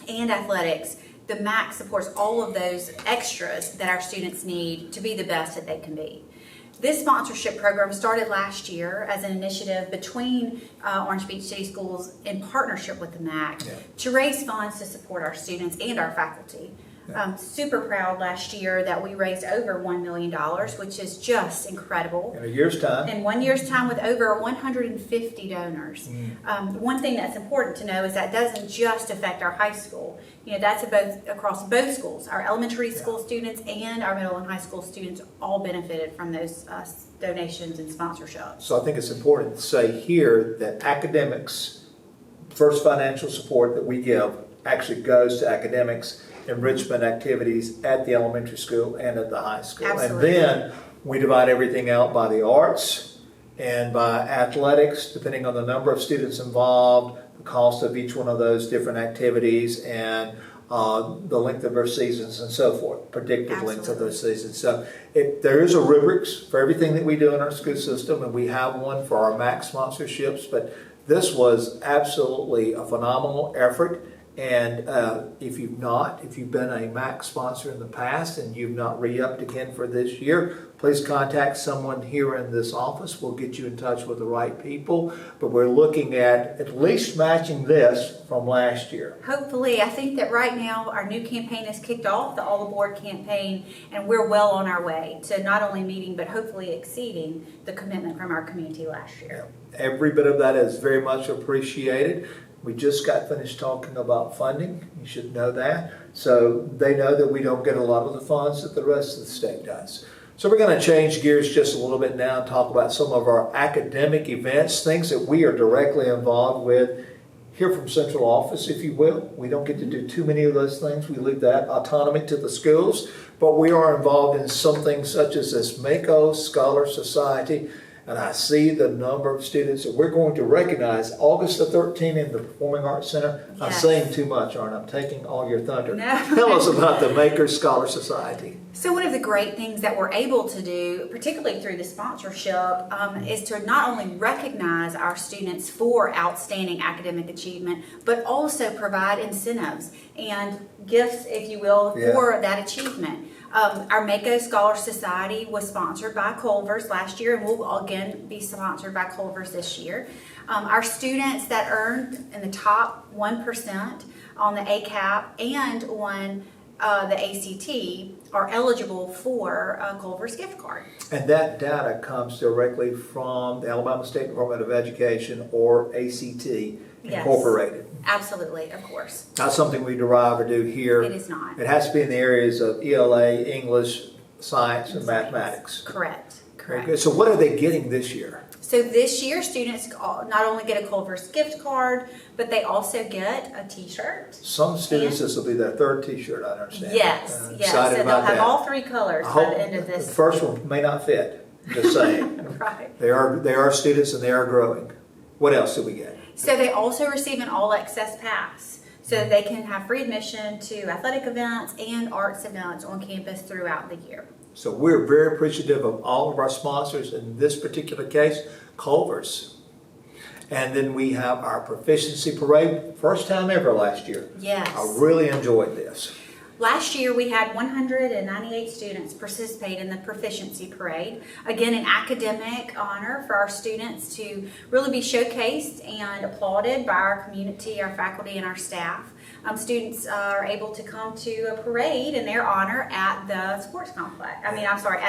and athletics, the MAC supports all of those extras that our students need to be the best that they can be. This sponsorship program started last year as an initiative between Orange Beach City Schools in partnership with the MAC to raise funds to support our students and our faculty. Super proud last year that we raised over $1 million, which is just incredible. In a year's time. In 1 year's time with over 150 donors. One thing that's important to know is that doesn't just affect our high school. You know, that's across both schools. Our elementary school students and our middle and high school students all benefited from those donations and sponsorships. So I think it's important to say here that academics, first financial support that we give actually goes to academics enrichment activities at the elementary school and at the high school. Absolutely. And then we divide everything out by the arts and by athletics, depending on the number of students involved, the cost of each one of those different activities, and the length of their seasons and so forth, predicted lengths of those seasons. So there is a rubrics for everything that we do in our school system, and we have one for our MAC sponsorships, but this was absolutely a phenomenal effort. And if you've been a MAC sponsor in the past and you've not re-upped again for this year, please contact someone here in this office. We'll get you in touch with the right people. But we're looking at least matching this from last year. Hopefully, I think that right now our new campaign has kicked off, the All Aboard campaign, and we're well on our way to not only meeting but hopefully exceeding the commitment from our community last year. Every bit of that is very much appreciated. We just got finished talking about funding. You should know that. So they know that we don't get a lot of the funds that the rest of the state does. So we're going to change gears just a little bit now and talk about some of our academic events, things that we are directly involved with here from central office, if you will. We don't get to do too many of those things. We leave that autonomy to the schools. But we are involved in something such as this Mako Scholar Society. And I see the number of students that we're going to recognize August the 13th in the Performing Arts Center. Yes. I'm saying too much, aren't I? I'm taking all your thunder. No. Tell us about the Maker Scholar Society. So one of the great things that we're able to do, particularly through the sponsorship, is to not only recognize our students for outstanding academic achievement, but also provide incentives and gifts, if you will, for that achievement. Our Mako Scholar Society was sponsored by Culver's last year and will again be sponsored by Culver's this year. Our students that earned in the top 1% on the ACAP and on the ACT are eligible for a Culver's gift card. And that data comes directly from the Alabama State Department of Education or ACT Incorporated. Absolutely, of course. Not something we derive or do here. It is not. It has to be in the areas of ELA, English, science, and mathematics. Correct. Very good. So what are they getting this year? So this year, students not only get a Culver's gift card, but they also get a T-shirt. Some students, this will be their third T-shirt, I understand. Yes, yes. Excited So they'll about have that. all three colors I by hope the end of this. the first one may not fit. Just saying. Right. They are students and they are growing. What else do we get? So they also receive an all-access pass so that they can have free admission to athletic events and arts events on campus throughout the year. So we're very appreciative of all of our sponsors, in this particular case, Culver's. And then we have our Proficiency Parade, first time ever last year. Yes. I really enjoyed this. Last year, we had 198 students participate in the Proficiency Parade. Again, an academic honor for our students to really be showcased and applauded by our community, our faculty, and our staff. Students are able to come to a parade in their honor at the sports complex. At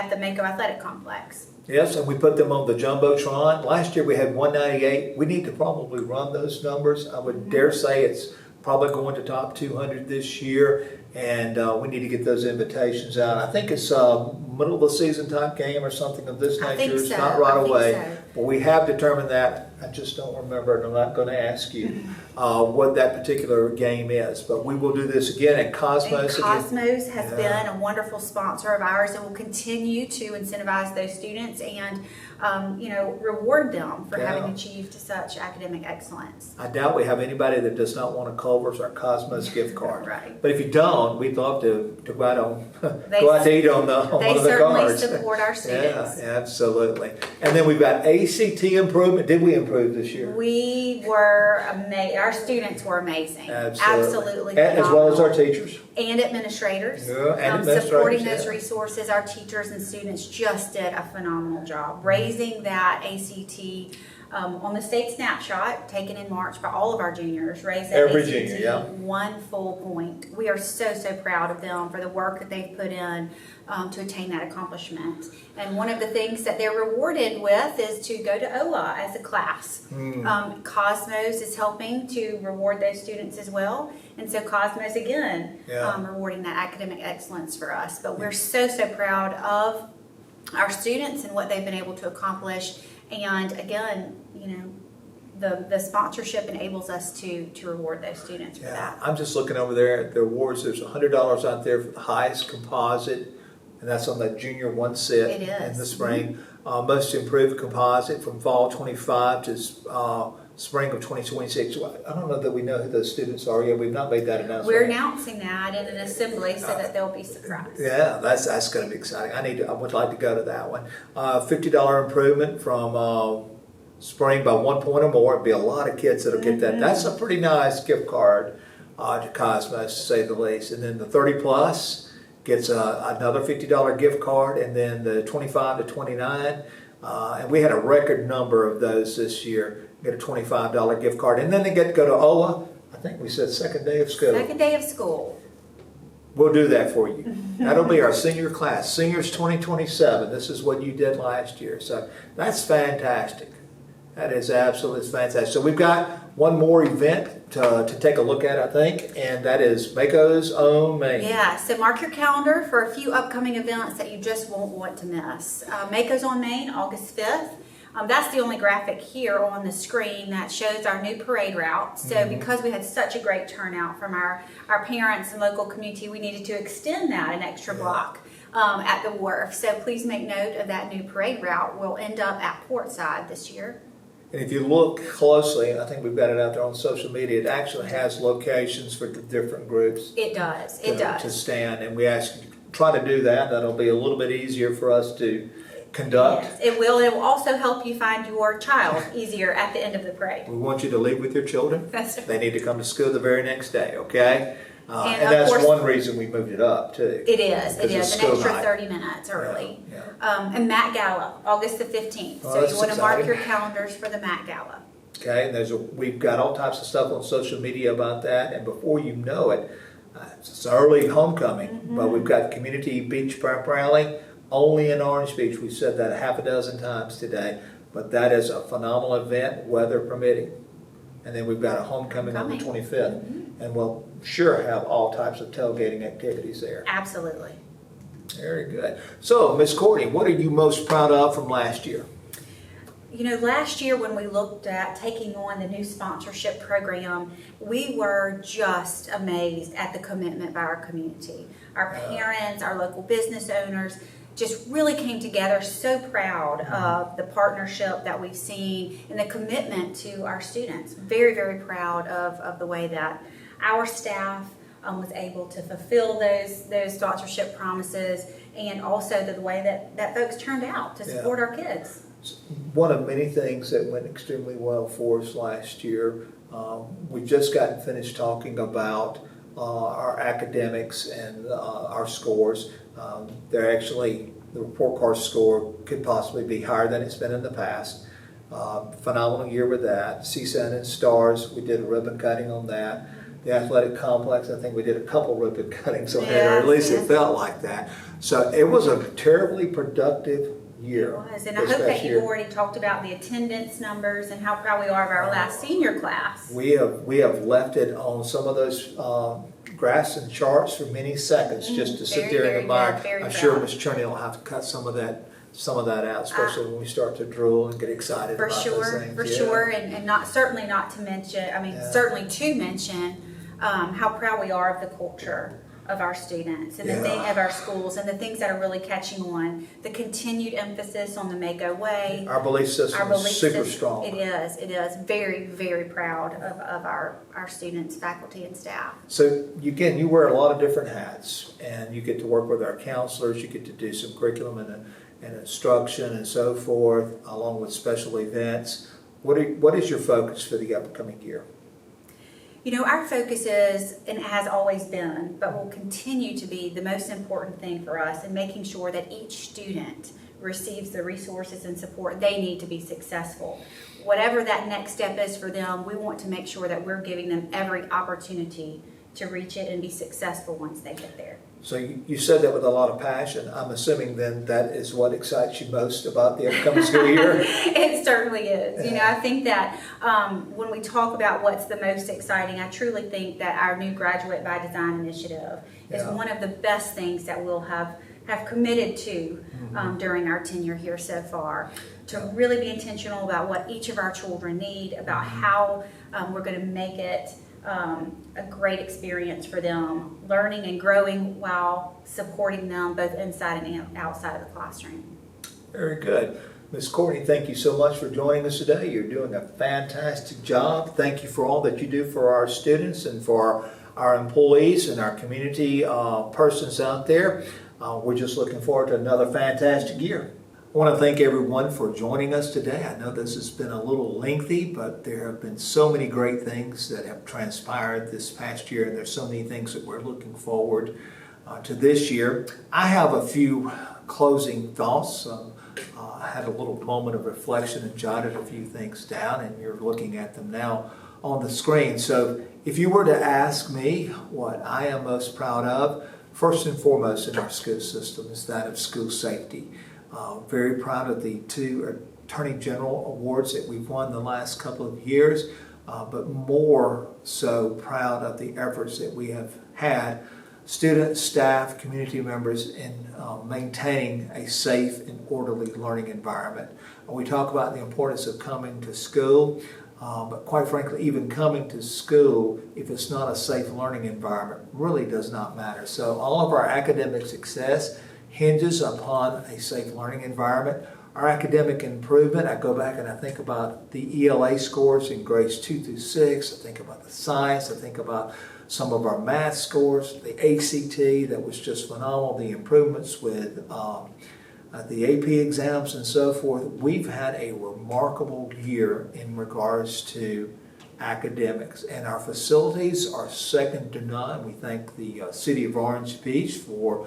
the Mako Athletic Complex. Yes, and we put them on the Jumbotron. Last year we had 198. We need to probably run those numbers. I would dare say it's probably going to top 200 this year. And we need to get those invitations out. I think it's middle of the season type game or something of this I nature. think It's so. not right I think away. so. But we have determined that. I just don't remember, and I'm not going to ask you what that particular game is. But we will do this again at And Cosmos. again. Cosmos has Yeah. been a wonderful sponsor of ours and will continue to incentivize those students and, reward them for Yeah. having achieved such academic excellence. I doubt we have anybody that does not want a Culver's or Cosmos gift card. Right. But if you don't, we'd love to go out on They- go out to eat on one They of the certainly cards. support our students. Yeah, absolutely. And then we've got ACT improvement. Did we improve this year? We were amazing. Our students were amazing. Absolutely As well as our phenomenal. teachers. And administrators. Yeah, and administrators, supporting those yeah. resources. Our teachers and students just did a phenomenal job raising that ACT on the state snapshot taken in March by all of our juniors. Raised that Every ACT junior, yeah. 1 full point. We are so proud of them for the work that they've put in to attain that accomplishment. And one of the things that they're rewarded with is to go to OLA as a class. Cosmos is helping to reward those students as well. And so Cosmos, again, Yeah. rewarding that academic excellence for us. But we're so proud of our students and what they've been able to accomplish. And again, the sponsorship enables us to reward those students for Yeah, that. I'm just looking over there at the awards. There's $100 out there for the highest composite, and that's on the junior one set It is. in the spring. Most improved composite from fall 25 to spring of 2026. I don't know that we know who those students are yet. We've not made that announcement. We're announcing that in an assembly so that they'll be surprised. Yeah, that's going to be exciting. I would like to go to that one. $50 improvement from spring by 1 point or more. It'd be a lot of kids that'll get that. That's a pretty nice gift card to Cosmos, to say the least. And then the 30 plus gets another $50 gift card, and then the 25 to 29. And we had a record number of those this year. Get a $25 gift card, and then they get to go to OLA. I think we said second day of school. Second day of school. We'll do that for you. That'll be our senior class, seniors 2027. This is what you did last year. So that's fantastic. That is absolutely fantastic. So we've got one more event to take a look at, I think, and that is Mako's Own Maine. Yeah, so mark your calendar for a few upcoming events that you just won't want to miss. Mako's on Maine, August 5th. That's the only graphic here on the screen that shows our new parade route. So because we had such a great turnout from our parents and local community, we needed to extend that an extra block at the wharf. So please make note of that new parade route. We'll end up at Portside this year. And if you look closely, and I think we've got it out there on social media, it actually has locations for the different groups. It does. It to does. stand, and we ask you to try to do that. That'll be a little bit easier for us to conduct. Yes, it will. It will also help you find your child easier at the end of the parade. We want you to leave with your children. That's They need to come to school the very next day, okay? And And of that's course- one reason we moved it up, too. It is. It Because it's is an school extra night. 30 minutes early. Yeah. And Matt Gala, August the 15th. Oh, So that's you want to mark exciting. your calendars for the Matt Gala. Okay, and we've got all types of stuff on social media about that, and before you know it, it's early homecoming, but we've got Community Beach Prep Rally only in Orange Beach. We've said that half a dozen times today, but that is a phenomenal event, weather permitting. And then we've got a homecoming on the 25th, and we'll sure have all types of tailgating activities there. Absolutely. Very good. So, Miss Courtney, what are you most proud of from last year? Last year when we looked at taking on the new sponsorship program, we were just amazed at the commitment by our community. Our parents, our local business owners just really came together, so proud of the partnership that we've seen and the commitment to our students. Very proud of the way that our staff was able to fulfill those sponsorship promises, and also the way that folks turned out to support our kids. One of many things that went extremely well for us last year, we've just gotten finished talking about our academics and our scores. They're actually, the report card score could possibly be higher than it's been in the past. Phenomenal year with that. CSUN and STARS, we did a ribbon cutting on that. The athletic complex, I think we did a couple ribbon cuttings on there, or at least it felt like that. So it was a terribly productive year. It was, and I this hope that past you've year. already talked about the attendance numbers and how proud we are of our last senior class. We have left it on some of those graphs and charts for many seconds just to sit Very, there very and admire. good, very I'm sure proud. Ms. Cherney will have to cut some of that out, especially when we start to drool and get excited For about those sure, things. for Yeah. sure, and not, certainly not to mention, Yeah. certainly to mention, how proud we are of the culture of our students and the Yeah. thing of our schools and the things that are really catching on. The continued emphasis on the Mako way. Our belief system Our belief is super system. strong. It is. Very, very proud of our students, faculty, and staff. So you wear a lot of different hats, and you get to work with our counselors. You get to do some curriculum and instruction and so forth, along with special events. What is your focus for the upcoming year? You know, our focus is, and has always been, but will continue to be, the most important thing for us in making sure that each student receives the resources and support they need to be successful. Whatever that next step is for them, we want to make sure that we're giving them every opportunity to reach it and be successful once they get there. So you said that with a lot of passion. I'm assuming then that is what excites you most about the upcoming school year? It certainly is. You know, Yeah. I think that when we talk about what's the most exciting, I truly think that our new Graduate by Design initiative is Yeah. one of the best things that we'll have committed to during our tenure here so far, to really be intentional about what each of our children need, about how we're going to make it a great experience for them, learning and growing while supporting them both inside and outside of the classroom. Very good. Ms. Courtney, thank you so much for joining us today. You're doing a fantastic job. Thank you for all that you do for our students and for our employees and our community persons out there. We're just looking forward to another fantastic year. I want to thank everyone for joining us today. I know this has been a little lengthy, but there have been so many great things that have transpired this past year, and there's so many things that we're looking forward to this year. I have a few closing thoughts. I had a little moment of reflection and jotted a few things down, and you're looking at them now on the screen. So if you were to ask me what I am most proud of, first and foremost in our school system is that of school safety. Very proud of the 2 Attorney General awards that we've won the last couple of years, but more so proud of the efforts that we have had, students, staff, community members, in maintaining a safe and orderly learning environment. We talk about the importance of coming to school, but quite frankly, even coming to school, if it's not a safe learning environment, really does not matter. So all of our academic success hinges upon a safe learning environment. Our academic improvement, I go back and I think about the ELA scores in grades 2 through 6. I think about the science. I think about some of our math scores, the ACT, that was just phenomenal, the improvements with the AP exams and so forth. We've had a remarkable year in regards to academics, and our facilities are second to none. We thank the City of Orange Beach for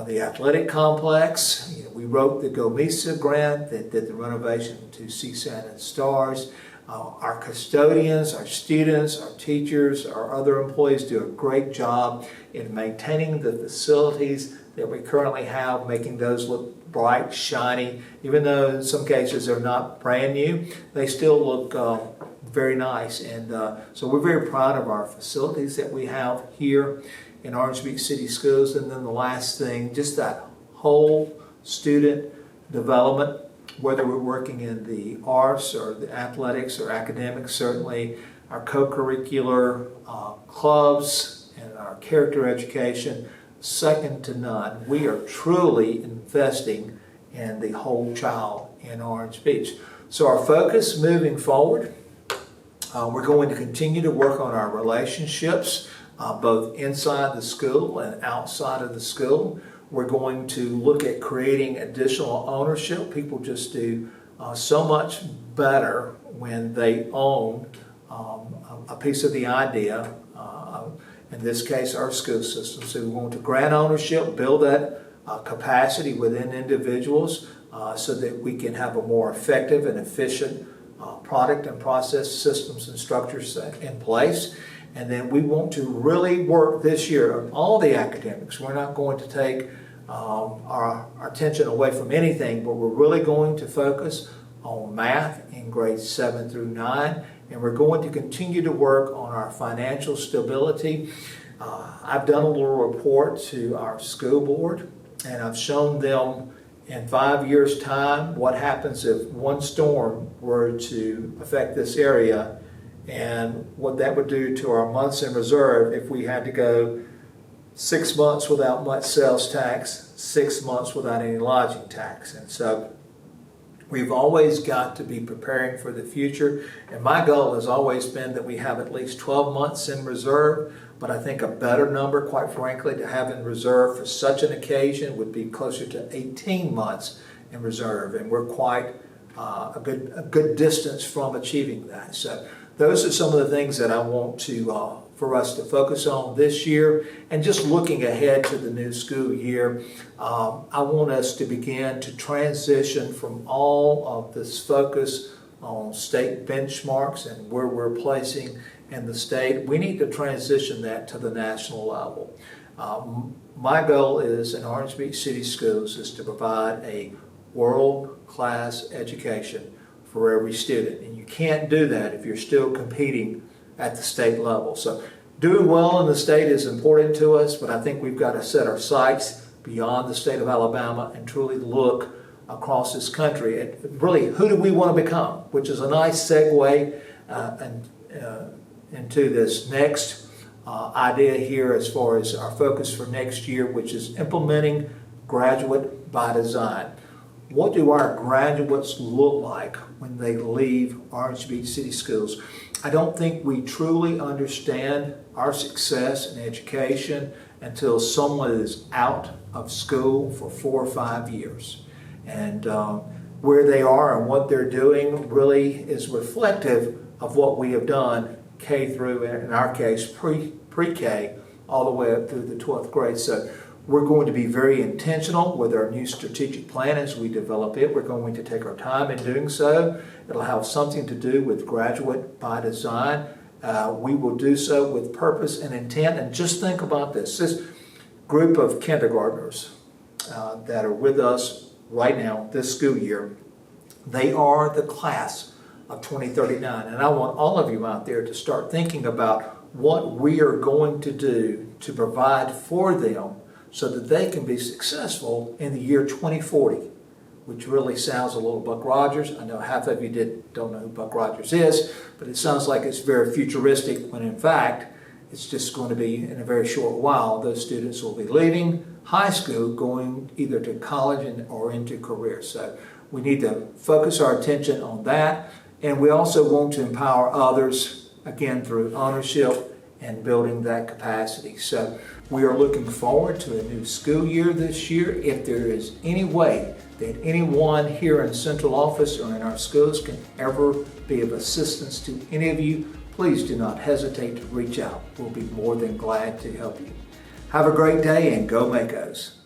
the athletic complex. We wrote the GOMESA grant that did the renovation to CSAN and STARS. Our custodians, our students, our teachers, our other employees do a great job in maintaining the facilities that we currently have, making those look bright, shiny. Even though in some cases they're not brand new, they still look very nice. And so we're very proud of our facilities that we have here in Orange Beach City Schools. And then the last thing, just that whole student development, whether we're working in the arts or the athletics or academics, certainly our co-curricular clubs and our character education, second to none. We are truly investing in the whole child in Orange Beach. So our focus moving forward, we're going to continue to work on our relationships, both inside the school and outside of the school. We're going to look at creating additional ownership. People just do so much better when they own a piece of the idea, in this case our school system. So we want to grant ownership, build that capacity within individuals so that we can have a more effective and efficient product and process systems and structures in place. And then we want to really work this year on all the academics. We're not going to take our attention away from anything, but we're really going to focus on math in grades 7 through 9. And we're going to continue to work on our financial stability. I've done a little report to our school board, and I've shown them in 5 years' time what happens if one storm were to affect this area, and what that would do to our months in reserve if we had to go 6 months without much sales tax, 6 months without any lodging tax. And so we've always got to be preparing for the future. And my goal has always been that we have at least 12 months in reserve. But I think a better number, quite frankly, to have in reserve for such an occasion would be closer to 18 months in reserve. And we're quite a good distance from achieving that. So those are some of the things that I want to for us to focus on this year. And just looking ahead to the new school year, I want us to begin to transition from all of this focus on state benchmarks and where we're placing in the state. We need to transition that to the national level. My goal is in Orange Beach City Schools is to provide a world-class education for every student. And you can't do that if you're still competing at the state level. So doing well in the state is important to us, but I think we've got to set our sights beyond the state of Alabama and truly look across this country at really who do we want to become, which is a nice segue into this next idea here as far as our focus for next year, which is implementing graduate by design. What do our graduates look like when they leave Orange Beach City Schools? I don't think we truly understand our success in education until someone is out of school for 4 or 5 years. And where they are and what they're doing really is reflective of what we have done K through, in our case, pre-K, all the way up through the 12th grade. So we're going to be very intentional with our new strategic plan as we develop it. We're going to take our time in doing so. It'll have something to do with graduate by design. We will do so with purpose and intent. And just think about this. This group of kindergartners that are with us right now, this school year, they are the class of 2039. And I want all of you out there to start thinking about what we are going to do to provide for them so that they can be successful in the year 2040, which really sounds a little Buck Rogers. I know half of you don't know who Buck Rogers is, but it sounds like it's very futuristic when in fact it's just going to be in a very short while. Those students will be leaving high school, going either to college or into careers. So we need to focus our attention on that. And we also want to empower others, again, through ownership and building that capacity. So we are looking forward to a new school year this year. If there is any way that anyone here in central office or in our schools can ever be of assistance to any of you, please do not hesitate to reach out. We'll be more than glad to help you. Have a great day and go Makos.